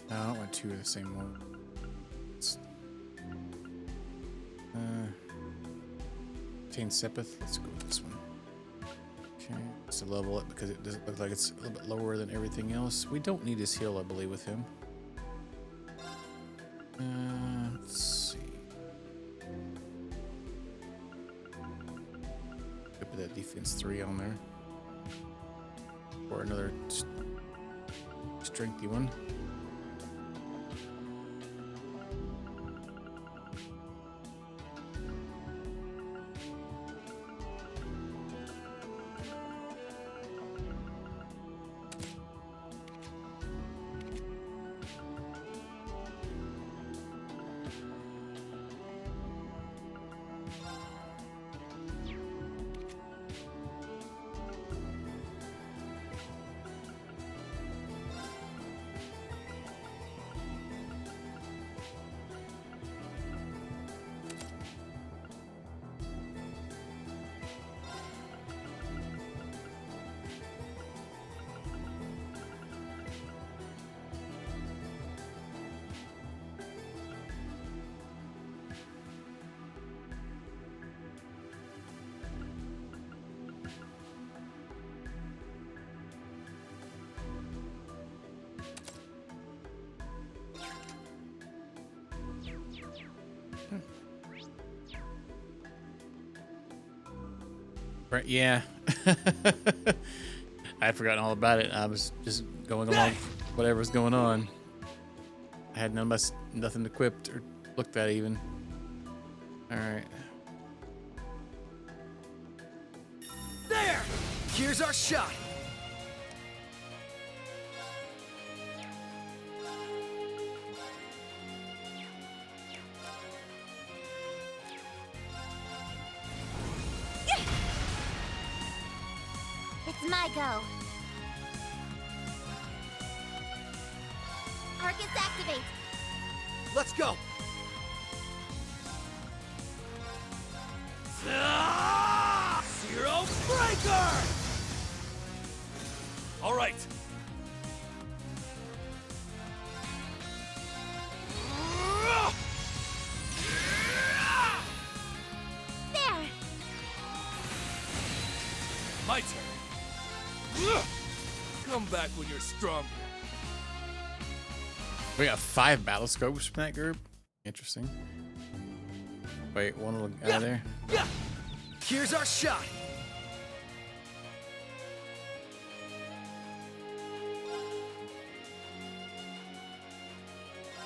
No, I don't want two of the same one. Obtain Sepith. Let's go with this one. Okay, so level it because it doesn't look like it's a little bit lower than everything else. We don't need his heal, I believe, with him. Let's see. Put that defense 3 on there. Or another strengthy one. Right, yeah. I'd forgotten all about it. I was just going along with whatever's going on. I had nothing equipped or looked at even. Alright. There! Here's our shot! It's my go. Arcus activate. Let's go! my turn. Come back when you're stronger. We got 5 battle scopes from that group. Interesting. Wait, one little guy there. Yeah. Here's our shot.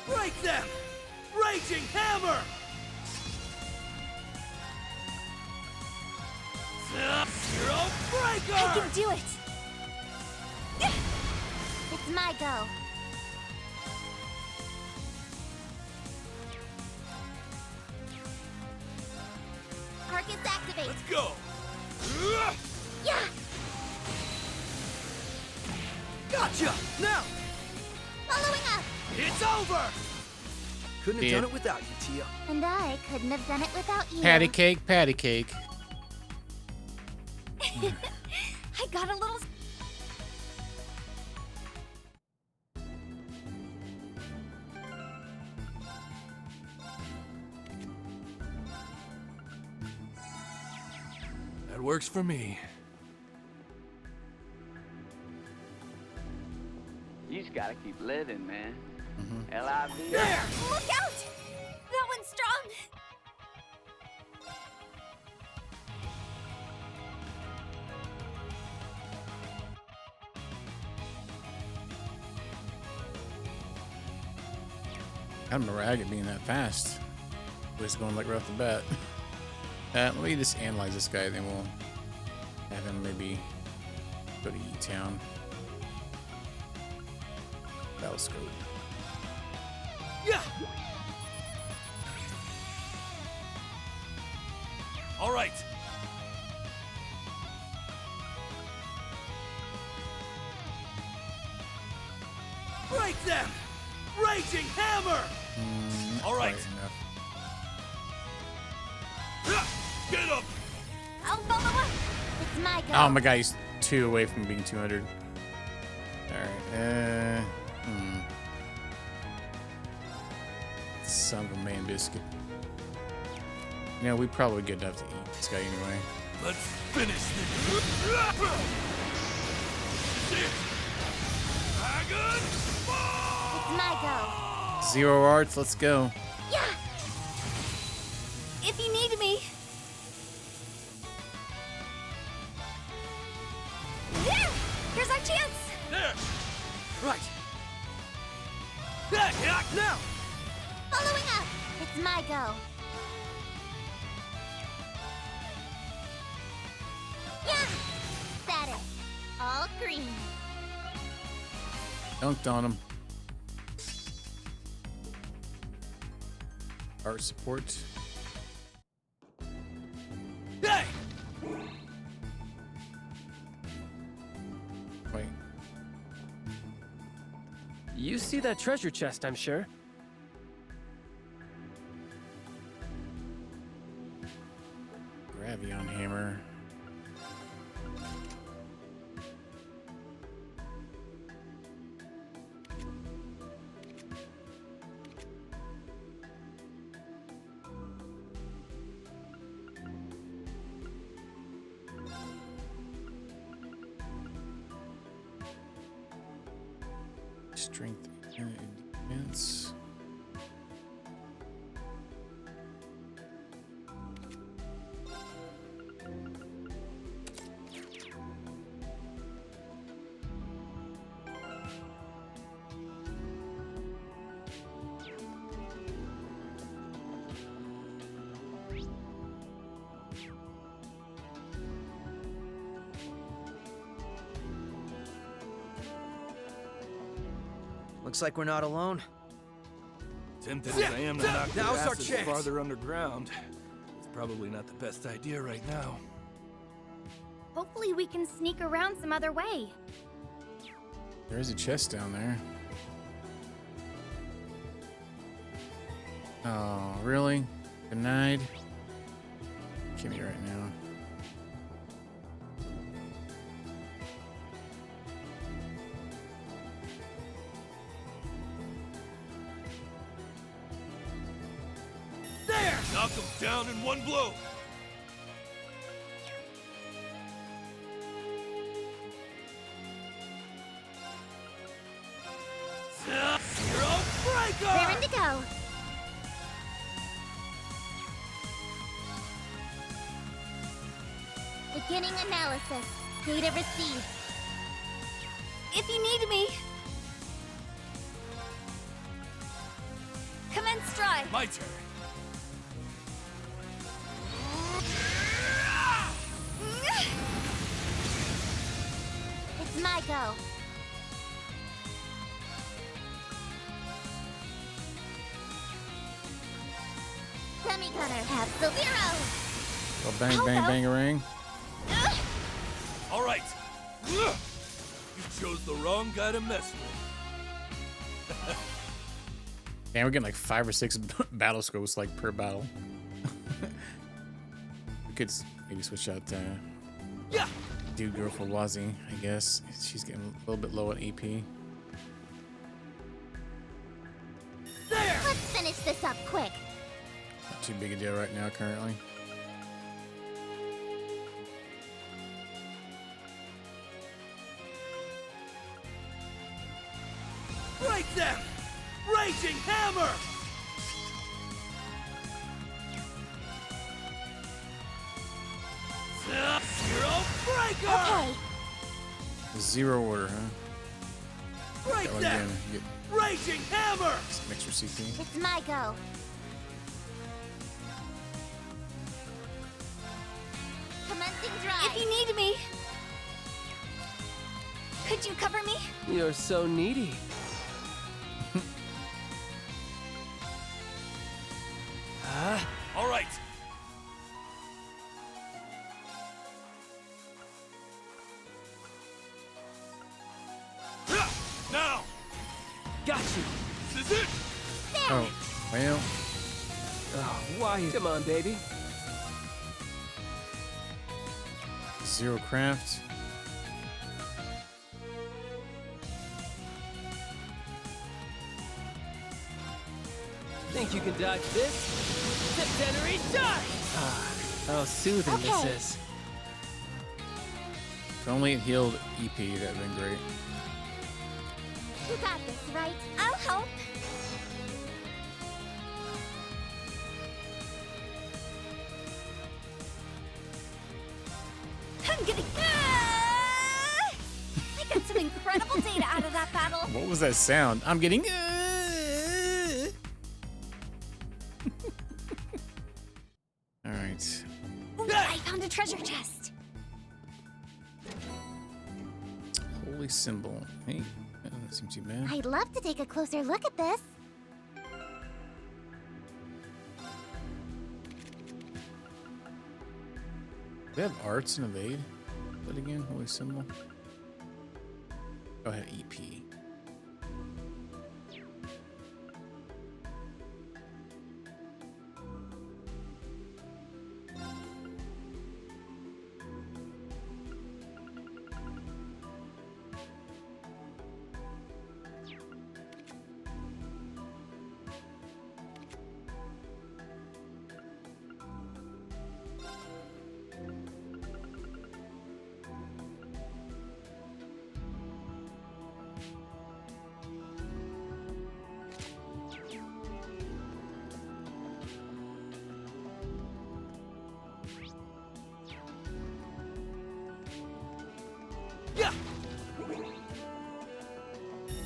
Break them! Raging hammer! Zero breaker! I can do it! It's my go. Targets activate. Let's go! Yeah! Gotcha! Now! Following up! It's over! Couldn't have done it without you, Tia. And I couldn't have done it without you. Patty cake, patty cake. I got a little... That works for me. You just gotta keep living, man. Look L.I.V. out! That one's strong! I don't remember Agate being that fast. It was going like right off the bat. Let me just analyze this guy, then we'll have him maybe go to E-Town. Battle scope. Yeah! All right. Break them! Raging hammer! All right. Get him! I'll follow up! It's my go. Oh my god, he's 2 away from being 200. Alright, Son of a man biscuit. You know, we probably good enough to eat this guy anyway. Let's finish this. It's my go. 0 arts, let's go. Yeah! If you need me. There! Here's our chance! There! Right. Now! Following up! It's my go. Yeah! That is all green. Dunked on him. Art support. Hey! Wait. You see that treasure chest, I'm sure. Gravion hammer. Strength and defense. Looks like we're not alone. Tempted as I am to knock their Now's our asses chance. farther underground. It's probably not the best idea right now. Hopefully we can sneak around some other way. There is a chest down there. Oh, really? Denied? Give me right now. There! Knock them down in one blow. Raring to go. Beginning analysis. Data received. If you need me, commence stride. My turn. It's my go. Semi-gunner have the zero. Well, bang, bang, bang-a-ring. All right. You chose the wrong guy to mess with. Man, we're getting like 5 or 6 battle scopes like per battle. We could maybe switch out dude girl for Wazzy, I guess. She's getting a little bit low on AP. There! Let's finish this up quick. Not too big a deal right now currently. Break them! Raging hammer! Zero breaker! Okay. Zero order, huh? Break That one them! again. Get Raging hammer! some extra CP. It's my go. Commencing drive. If you need me, could you cover me? You're so needy. All right. Now! Got you. This is it! Oh, well. Oh, why? Come on, baby. Zero craft. Think you can dodge this? Septenary shot! Ah, how soothing this is. If only it healed EP, that'd have been great. You got this, right? I'll help. I'm gonna. I got some incredible data out of that battle. What was that sound? I'm getting. All right. I found a treasure chest. Holy symbol. Hey, that doesn't seem too bad. I'd love to take a closer look at this. Do they have arts and evade? What again? Holy symbol. Go ahead, EP.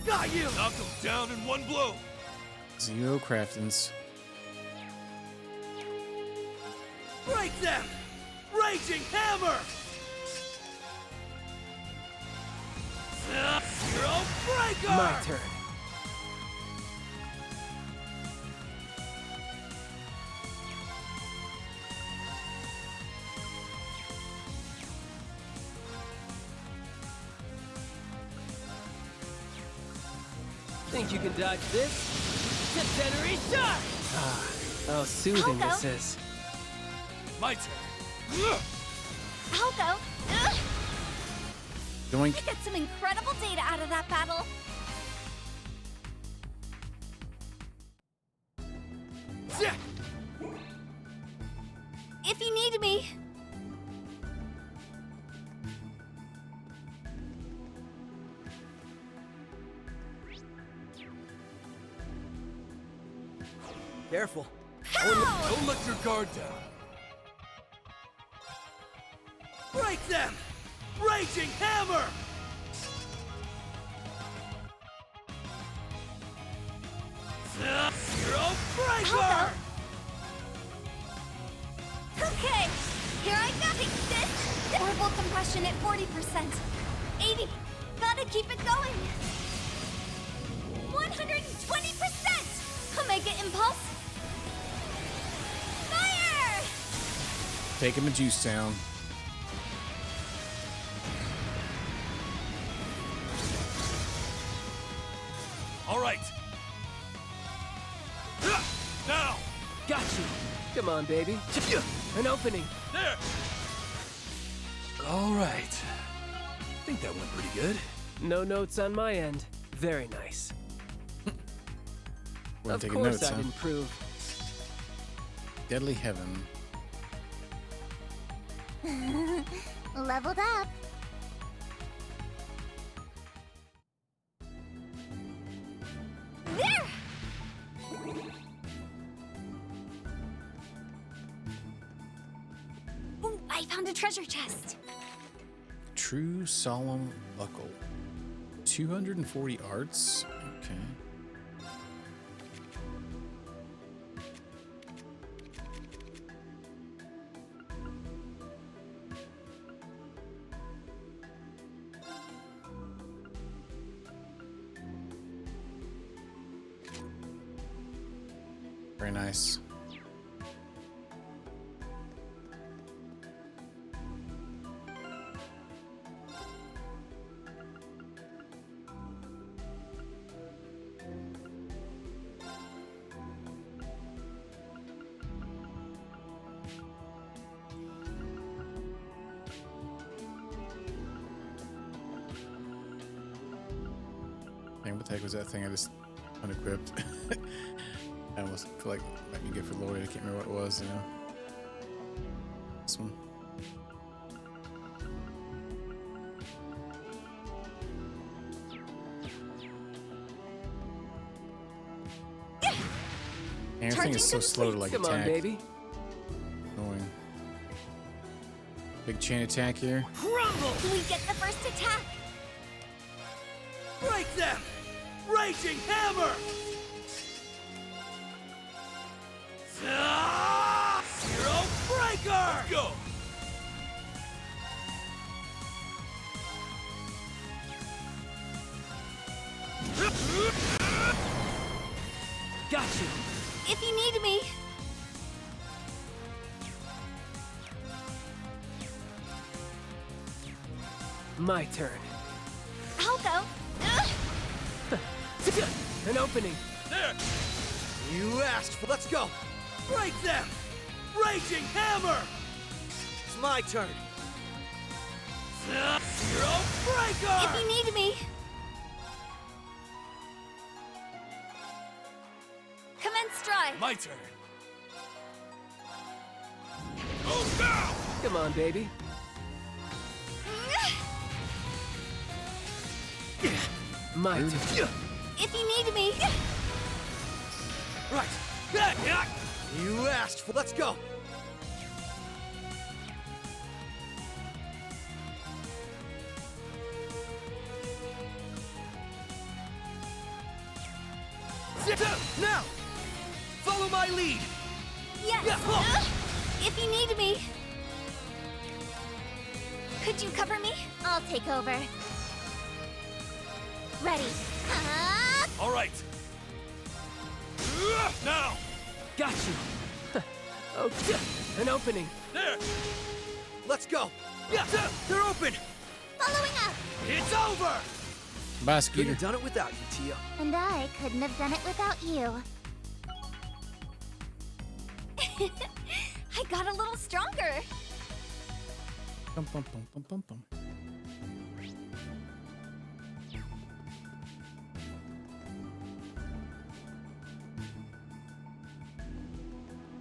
Got you! Knock him down in one blow! Zero craftings. Break them! Raging hammer! Zero breaker! My turn. Think you can dodge this? Septenary shot! Ah, how soothing this is. My turn. I'll go. Doink. I got some incredible data out of that battle. If you need me, Careful. Don't let your guard down. Break them! Raging hammer! Zero breaker! Okay, here I go. Take this. Orbital compression at 40%. 80. Gotta keep it going. 120%. Omega impulse. Fire! Take him to Juice Town. All right. Now. Got you. Come on, baby. An opening. There. All right. I think that went pretty good. No notes on my end. Very nice. We're Of taking course notes, I'd huh? improve. Deadly Heaven. Leveled up. There! Ooh, I found a treasure chest. True Solemn Buckle. 240 arts. Okay. Very nice. Dang, what the heck was that thing I just unequipped? I almost feel like it might be good for Lloyd. I can't remember what it was, you know. This one. And everything is so slow to like Come attack. on, baby. Annoying. Big chain attack here. Crumble! We get the first attack. Break them! Raging hammer! Zero breaker! Let's go! Got you. If you need me. My turn. I'll go. An opening. There! You asked for. Let's go. Break them! Raging hammer! It's my turn. Zero breaker! If you need me. Commence stride. My turn. Oh, now! Come on, baby. My turn. If you need me. Right. You asked for. Let's go. Now! Follow my lead! Yes. If you need me. Could you cover me? I'll take over. Ready. All right. Now! Got you. Okay. An opening. There! Let's go! Yeah, they're open! Following up. It's over! Bye, Could Scooter. have done it without you, Tia. And I couldn't have done it without you. I got a little stronger. Bum, bum, bum, bum, bum, bum.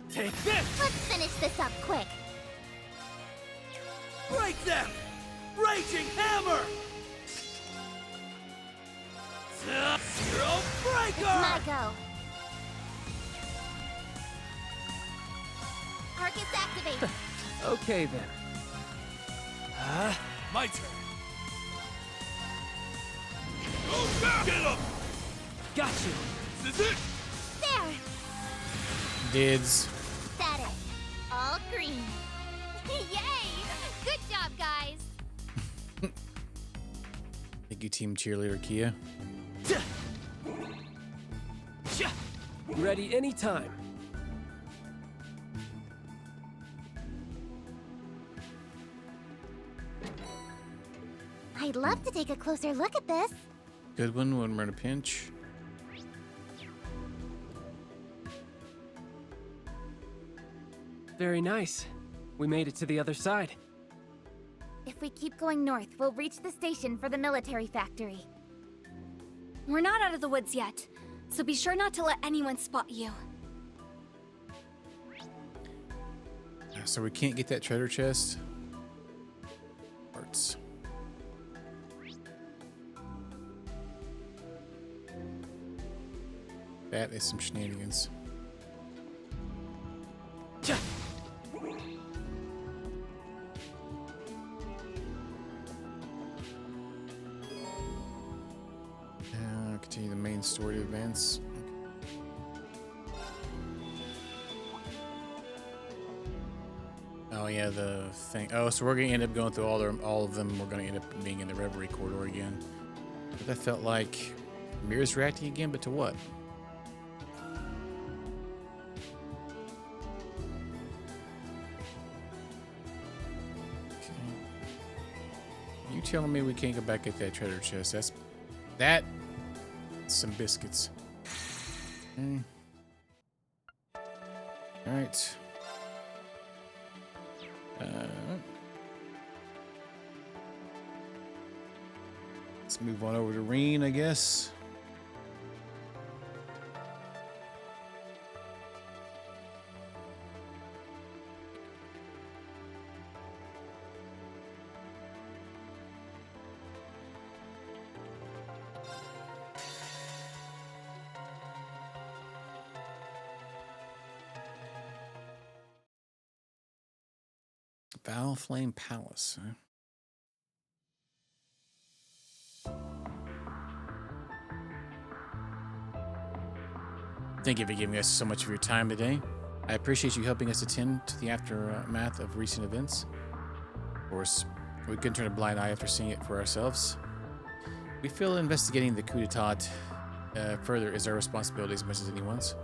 Take this! Let's finish this up quick. Break them! Raging hammer! Zero breaker! My go. activate. Okay then. My turn. Oh, get up! Got you. This is it. There. Dids. That it. All green. Yay! Good job, guys. Thank you, Team Cheerleader Kia. Ready anytime. I'd love to take a closer look at this. Good one when we're in a pinch. Very nice. We made it to the other side. If we keep going north, we'll reach the station for the military factory. We're not out of the woods yet, so be sure not to let anyone spot you. So we can't get that treasure chest. Parts. That is some shenanigans. Continue the main story to advance. Oh yeah, the thing. Oh, so we're gonna end up going through all of them. We're gonna end up being in the Reverie corridor again. But that felt like Mirror's reacting again, but to what? Okay. You telling me we can't go back at that treasure chest? That's some biscuits. Okay. All right. Let's move on over to Rean, I guess. Val Flame Palace, huh? Thank you for giving us so much of your time today. I appreciate you helping us attend to the aftermath of recent events. Of course, we couldn't turn a blind eye after seeing it for ourselves. We feel investigating the coup d'etat further is our responsibility as much as anyone's.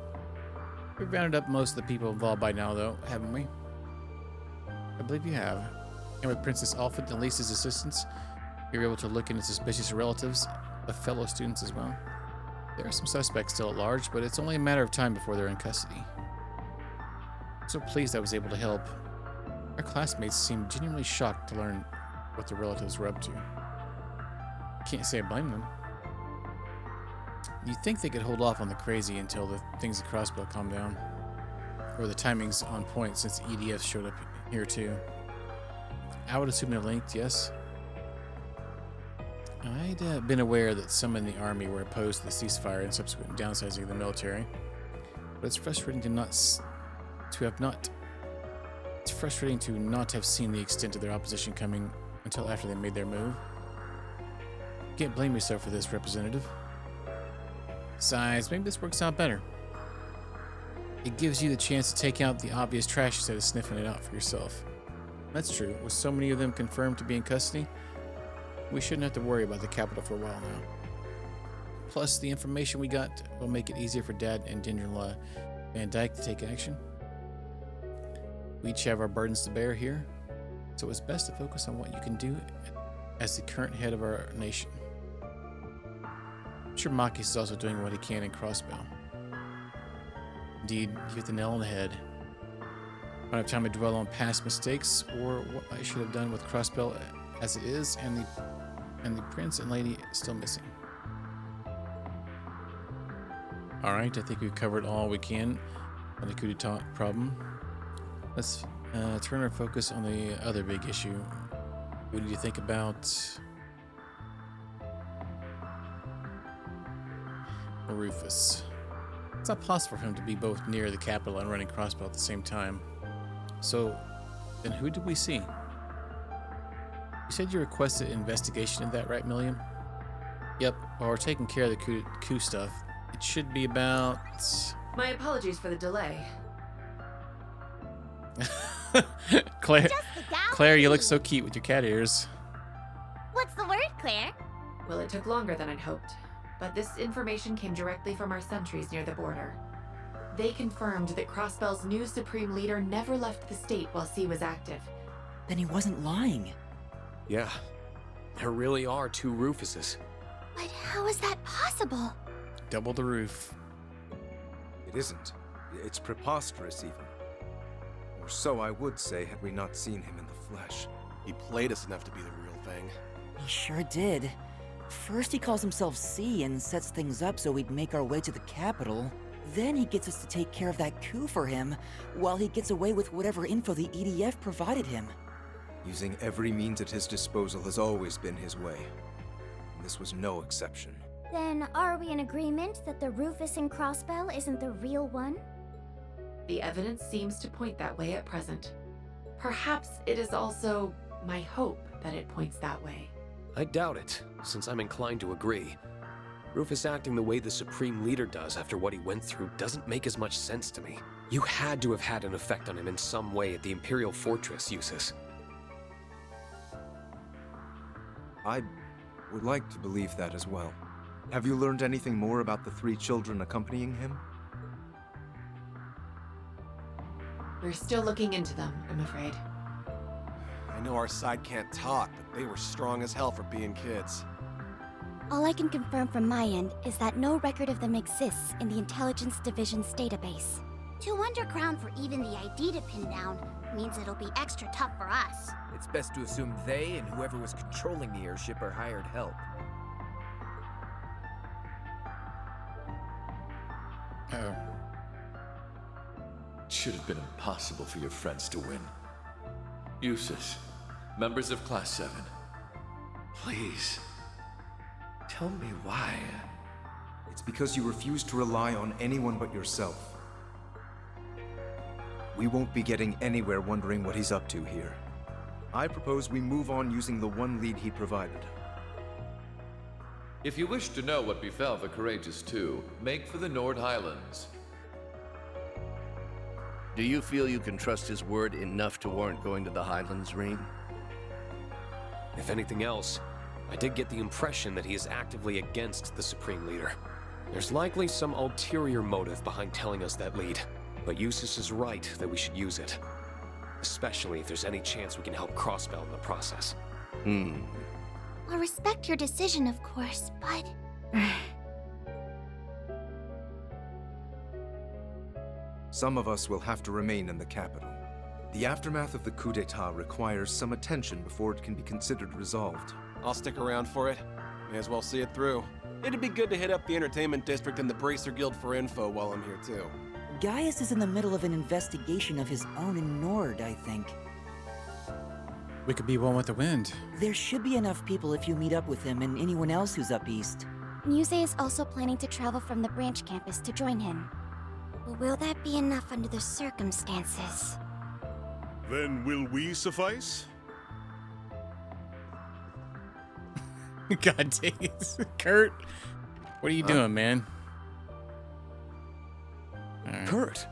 We've rounded up most of the people involved by now, though, haven't we? I believe you have. And with Princess Alphid and Lisa's assistance, you were able to look into suspicious relatives of fellow students as well. There are some suspects still at large, but it's only a matter of time before they're in custody. I'm so pleased I was able to help. Our classmates seemed genuinely shocked to learn what their relatives were up to. Can't say I blame them. You'd think they could hold off on the crazy until the things at Crossbell calm down. Or the timing's on point since EDF showed up here too. I would assume they're linked, yes. I'd been aware that some in the army were opposed to the ceasefire and subsequent downsizing of the military, but it's frustrating to not have seen the extent of their opposition coming until after they made their move. You can't blame yourself for this, Representative. Besides, maybe this works out better. It gives you the chance to take out the obvious trash instead of sniffing it out for yourself. That's true. With so many of them confirmed to be in custody, we shouldn't have to worry about the capital for a while now. Plus, the information we got will make it easier for Dad and Dendron Van Dyke to take action. We each have our burdens to bear here, so it's best to focus on what you can do as the current head of our nation. I'm sure Makis is also doing what he can in Crossbell. Indeed, you hit the nail on the head. I don't have time to dwell on past mistakes or what I should have done with Crossbell as it is, and the prince and lady still missing. Alright, I think we've covered all we can on the coup d'etat problem. Let's turn our focus on the other big issue. What do you think about Rufus? It's not possible for him to be both near the capital and running Crossbell at the same time. So, then who did we see? You said you requested investigation of that, right, Milliam? Yep, while we're taking care of the coup stuff, it should be about... My apologies for the delay. Claire, you look so cute with your cat ears. What's the word, Claire? Well, it took longer than I'd hoped, but this information came directly from our sentries near the border. They confirmed that Crossbell's new Supreme Leader never left the state while C was active. Then he wasn't lying. Yeah, there really are 2 Rufuses. But how is that possible? Double the roof. It isn't. It's preposterous, even. Or so I would say had we not seen him in the flesh. He played us enough to be the real thing. He sure did. First he calls himself C and sets things up so we'd make our way to the capital. Then he gets us to take care of that coup for him, while he gets away with whatever info the EDF provided him. Using every means at his disposal has always been his way. And this was no exception. Then are we in agreement that the Rufus in Crossbell isn't the real one? The evidence seems to point that way at present. Perhaps it is also my hope that it points that way. I doubt it, since I'm inclined to agree. Rufus acting the way the Supreme Leader does after what he went through doesn't make as much sense to me. You had to have had an effect on him in some way at the Imperial Fortress, Eustace. I would like to believe that as well. Have you learned anything more about the 3 children accompanying him? We're still looking into them, I'm afraid. I know our side can't talk, but they were strong as hell for being kids. All I can confirm from my end is that no record of them exists in the Intelligence Division's database. 200 crown for even the ID to pin down means it'll be extra tough for us. It's best to assume they and whoever was controlling the airship are hired help. Oh. It should have been impossible for your friends to win. Eustace, members of Class 7, please, tell me why. It's because you refuse to rely on anyone but yourself. We won't be getting anywhere wondering what he's up to here. I propose we move on using the one lead he provided. If you wish to know what befell the Courageous Two, make for the Nord Highlands. Do you feel you can trust his word enough to warrant going to the Highlands, Rean? If anything else, I did get the impression that he is actively against the Supreme Leader. There's likely some ulterior motive behind telling us that lead, but Eustace is right that we should use it. Especially if there's any chance we can help Crossbell in the process. I'll respect your decision, of course, but... Some of us will have to remain in the capital. The aftermath of the coup d'etat requires some attention before it can be considered resolved. I'll stick around for it. May as well see it through. It'd be good to hit up the entertainment district and the Bracer Guild for info while I'm here too. Gaius is in the middle of an investigation of his own in Nord, I think. We could be one with the wind. There should be enough people if you meet up with him and anyone else who's up east. Muse is also planning to travel from the branch campus to join him. But will that be enough under the circumstances? Then will we suffice? God dang it. Kurt, what are you doing, man? Right. Kurt!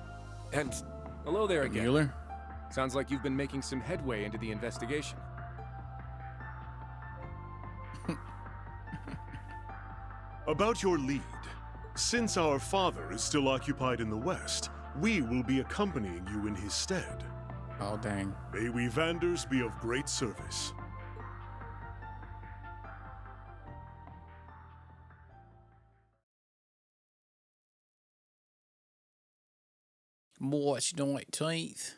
And hello there again. Mueller? Sounds like you've been making some headway into the investigation. About your lead. Since our father is still occupied in the West, we will be accompanying you in his stead. Oh, dang. May we Vanders be of great service. March 19th.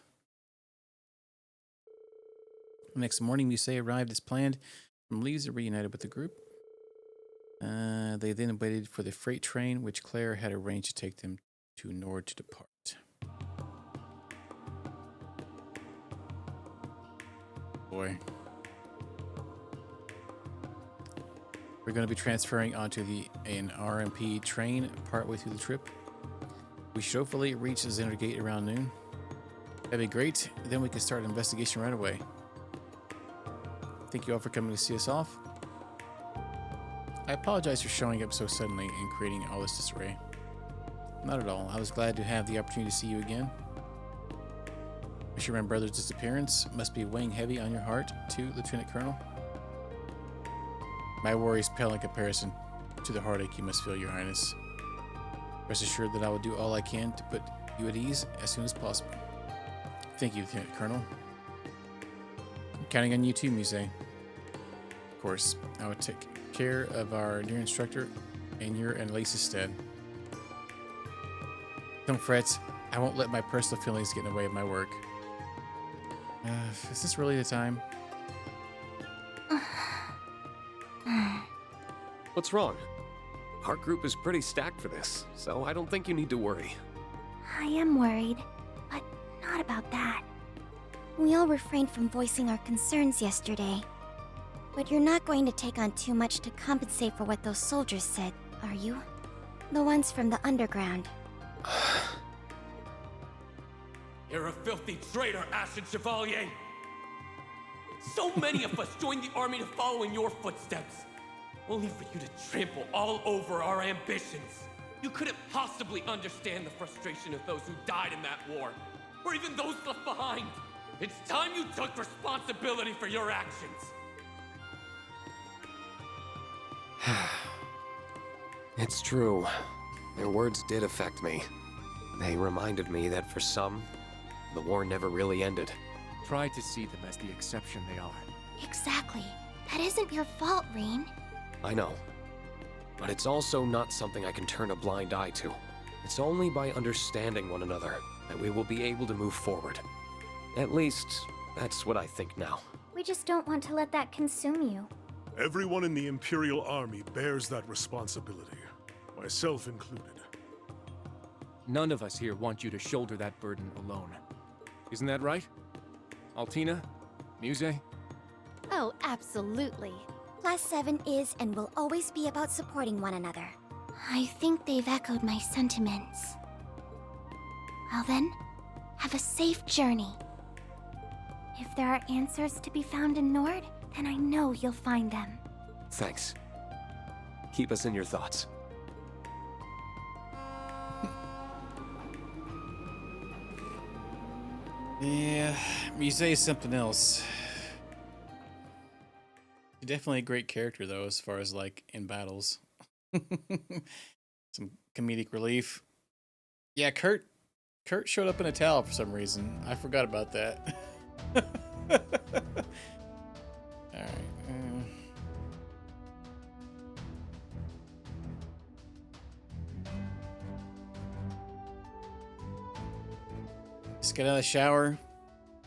Next morning, Muse arrived as planned. From Leaves are reunited with the group. They then waited for the freight train, which Claire had arranged to take them to Nord to depart. Boy. We're going to be transferring onto an RMP train partway through the trip. We should hopefully reach the Xener Gate around noon. That'd be great. Then we can start an investigation right away. Thank you all for coming to see us off. I apologize for showing up so suddenly and creating all this disarray. Not at all. I was glad to have the opportunity to see you again. I'm sure my brother's disappearance must be weighing heavy on your heart, too, Lieutenant Colonel. My worries pale in comparison to the heartache you must feel, Your Highness. Rest assured that I will do all I can to put you at ease as soon as possible. Thank you, Lieutenant Colonel. I'm counting on you too, Muse. Of course, I will take care of our dear instructor in your and Lace's stead. Don't fret, I won't let my personal feelings get in the way of my work. Is this really the time? What's wrong? Our group is pretty stacked for this, so I don't think you need to worry. I am worried, but not about that. We all refrained from voicing our concerns yesterday. But you're not going to take on too much to compensate for what those soldiers said, are you? The ones from the underground. You're a filthy traitor, Ashen Chevalier! So many of us joined the army to follow in your footsteps, only for you to trample all over our ambitions. You couldn't possibly understand the frustration of those who died in that war, or even those left behind. It's time you took responsibility for your actions. It's true. Their words did affect me. They reminded me that for some, the war never really ended. Try to see them as the exception they are. Exactly. That isn't your fault, Rean. I know. But it's also not something I can turn a blind eye to. It's only by understanding one another that we will be able to move forward. At least, that's what I think now. We just don't want to let that consume you. Everyone in the Imperial Army bears that responsibility, myself included. None of us here want you to shoulder that burden alone. Isn't that right? Altina? Muse? Oh, absolutely. Class 7 is and will always be about supporting one another. I think they've echoed my sentiments. Well then, have a safe journey. If there are answers to be found in Nord, then I know you'll find them. Thanks. Keep us in your thoughts. Yeah, Muse is something else. She's definitely a great character, though, as far as, like, in battles. Some comedic relief. Yeah, Kurt showed up in a towel for some reason. I forgot about that. Alright. Just get out of the shower,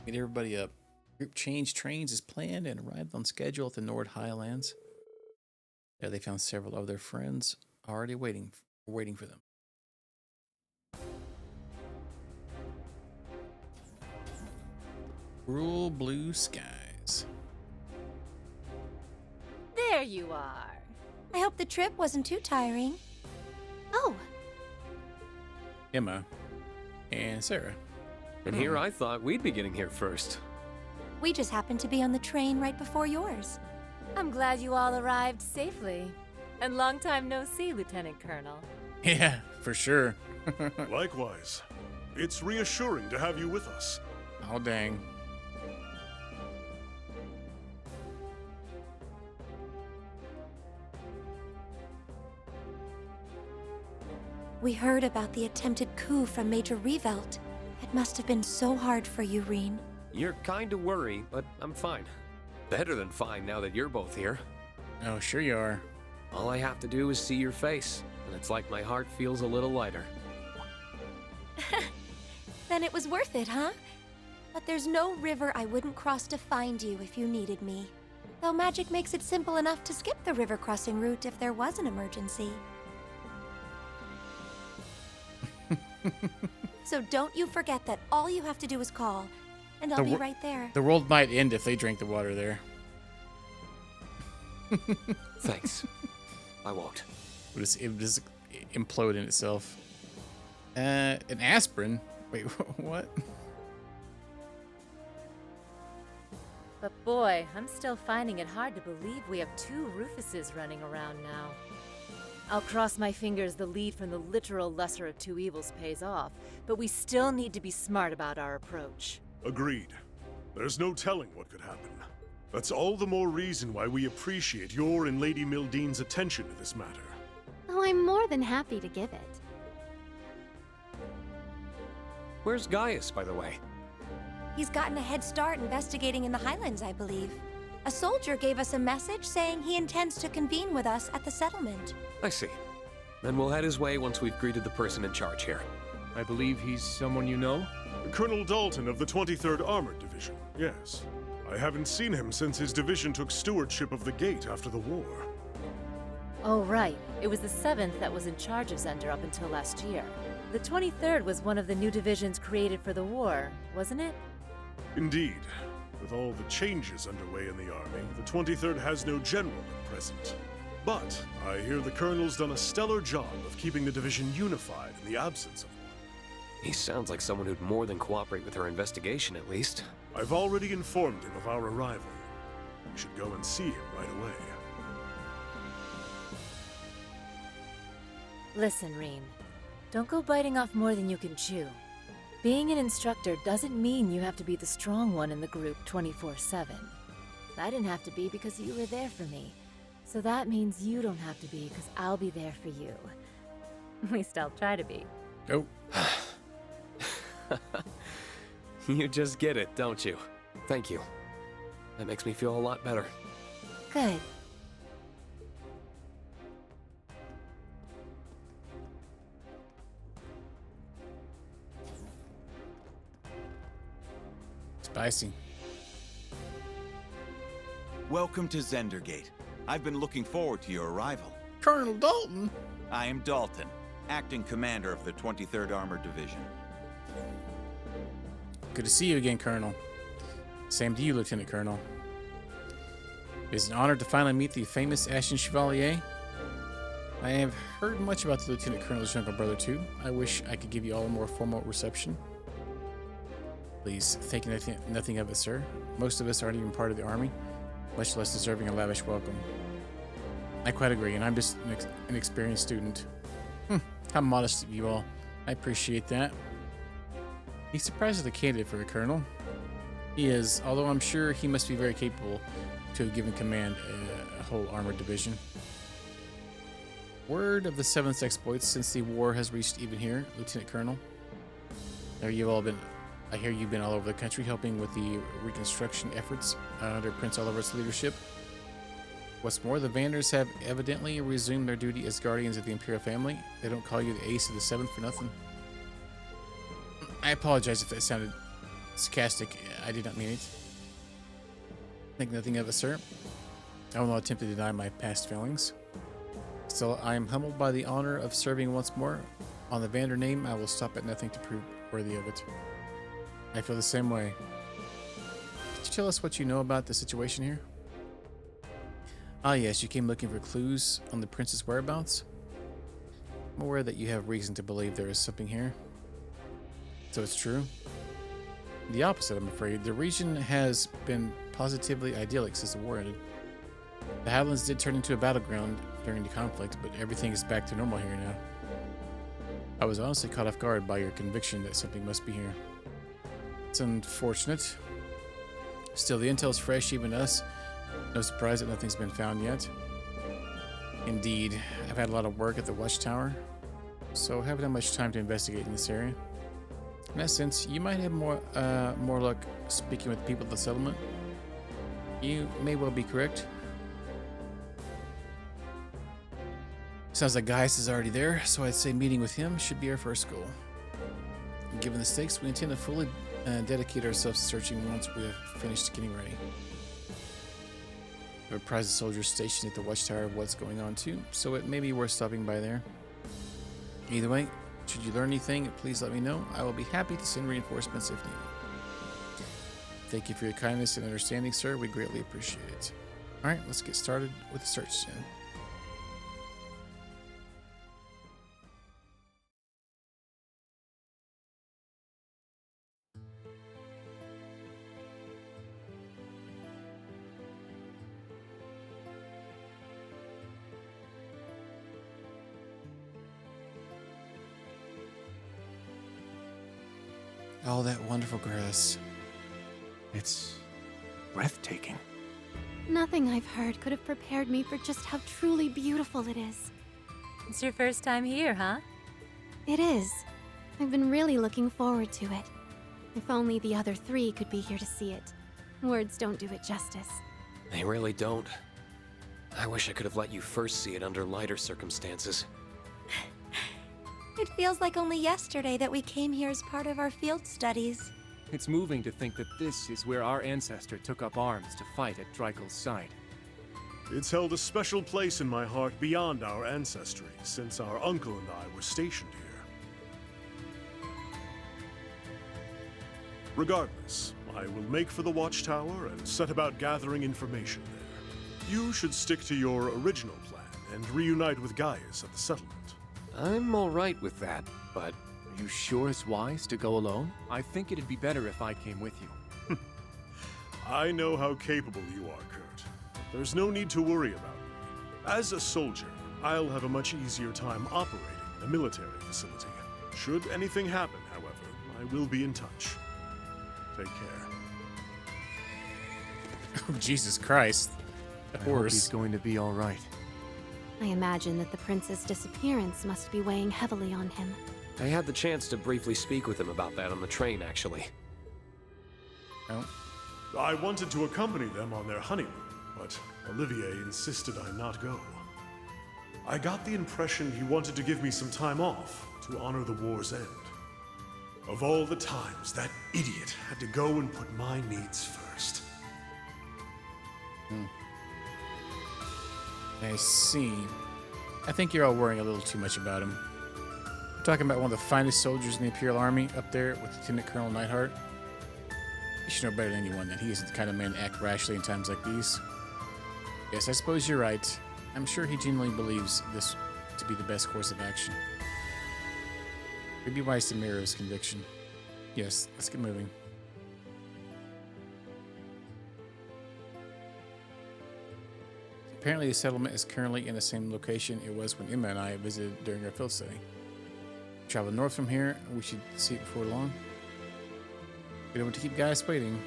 get everybody up. Group change trains is planned and arrived on schedule at the Nord Highlands. Yeah, they found several of their friends already waiting for them. Cruel blue skies. There you are. I hope the trip wasn't too tiring. Oh. Emma and Sarah. And here I thought we'd be getting here first. We just happened to be on the train right before yours. I'm glad you all arrived safely. And long time no see, Lieutenant Colonel. Yeah, for sure. Likewise. It's reassuring to have you with us. Oh, dang. We heard about the attempted coup from Major Revelt. It must have been so hard for you, Rean. You're kind of worried, but I'm fine. Better than fine now that you're both here. Oh, sure you are. All I have to do is see your face, and it's like my heart feels a little lighter. Then it was worth it, huh? But there's no river I wouldn't cross to find you if you needed me. Though magic makes it simple enough to skip the river crossing route if there was an emergency. So don't you forget that all you have to do is call, and I'll be right there. The world might end if they drank the water there. Thanks. I won't. It would just implode in itself. An aspirin? Wait, what? But boy, I'm still finding it hard to believe we have 2 Rufuses running around now. I'll cross my fingers the lead from the literal lesser of 2 evils pays off, but we still need to be smart about our approach. Agreed. There's no telling what could happen. That's all the more reason why we appreciate your and Lady Mildean's attention to this matter. Oh, I'm more than happy to give it. Where's Gaius, by the way? He's gotten a head start investigating in the Highlands, I believe. A soldier gave us a message saying he intends to convene with us at the settlement. I see. Then we'll head his way once we've greeted the person in charge here. I believe he's someone you know? Colonel Dalton of the 23rd Armored Division, yes. I haven't seen him since his division took stewardship of the gate after the war. Oh, right. It was the 7th that was in charge of Zender up until last year. The 23rd was one of the new divisions created for the war, wasn't it? Indeed. With all the changes underway in the army, the 23rd has no general at present. But I hear the colonel's done a stellar job of keeping the division unified in the absence of one. He sounds like someone who'd more than cooperate with our investigation, at least. I've already informed him of our arrival. You should go and see him right away. Listen, Rean. Don't go biting off more than you can chew. Being an instructor doesn't mean you have to be the strong one in the group 24/7. I didn't have to be because you were there for me. So that means you don't have to be because I'll be there for you. At least I'll try to be. Oh. You just get it, don't you? Thank you. That makes me feel a lot better. Good. Spicy. Welcome to Zendergate. I've been looking forward to your arrival. Colonel Dalton? I am Dalton, acting commander of the 23rd Armored Division. Good to see you again, Colonel. Same to you, Lieutenant Colonel. It is an honor to finally meet the famous Ashen Chevalier. I have heard much about the Lieutenant Colonel's younger brother, too. I wish I could give you all a more formal reception. Please think nothing of it, sir. Most of us aren't even part of the army, much less deserving a lavish welcome. I quite agree, and I'm just an experienced student. How modest of you all. I appreciate that. He's surprisingly candid for a colonel. He is, although I'm sure he must be very capable to have given command a whole armored division. Word of the 7th's exploits since the war has reached even here, Lieutenant Colonel. I hear you've been all over the country helping with the reconstruction efforts under Prince Oliver's leadership. What's more, the Vanders have evidently resumed their duty as guardians of the Imperial family. They don't call you the ace of the 7th for nothing. I apologize if that sounded sarcastic. I did not mean it. Think nothing of it, sir. I will not attempt to deny my past failings. Still, I am humbled by the honor of serving once more. On the Vander name, I will stop at nothing to prove worthy of it. I feel the same way. Could you tell us what you know about the situation here? Ah yes, you came looking for clues on the prince's whereabouts. I'm aware that you have reason to believe there is something here. So it's true? The opposite, I'm afraid. The region has been positively idyllic since the war ended. The Highlands did turn into a battleground during the conflict, but everything is back to normal here now. I was honestly caught off guard by your conviction that something must be here. It's unfortunate. Still, the intel's fresh, even to us. No surprise that nothing's been found yet. Indeed, I've had a lot of work at the watchtower, so I haven't had much time to investigate in this area. In that sense, you might have more luck speaking with people at the settlement. You may well be correct. Sounds like Gaius is already there, so I'd say meeting with him should be our first goal. Given the stakes, we intend to fully dedicate ourselves to searching once we have finished getting ready. I've apprised the soldiers stationed at the watchtower of what's going on too, so it may be worth stopping by there. Either way, should you learn anything, please let me know. I will be happy to send reinforcements if needed. Thank you for your kindness and understanding, sir. We greatly appreciate it. Alright, let's get started with the search then. All that wonderful grass. It's breathtaking. Nothing I've heard could have prepared me for just how truly beautiful it is. It's your first time here, huh? It is. I've been really looking forward to it. If only the other three could be here to see it. Words don't do it justice. They really don't. I wish I could have let you first see it under lighter circumstances. It feels like only yesterday that we came here as part of our field studies. It's moving to think that this is where our ancestor took up arms to fight at Dreikel's side. It's held a special place in my heart beyond our ancestry, since our uncle and I were stationed here. Regardless, I will make for the watchtower and set about gathering information there. You should stick to your original plan and reunite with Gaius at the settlement. I'm alright with that, but... Are you sure it's wise to go alone? I think it'd be better if I came with you. I know how capable you are, Kurt. There's no need to worry about me. As a soldier, I'll have a much easier time operating a military facility. Should anything happen, however, I will be in touch. Take care. Oh, Jesus Christ. The I hope horse. he's going to be all right. I imagine that the prince's disappearance must be weighing heavily on him. I had the chance to briefly speak with him about that on the train, actually. Oh. I wanted to accompany them on their honeymoon, but Olivier insisted I not go. I got the impression he wanted to give me some time off to honor the war's end. Of all the times that idiot had to go and put my needs first. I see. I think you're all worrying a little too much about him. We're talking about one of the finest soldiers in the Imperial Army up there with Lieutenant Colonel Neidhart. You should know better than anyone that he isn't the kind of man to act rashly in times like these. Yes, I suppose you're right. I'm sure he genuinely believes this to be the best course of action. It'd be wise to mirror his conviction. Yes, let's get moving. Apparently the settlement is currently in the same location it was when Emma and I visited during our field study. Travel north from here, we should see it before long. We don't want to keep guys waiting.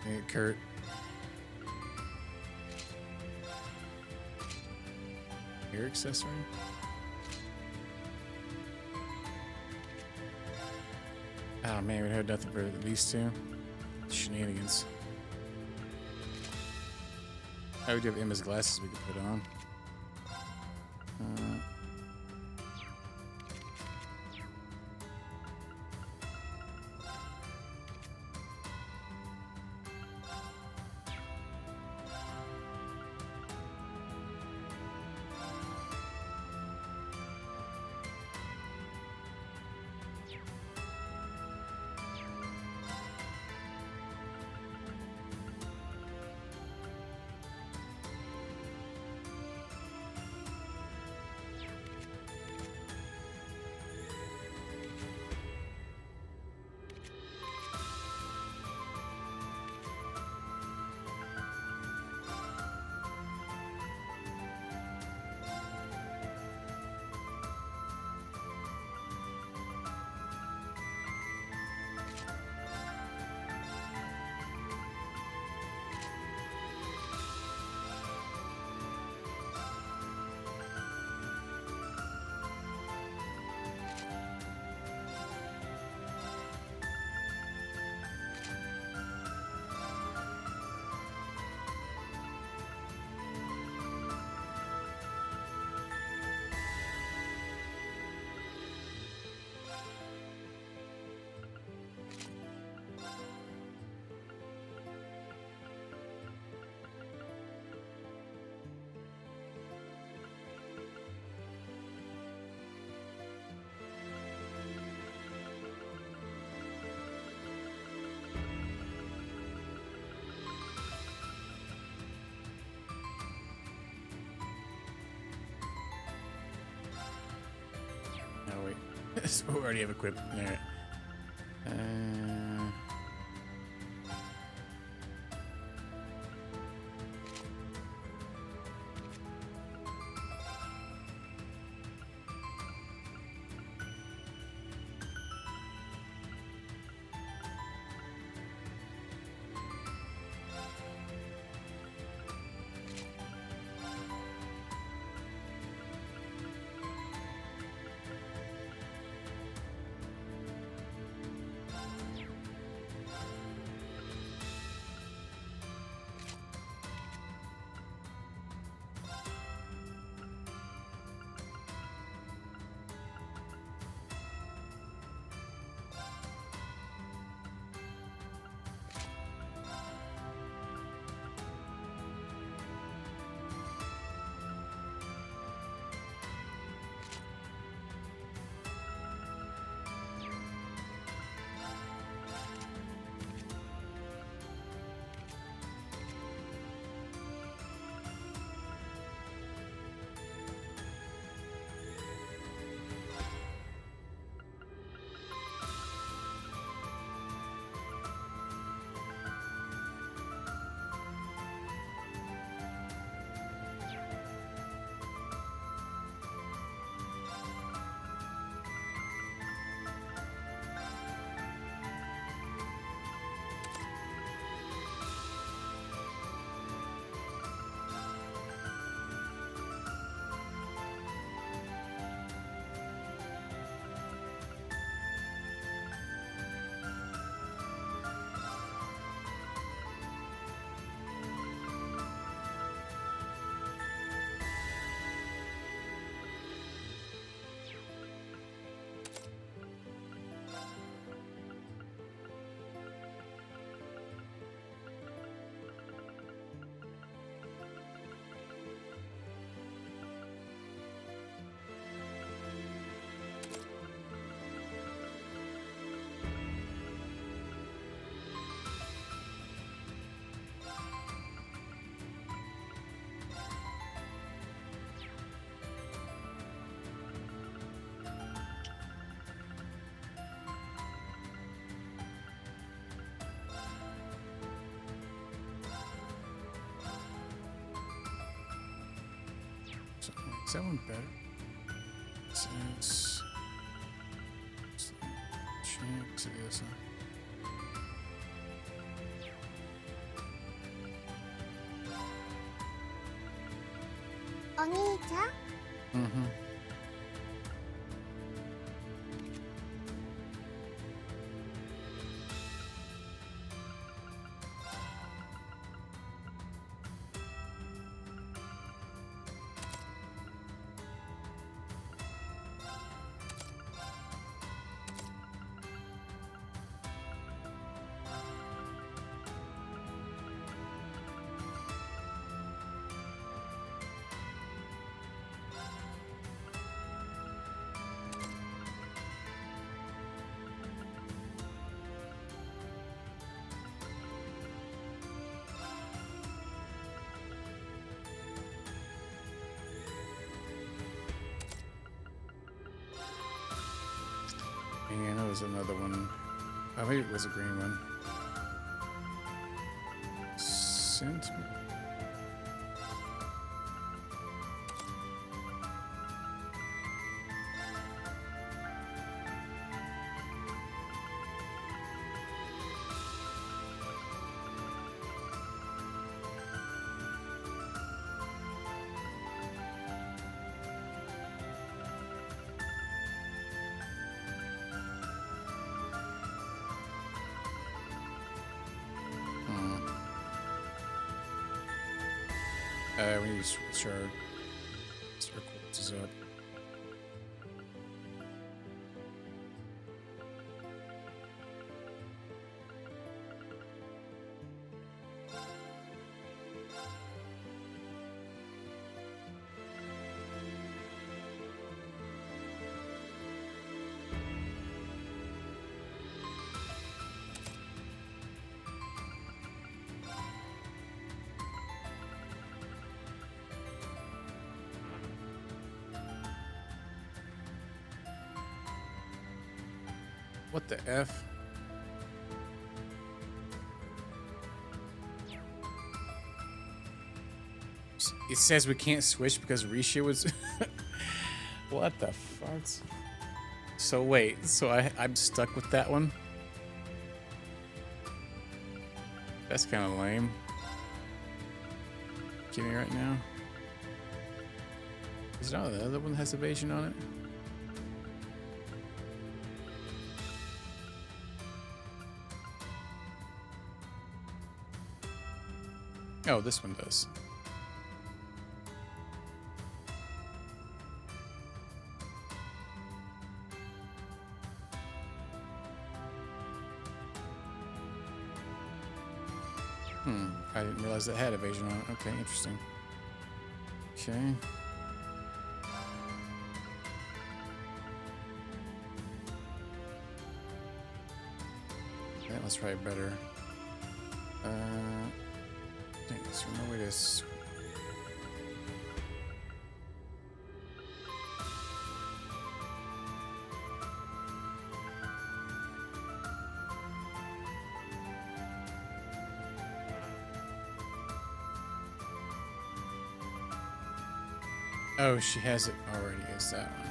Hey, Kurt. Your accessory? Oh man, we had nothing for these two. Shenanigans. Oh, we do have Emma's glasses we could put on. we already have equipped. Alright. Is that one better? Since check to this one. Oni-chan? Mm-hmm. Yeah, there was another one. Oh, maybe it was a green one. Sent me. We need to switch our circles up. What the F? It says we can't switch because Risha was... What the farts? So wait, so I'm stuck with that one? That's kind of lame. Kidding me right now? Is it not the other one that has evasion on it? Oh, this one does. I didn't realize that had evasion on it. Okay, interesting. Okay. That was probably better. Dang, is there no way to... Oh, she has it already, is that one?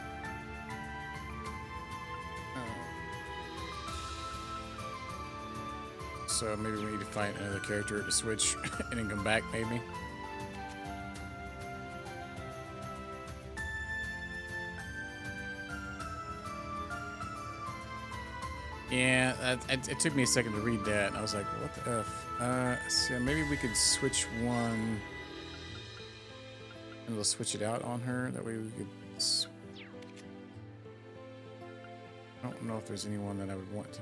So maybe we need to find another character to switch and then come back, maybe. Yeah, it took me a second to read that. I was like, what the F? So maybe we could switch one. And we'll switch it out on her. That way we could... I don't know if there's anyone that I would want to.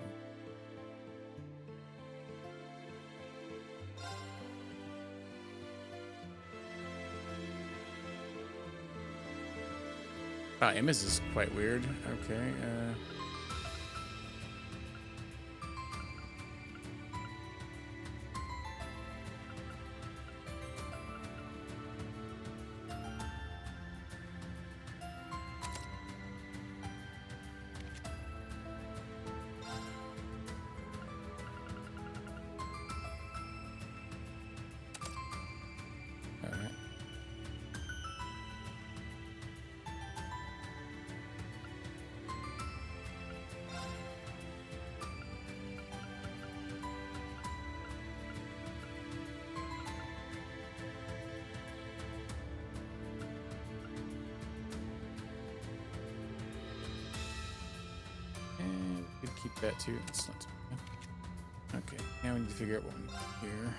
Ah, Emma's is quite weird. Okay, keep that too. That's not too bad. Okay, now we need to figure out what we need here.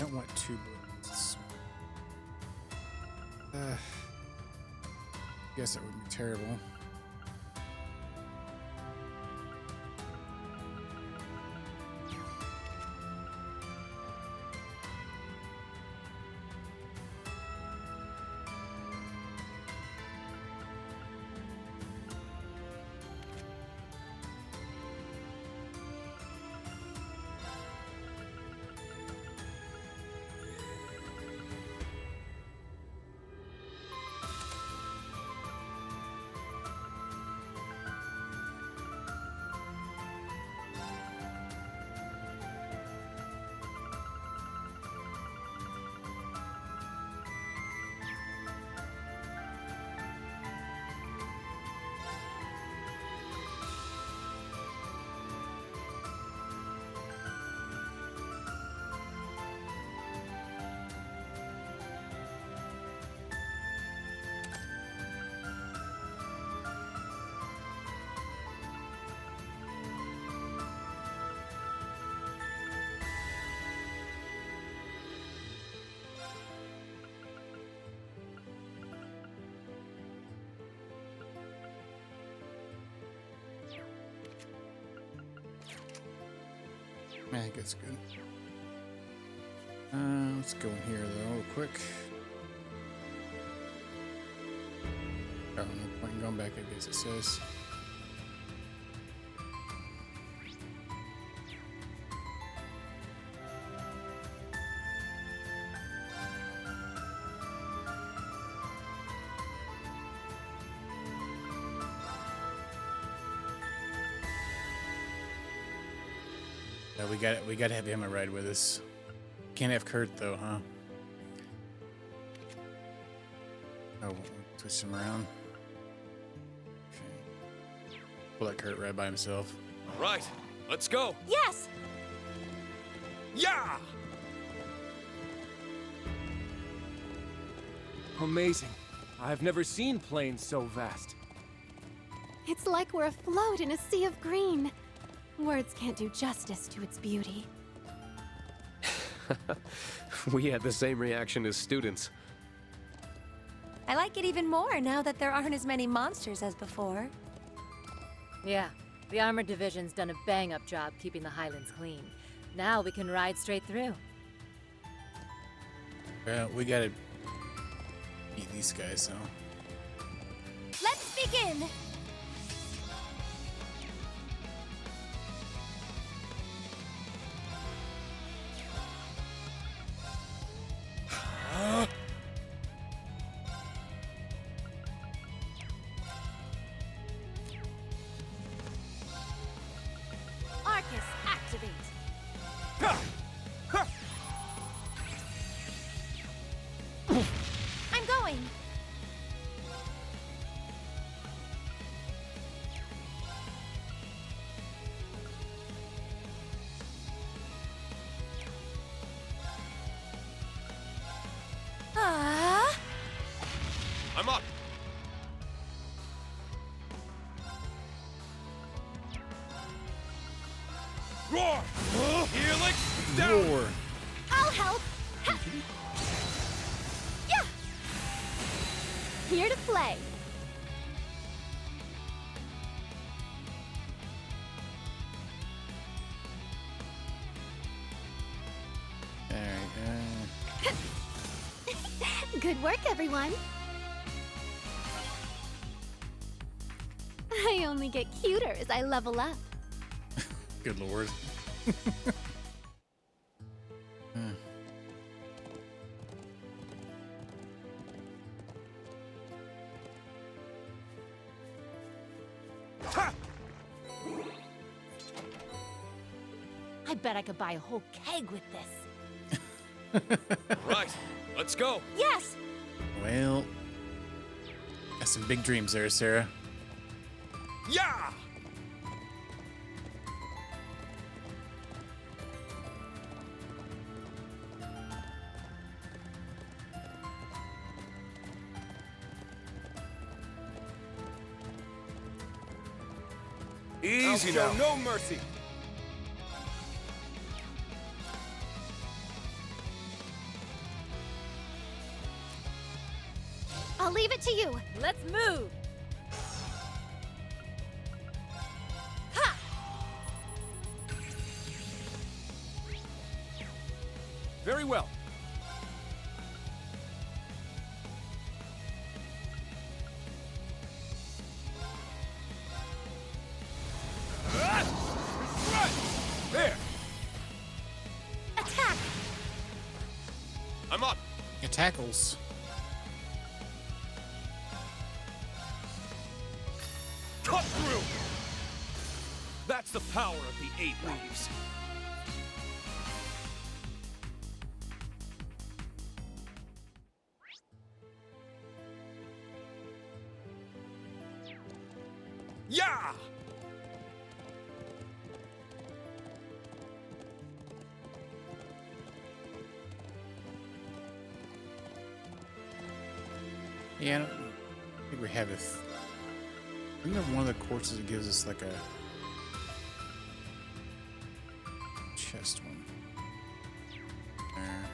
don't want 2 bullets. Guess that would be terrible. I think it's good. Let's go in here though, real quick. Oh, no point in going back, I guess it says. Yeah, we gotta have him a ride with us. Can't have Kurt though, huh? Oh, we'll twist him around. Okay. We'll let Kurt ride by himself. Right, let's go. Yes! Yeah! Amazing. I've never seen plains so vast. It's like we're afloat in a sea of green. Words can't do justice to its beauty. We had the same reaction as students. I like it even more now that there aren't as many monsters as before. Yeah, the Armored Division's done a bang-up job keeping the Highlands clean. Now we can ride straight through. Well, we gotta beat these guys, though. Let's begin! Arcus, activate! I'm going! I'm up. Roar! Helix down! Roar! I'll help! Ha! Yeah! Here to play. Alright, Good work, everyone. I only get cuter as I level up. good lord. I bet I could buy a whole keg with this. Right, let's go. Yes! Well, got some big dreams there, Sarah. Yeah! Easy now. now. No mercy. leave it to you. Let's move! Ha! Very well. There! Attack! I'm up. It tackles. Cut through! That's the power of the 8 leaves. Yeah! Yeah, I don't think we have it. I think one of the courses that gives us like a chest one. There.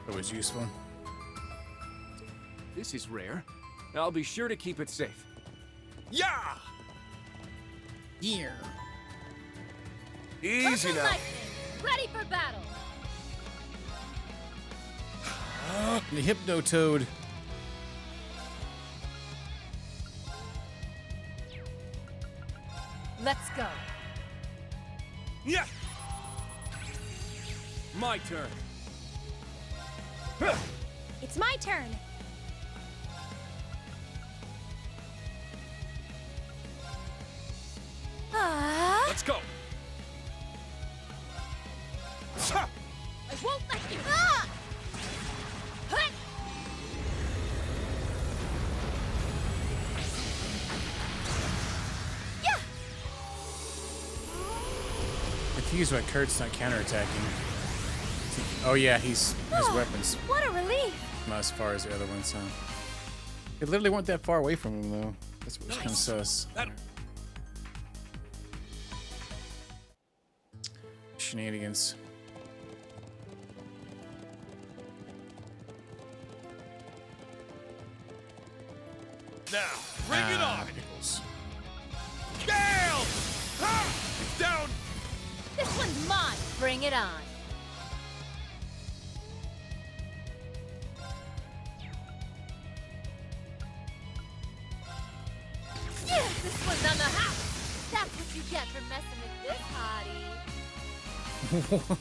That was useful. This is rare. I'll be sure to keep it safe. Yeah! Yeah. Easy now. Lightning, ready for battle! The Hypno Toad. Let's go. Yeah! My turn. It's my turn. Let's go. I won't let you! Ah! Hut! Yeah! Confused why Kurt's not counterattacking. Oh yeah, his weapons What a relief! not as far as the other ones, huh? They literally weren't that far away from him though. That's what's kind of sus. Shenanigans. Now, bring it on! Pickles. Gale! Ha! It's down! This one's mine! Bring it on! Yeah, this one's on the house! That's what you get for messing with this hottie!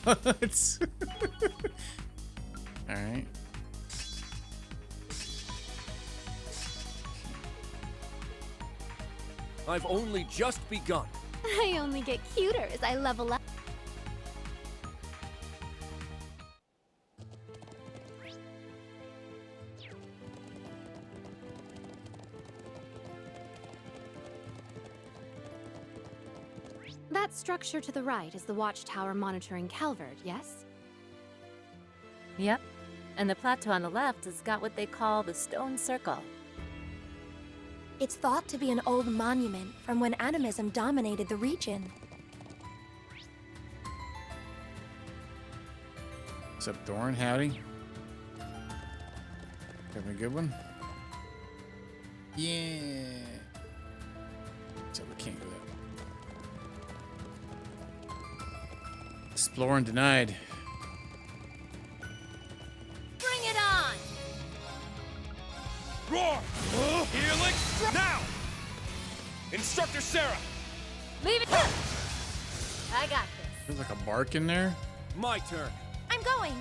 What? Alright. I've only just begun. I only get cuter as I level up. That structure to the right is the watchtower monitoring Calvert, yes? Yep. And the plateau on the left has got what they call the Stone Circle. It's thought to be an old monument from when animism dominated the region. What's up, Thorn? Howdy. Having a good one? Yeah. So we can't go that. Exploring denied. Bring it on! Roar! Healing! Now! Instructor Sarah! Leave it! I got this. There's like a bark in there. My turn. I'm going.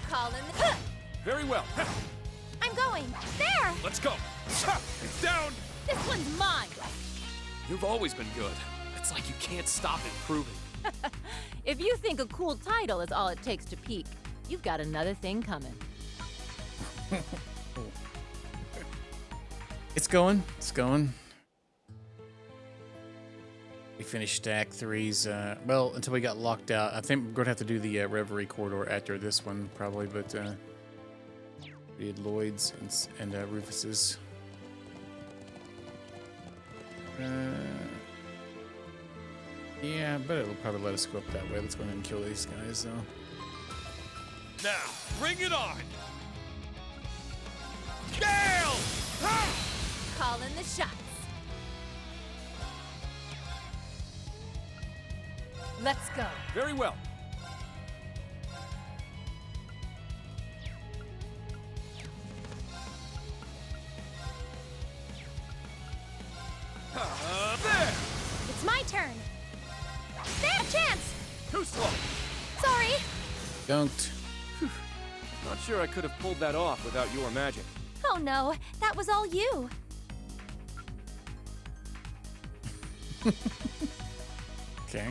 Call in the... Very well. I'm going. There! Let's go! It's down! This one's mine! You've always been good. It's like you can't stop improving. If you think a cool title is all it takes to peak, you've got another thing coming. It's going. It's going. We finished Act 3's, well, until we got locked out. I think we're going to have to do the Reverie corridor after this one, probably, but we did Lloyd's and Rufus's. Yeah, but it'll probably let us go up that way. Let's go ahead and kill these guys, though. Now, bring it on! Gale! Calling the shots. Let's go. Very well. There! It's my turn. There's a chance! Too slow. Sorry. Dunked. Not sure I could have pulled that off without your magic. Oh no, that was all you. Okay.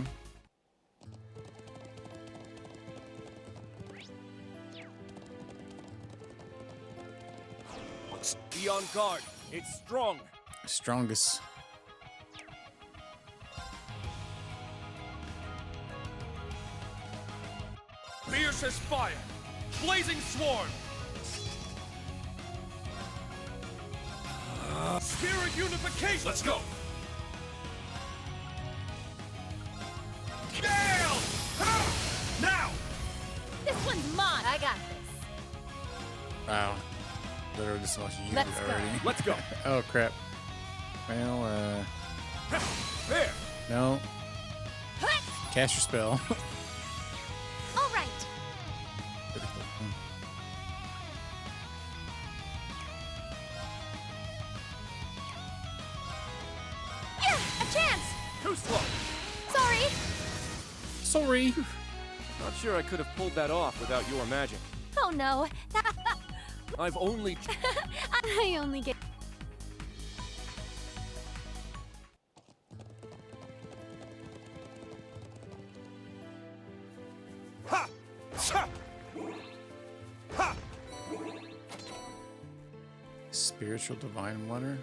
Be on guard. It's strong. Strongest. Fierce as fire! Blazing swarm! Spirit unification! Let's go! Gale! Now! This one's mine. I got this. Wow. Literally just watched you Let's go. already. Let's go. Oh, crap. Well, There! no. Cast your spell. All right. Yeah, a chance. Too slow. Sorry. Sorry. Not sure I could have pulled that off without your magic. Oh no, that I've only... I only get. Ha! Ha! Ha! Spiritual Divine Water.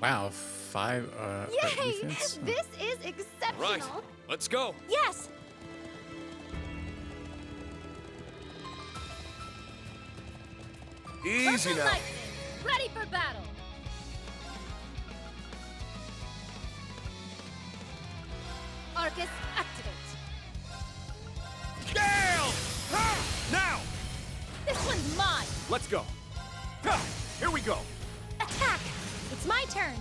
Wow, 5 Yay! defense. This is exceptional. Right. Let's go. Yes. Easy Purple now. lightning. Ready for battle. Arcus, activate. Gale! Ha! Now! This one's mine. Let's go. Ha! Here we go. Attack. It's my turn.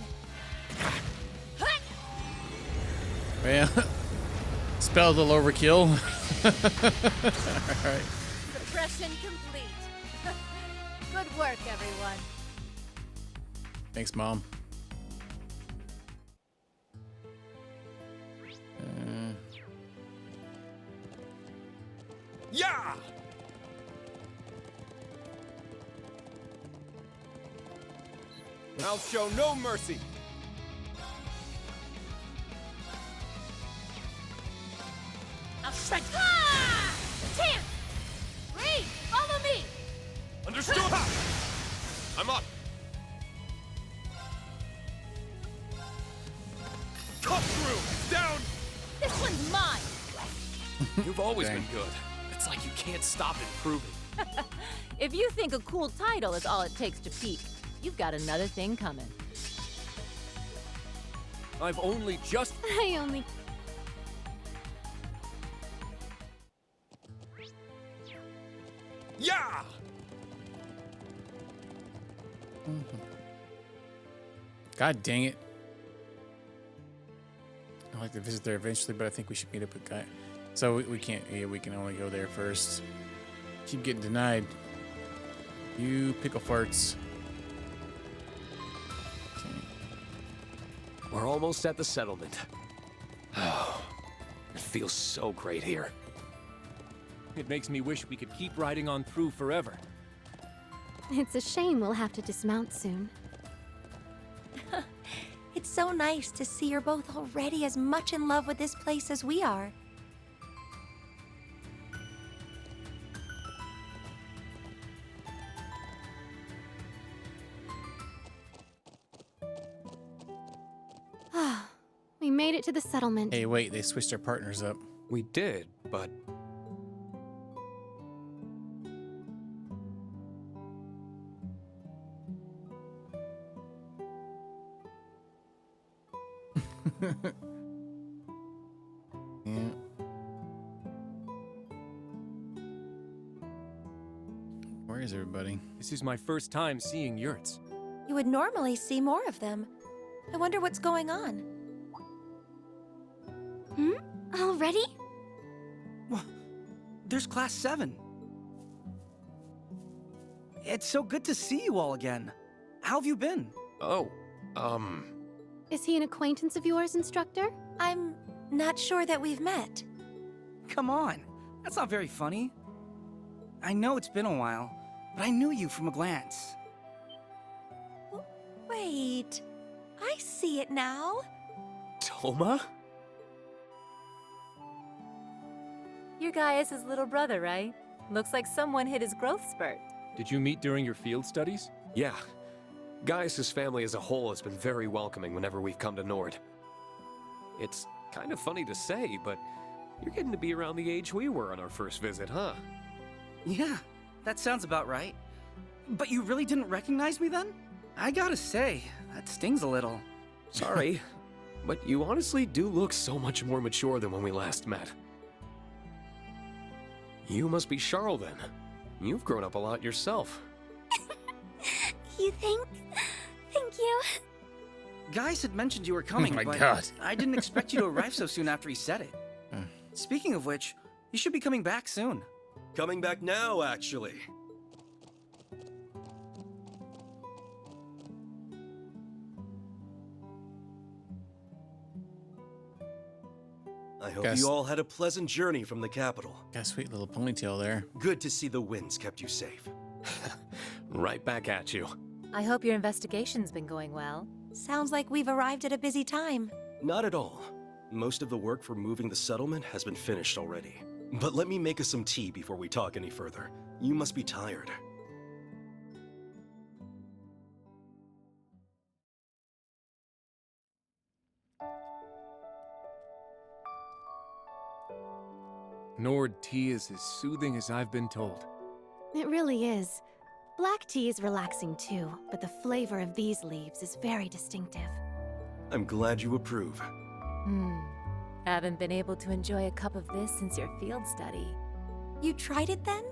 Well, spell a little overkill. Alright. Suppression complete. Good work, everyone. Thanks, Mom. Yeah! I'll show no mercy. I'll shred. Ah! Chance! Rean, follow me! Understood! I'm up. Cut through! Down! This one's mine. You've always Dang. been good. It's like you can't stop improving. If you think a cool title is all it takes to peak, you've got another thing coming. I've only just... I only. Yeah! God dang it. I'd like to visit there eventually, but I think we should meet up with Guy. So we can't, yeah, we can only go there first. Keep getting denied. You pickle farts. Okay. We're almost at the settlement. Oh, it feels so great here. It makes me wish we could keep riding on through forever. It's a shame we'll have to dismount soon. It's so nice to see you're both already as much in love with this place as we are. We made it to the settlement. Hey, wait, they switched their partners up. We did, but... Yeah. Where is everybody? This is my first time seeing yurts. You would normally see more of them. I wonder what's going on. Already? There's Class 7. It's so good to see you all again. How have you been? Oh, Is he an acquaintance of yours, Instructor? I'm not sure that we've met. Come on. That's not very funny. I know it's been a while, but I knew you from a glance. Wait, I see it now. Toma? You're Gaius' little brother, right? Looks like someone hit his growth spurt. Did you meet during your field studies? Yeah. Gaius' family as a whole has been very welcoming whenever we've come to Nord. It's kind of funny to say, but you're getting to be around the age we were on our first visit, huh? Yeah, that sounds about right. But you really didn't recognize me then? I gotta say, that stings a little. Sorry, but you honestly do look so much more mature than when we last met. You must be Charl then. You've grown up a lot yourself. You think? Thank you. Gaius had mentioned you were coming, my but God. I didn't expect you to arrive so soon after he said it. Speaking of which, you should be coming back soon. Coming back now, actually. I hope Guess- you all had a pleasant journey from the capital. Got a sweet little ponytail there. Good to see the winds kept you safe. Right back at you. I hope your investigation's been going well. Sounds like we've arrived at a busy time. Not at all. Most of the work for moving the settlement has been finished already. But let me make us some tea before we talk any further. You must be tired. Nord tea is as soothing as I've been told. It really is. Black tea is relaxing too, but the flavor of these leaves is very distinctive. I'm glad you approve. Haven't been able to enjoy a cup of this since your field study. You tried it then?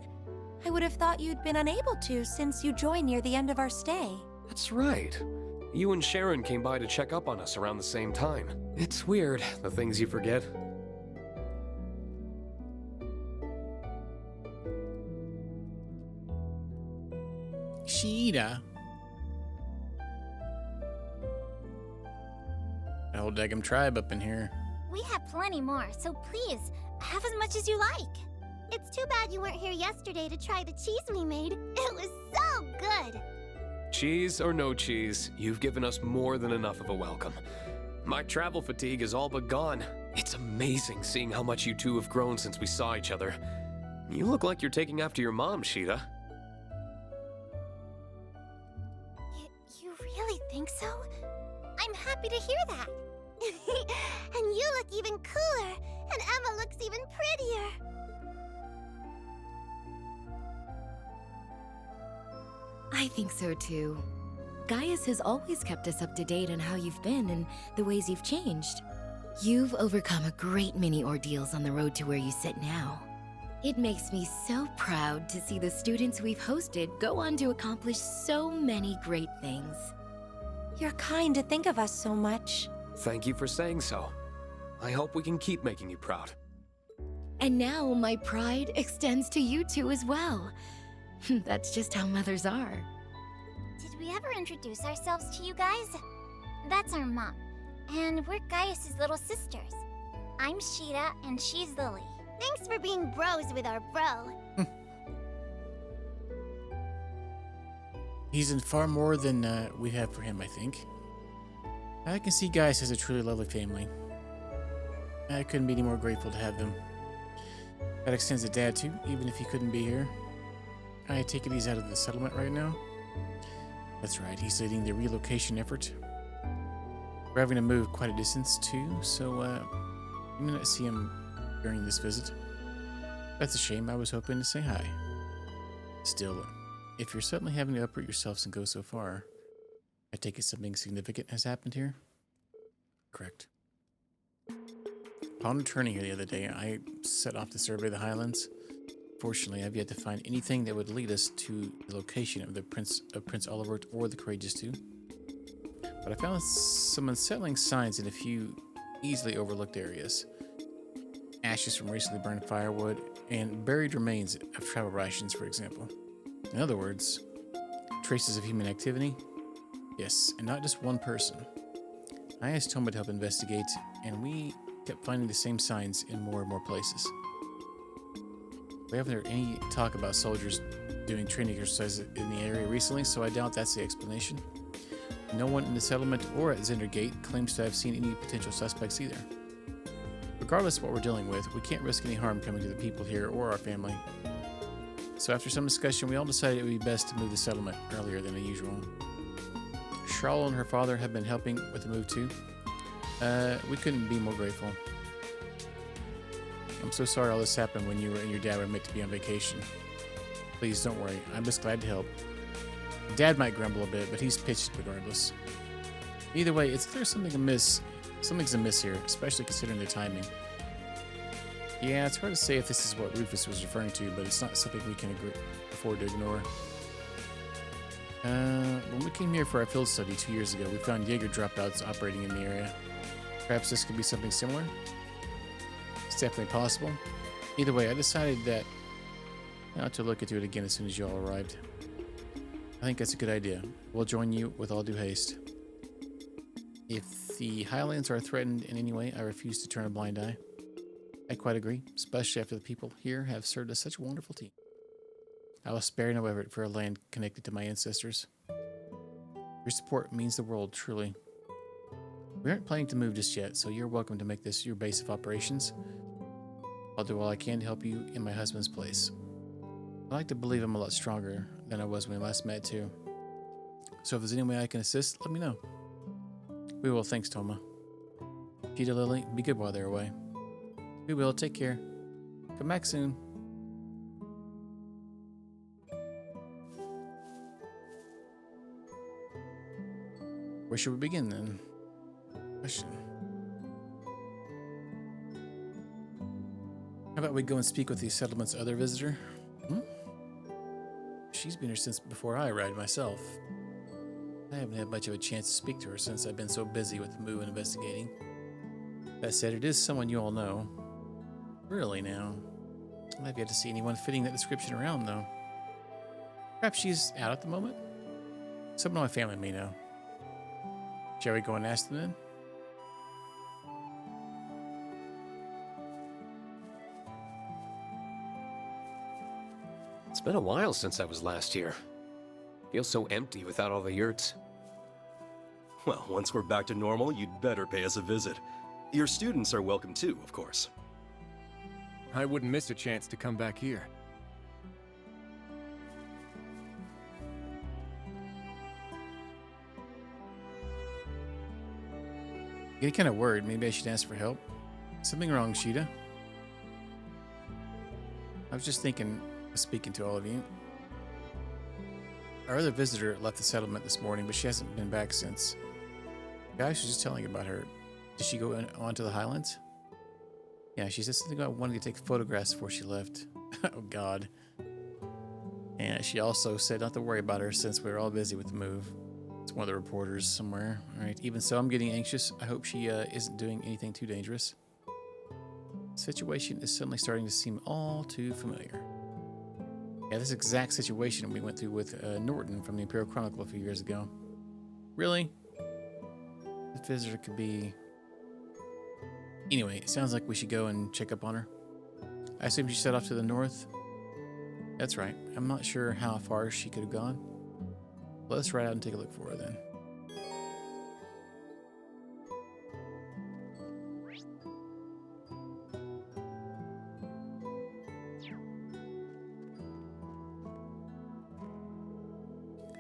I would have thought you'd been unable to since you joined near the end of our stay. That's right. You and Sharon came by to check up on us around the same time. It's weird, the things you forget. Sheeta. The whole daggum tribe up in here. We have plenty more, so please, have as much as you like. It's too bad you weren't here yesterday to try the cheese we made. It was so good. Cheese or no cheese, you've given us more than enough of a welcome. My travel fatigue is all but gone. It's amazing seeing how much you two have grown since we saw each other. You look like you're taking after your mom, Sheeta. You really think so? I'm happy to hear that. And you look even cooler, and Emma looks even prettier. I think so too. Gaius has always kept us up to date on how you've been and the ways you've changed. You've overcome a great many ordeals on the road to where you sit now. It makes me so proud to see the students we've hosted go on to accomplish so many great things. You're kind to think of us so much. Thank you for saying so. I hope we can keep making you proud. And now my pride extends to you two as well. That's just how mothers are. Did we ever introduce ourselves to you guys? That's our mom, and we're Gaius' little sisters. I'm Sheeta, and she's Lily. Thanks for being bros with our bro. He's in far more than we have for him, I think. I can see Gaius has a truly lovely family. I couldn't be any more grateful to have them. That extends to Dad too, even if he couldn't be here. I take it he's out of the settlement right now? That's right, he's leading the relocation effort. We're having to move quite a distance too, so you may not see him during this visit. That's a shame, I was hoping to say hi. Still, if you're suddenly having to uproot yourselves and go so far, I take it something significant has happened here? Correct. Upon returning here the other day, I set off to survey the highlands. Fortunately, I've yet to find anything that would lead us to the location of the Prince Oliver or the Courageous Two. But I found some unsettling signs in a few easily overlooked areas. Ashes from recently burned firewood and buried remains of travel rations, for example. In other words, traces of human activity. Yes, and not just one person. I asked Toma to help investigate, and we kept finding the same signs in more and more places. We haven't heard any talk about soldiers doing training exercises in the area recently, so I doubt that's the explanation. No one in the settlement or at Zendergate claims to have seen any potential suspects either. Regardless of what we're dealing with, we can't risk any harm coming to the people here or our family. So after some discussion, we all decided it would be best to move the settlement earlier than usual. Charlotte and her father have been helping with the move too. We couldn't be more grateful. I'm so sorry all this happened when you and your dad were meant to be on vacation. Please don't worry, I'm just glad to help. Dad might grumble a bit, but he's pitched regardless. Either way, it's clear something's amiss here, especially considering the timing. Yeah, it's hard to say if this is what Rufus was referring to, but it's not something we can afford to ignore. When we came here for our field study 2 years ago, we found Jaeger dropouts operating in the area. Perhaps this could be something similar? It's definitely possible. Either way, I decided that not to look into it again as soon as you all arrived. I think that's a good idea. We'll join you with all due haste. If the Highlands are threatened in any way, I refuse to turn a blind eye. I quite agree, especially after the people here have served as such a wonderful team. I will spare no effort for a land connected to my ancestors. Your support means the world, truly. We aren't planning to move just yet, so you're welcome to make this your base of operations. I'll do all I can to help you in my husband's place. I like to believe I'm a lot stronger than I was when we last met, too. So if there's any way I can assist, let me know. We will, thanks, Toma. Peter, Lily, be good while they're away. We will, take care. Come back soon. Where should we begin, then? Question. How about we go and speak with the settlement's other visitor? She's been here since before I arrived myself. I haven't had much of a chance to speak to her since I've been so busy with the move and investigating. That said, it is someone you all know. Really now. I've yet to see anyone fitting that description around, though. Perhaps she's out at the moment? Someone in my family may know. Shall we go and ask them then? It's been a while since I was last here. Feels so empty without all the yurts. Well, once we're back to normal, you'd better pay us a visit. Your students are welcome too, of course. I wouldn't miss a chance to come back here. Getting kind of worried. Maybe I should ask for help. Something wrong, Sheeta? I was just thinking of speaking to all of you. Our other visitor left the settlement this morning, but she hasn't been back since. The guy was just telling about her. Did she go on to the Highlands? Yeah, she said something about wanting to take photographs before she left. Oh, God. And she also said not to worry about her since we were all busy with the move. It's one of the reporters somewhere. All right, even so, I'm getting anxious. I hope she isn't doing anything too dangerous. The situation is suddenly starting to seem all too familiar. Yeah, this exact situation we went through with Norton from the Imperial Chronicle a few years ago. Really? The visitor could be... Anyway, it sounds like we should go and check up on her. I assume she set off to the north? That's right. I'm not sure how far she could have gone. Let's ride out and take a look for her then.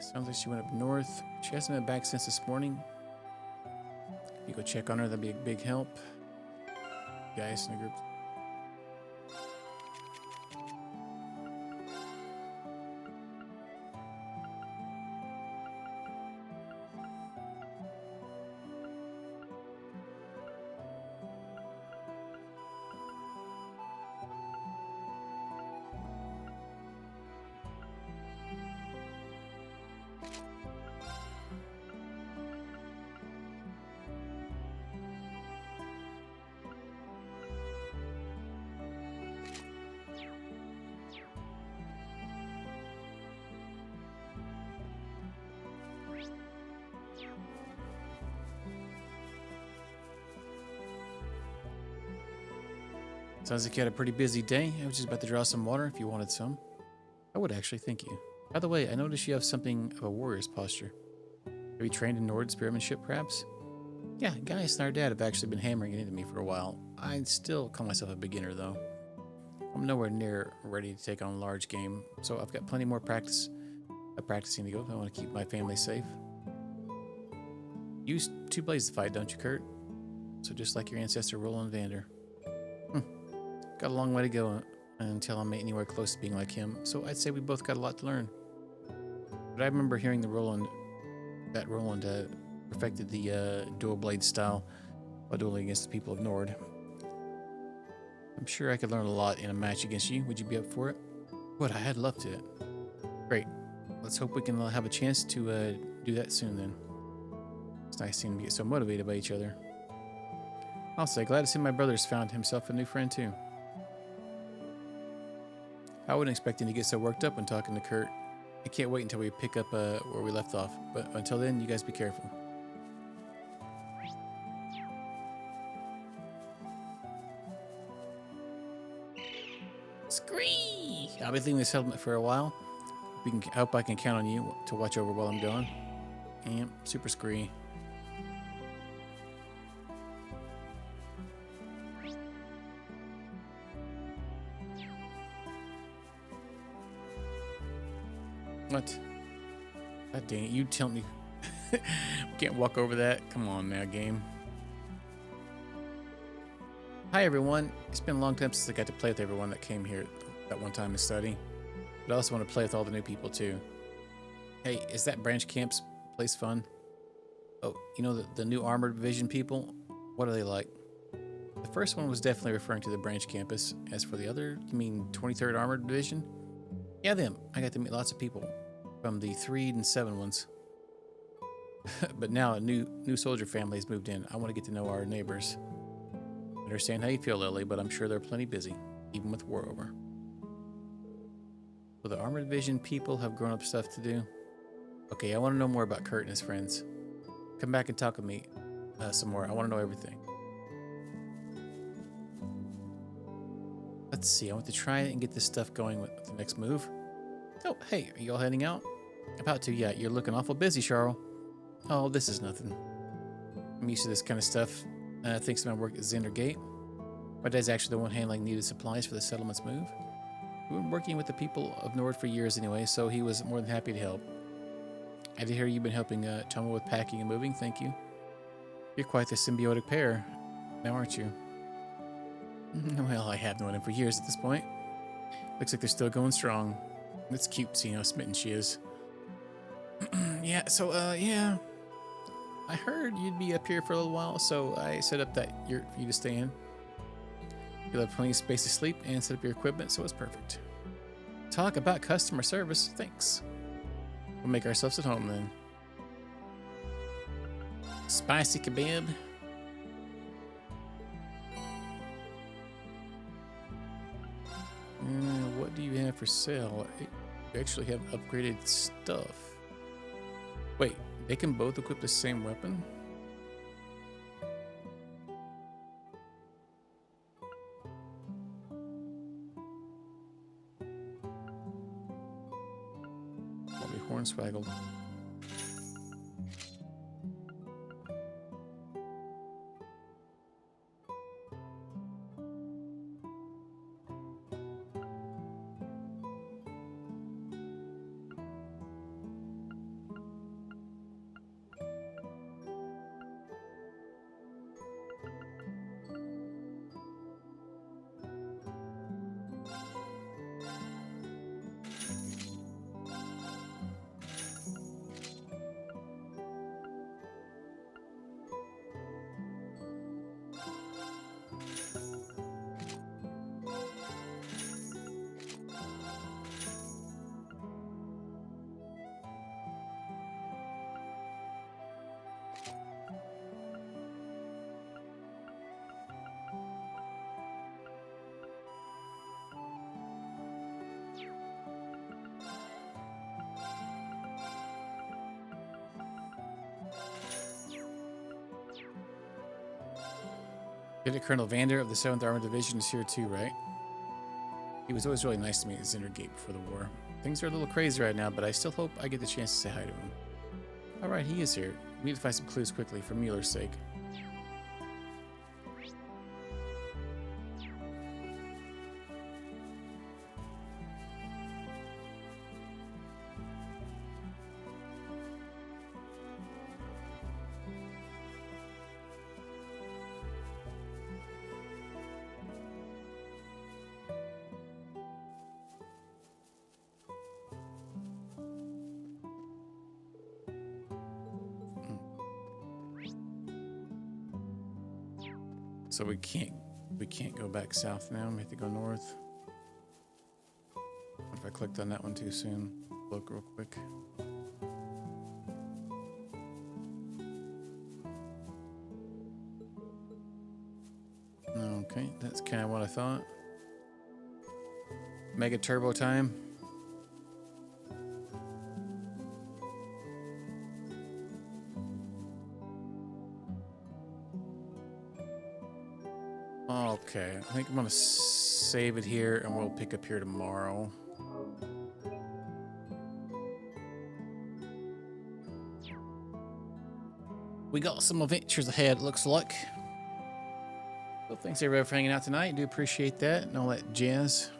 Sounds like she went up north. She hasn't been back since this morning. If you go check on her, that'd be a big help. Guys in the group. Sounds like you had a pretty busy day. I was just about to draw some water if you wanted some. I would actually, thank you. By the way, I noticed you have something of a warrior's posture. Have you trained in Nord spearmanship, perhaps? Yeah, Gaius and our dad have actually been hammering it into me for a while. I still call myself a beginner, though. I'm nowhere near ready to take on a large game, so I've got plenty more practicing to go if I want to keep my family safe. You use two blades to fight, don't you, Kurt? So just like your ancestor Roland Vander. Got a long way to go until I'm anywhere close to being like him, so I'd say we both got a lot to learn. But I remember hearing that Roland perfected the dual blade style while dueling against the people of Nord. I'm sure I could learn a lot in a match against you. Would you be up for it? Would I? I'd love to. Great. Let's hope we can have a chance to do that soon then. It's nice seeing them get so motivated by each other. I'll say, glad to see my brother's found himself a new friend too. I wasn't expecting to get so worked up when talking to Kurt. I can't wait until we pick up where we left off, but until then, you guys be careful. Scree! I'll be leaving this settlement for a while. I hope I can count on you to watch over while I'm gone. Yep, super scree. What? God dang it, you tell me. We can't walk over that? Come on now, game. Hi everyone. It's been a long time since I got to play with everyone that came here that one time to study. But I also want to play with all the new people too. Hey, is that branch camp's place fun? Oh, you know the new armored division people? What are they like? The first one was definitely referring to the branch campus. As for the other, you mean 23rd Armored Division? Yeah, them. I got to meet lots of people from the 3 and 7 ones. But now a new soldier family has moved in. I want to get to know our neighbors. I understand how you feel, Lily, but I'm sure they're plenty busy, even with war over. So the Armored Division people have grown-up stuff to do? Okay, I want to know more about Kurt and his friends. Come back and talk with me some more. I want to know everything. Let's see, I want to try and get this stuff going with the next move. Oh, hey, are you all heading out? About to, yeah. You're looking awful busy, Charles. Oh, this is nothing. I'm used to this kind of stuff. Thanks to my work at Xander Gate. My dad's actually the one handling needed supplies for the settlement's move. We've been working with the people of Nord for years anyway, so he was more than happy to help. I did hear you've been helping Tomo with packing and moving. Thank you. You're quite the symbiotic pair, now aren't you? Well, I have known him for years at this point. Looks like they're still going strong. It's cute seeing how smitten she is. Yeah, so, yeah. I heard you'd be up here for a little while, so I set up for you to stay in. You'll have plenty of space to sleep and set up your equipment, so it's perfect. Talk about customer service. Thanks. We'll make ourselves at home then. Spicy kebab. What do you have for sale? You actually have upgraded stuff. Wait, they can both equip the same weapon? Bobby Hornswaggle. Lieutenant Colonel Vander of the 7th Armored Division is here too, right? He was always really nice to me at Zender Gate before the war. Things are a little crazy right now, but I still hope I get the chance to say hi to him. Alright, he is here. We need to find some clues quickly for Mueller's sake. So we can't go back south now. We have to go north. What if I clicked on that one too soon? Look real quick. Okay, that's kind of what I thought. Mega turbo time. Okay, I think I'm gonna save it here and we'll pick up here tomorrow. We got some adventures ahead, it looks like. So thanks everybody for hanging out tonight. Do appreciate that and all that jazz.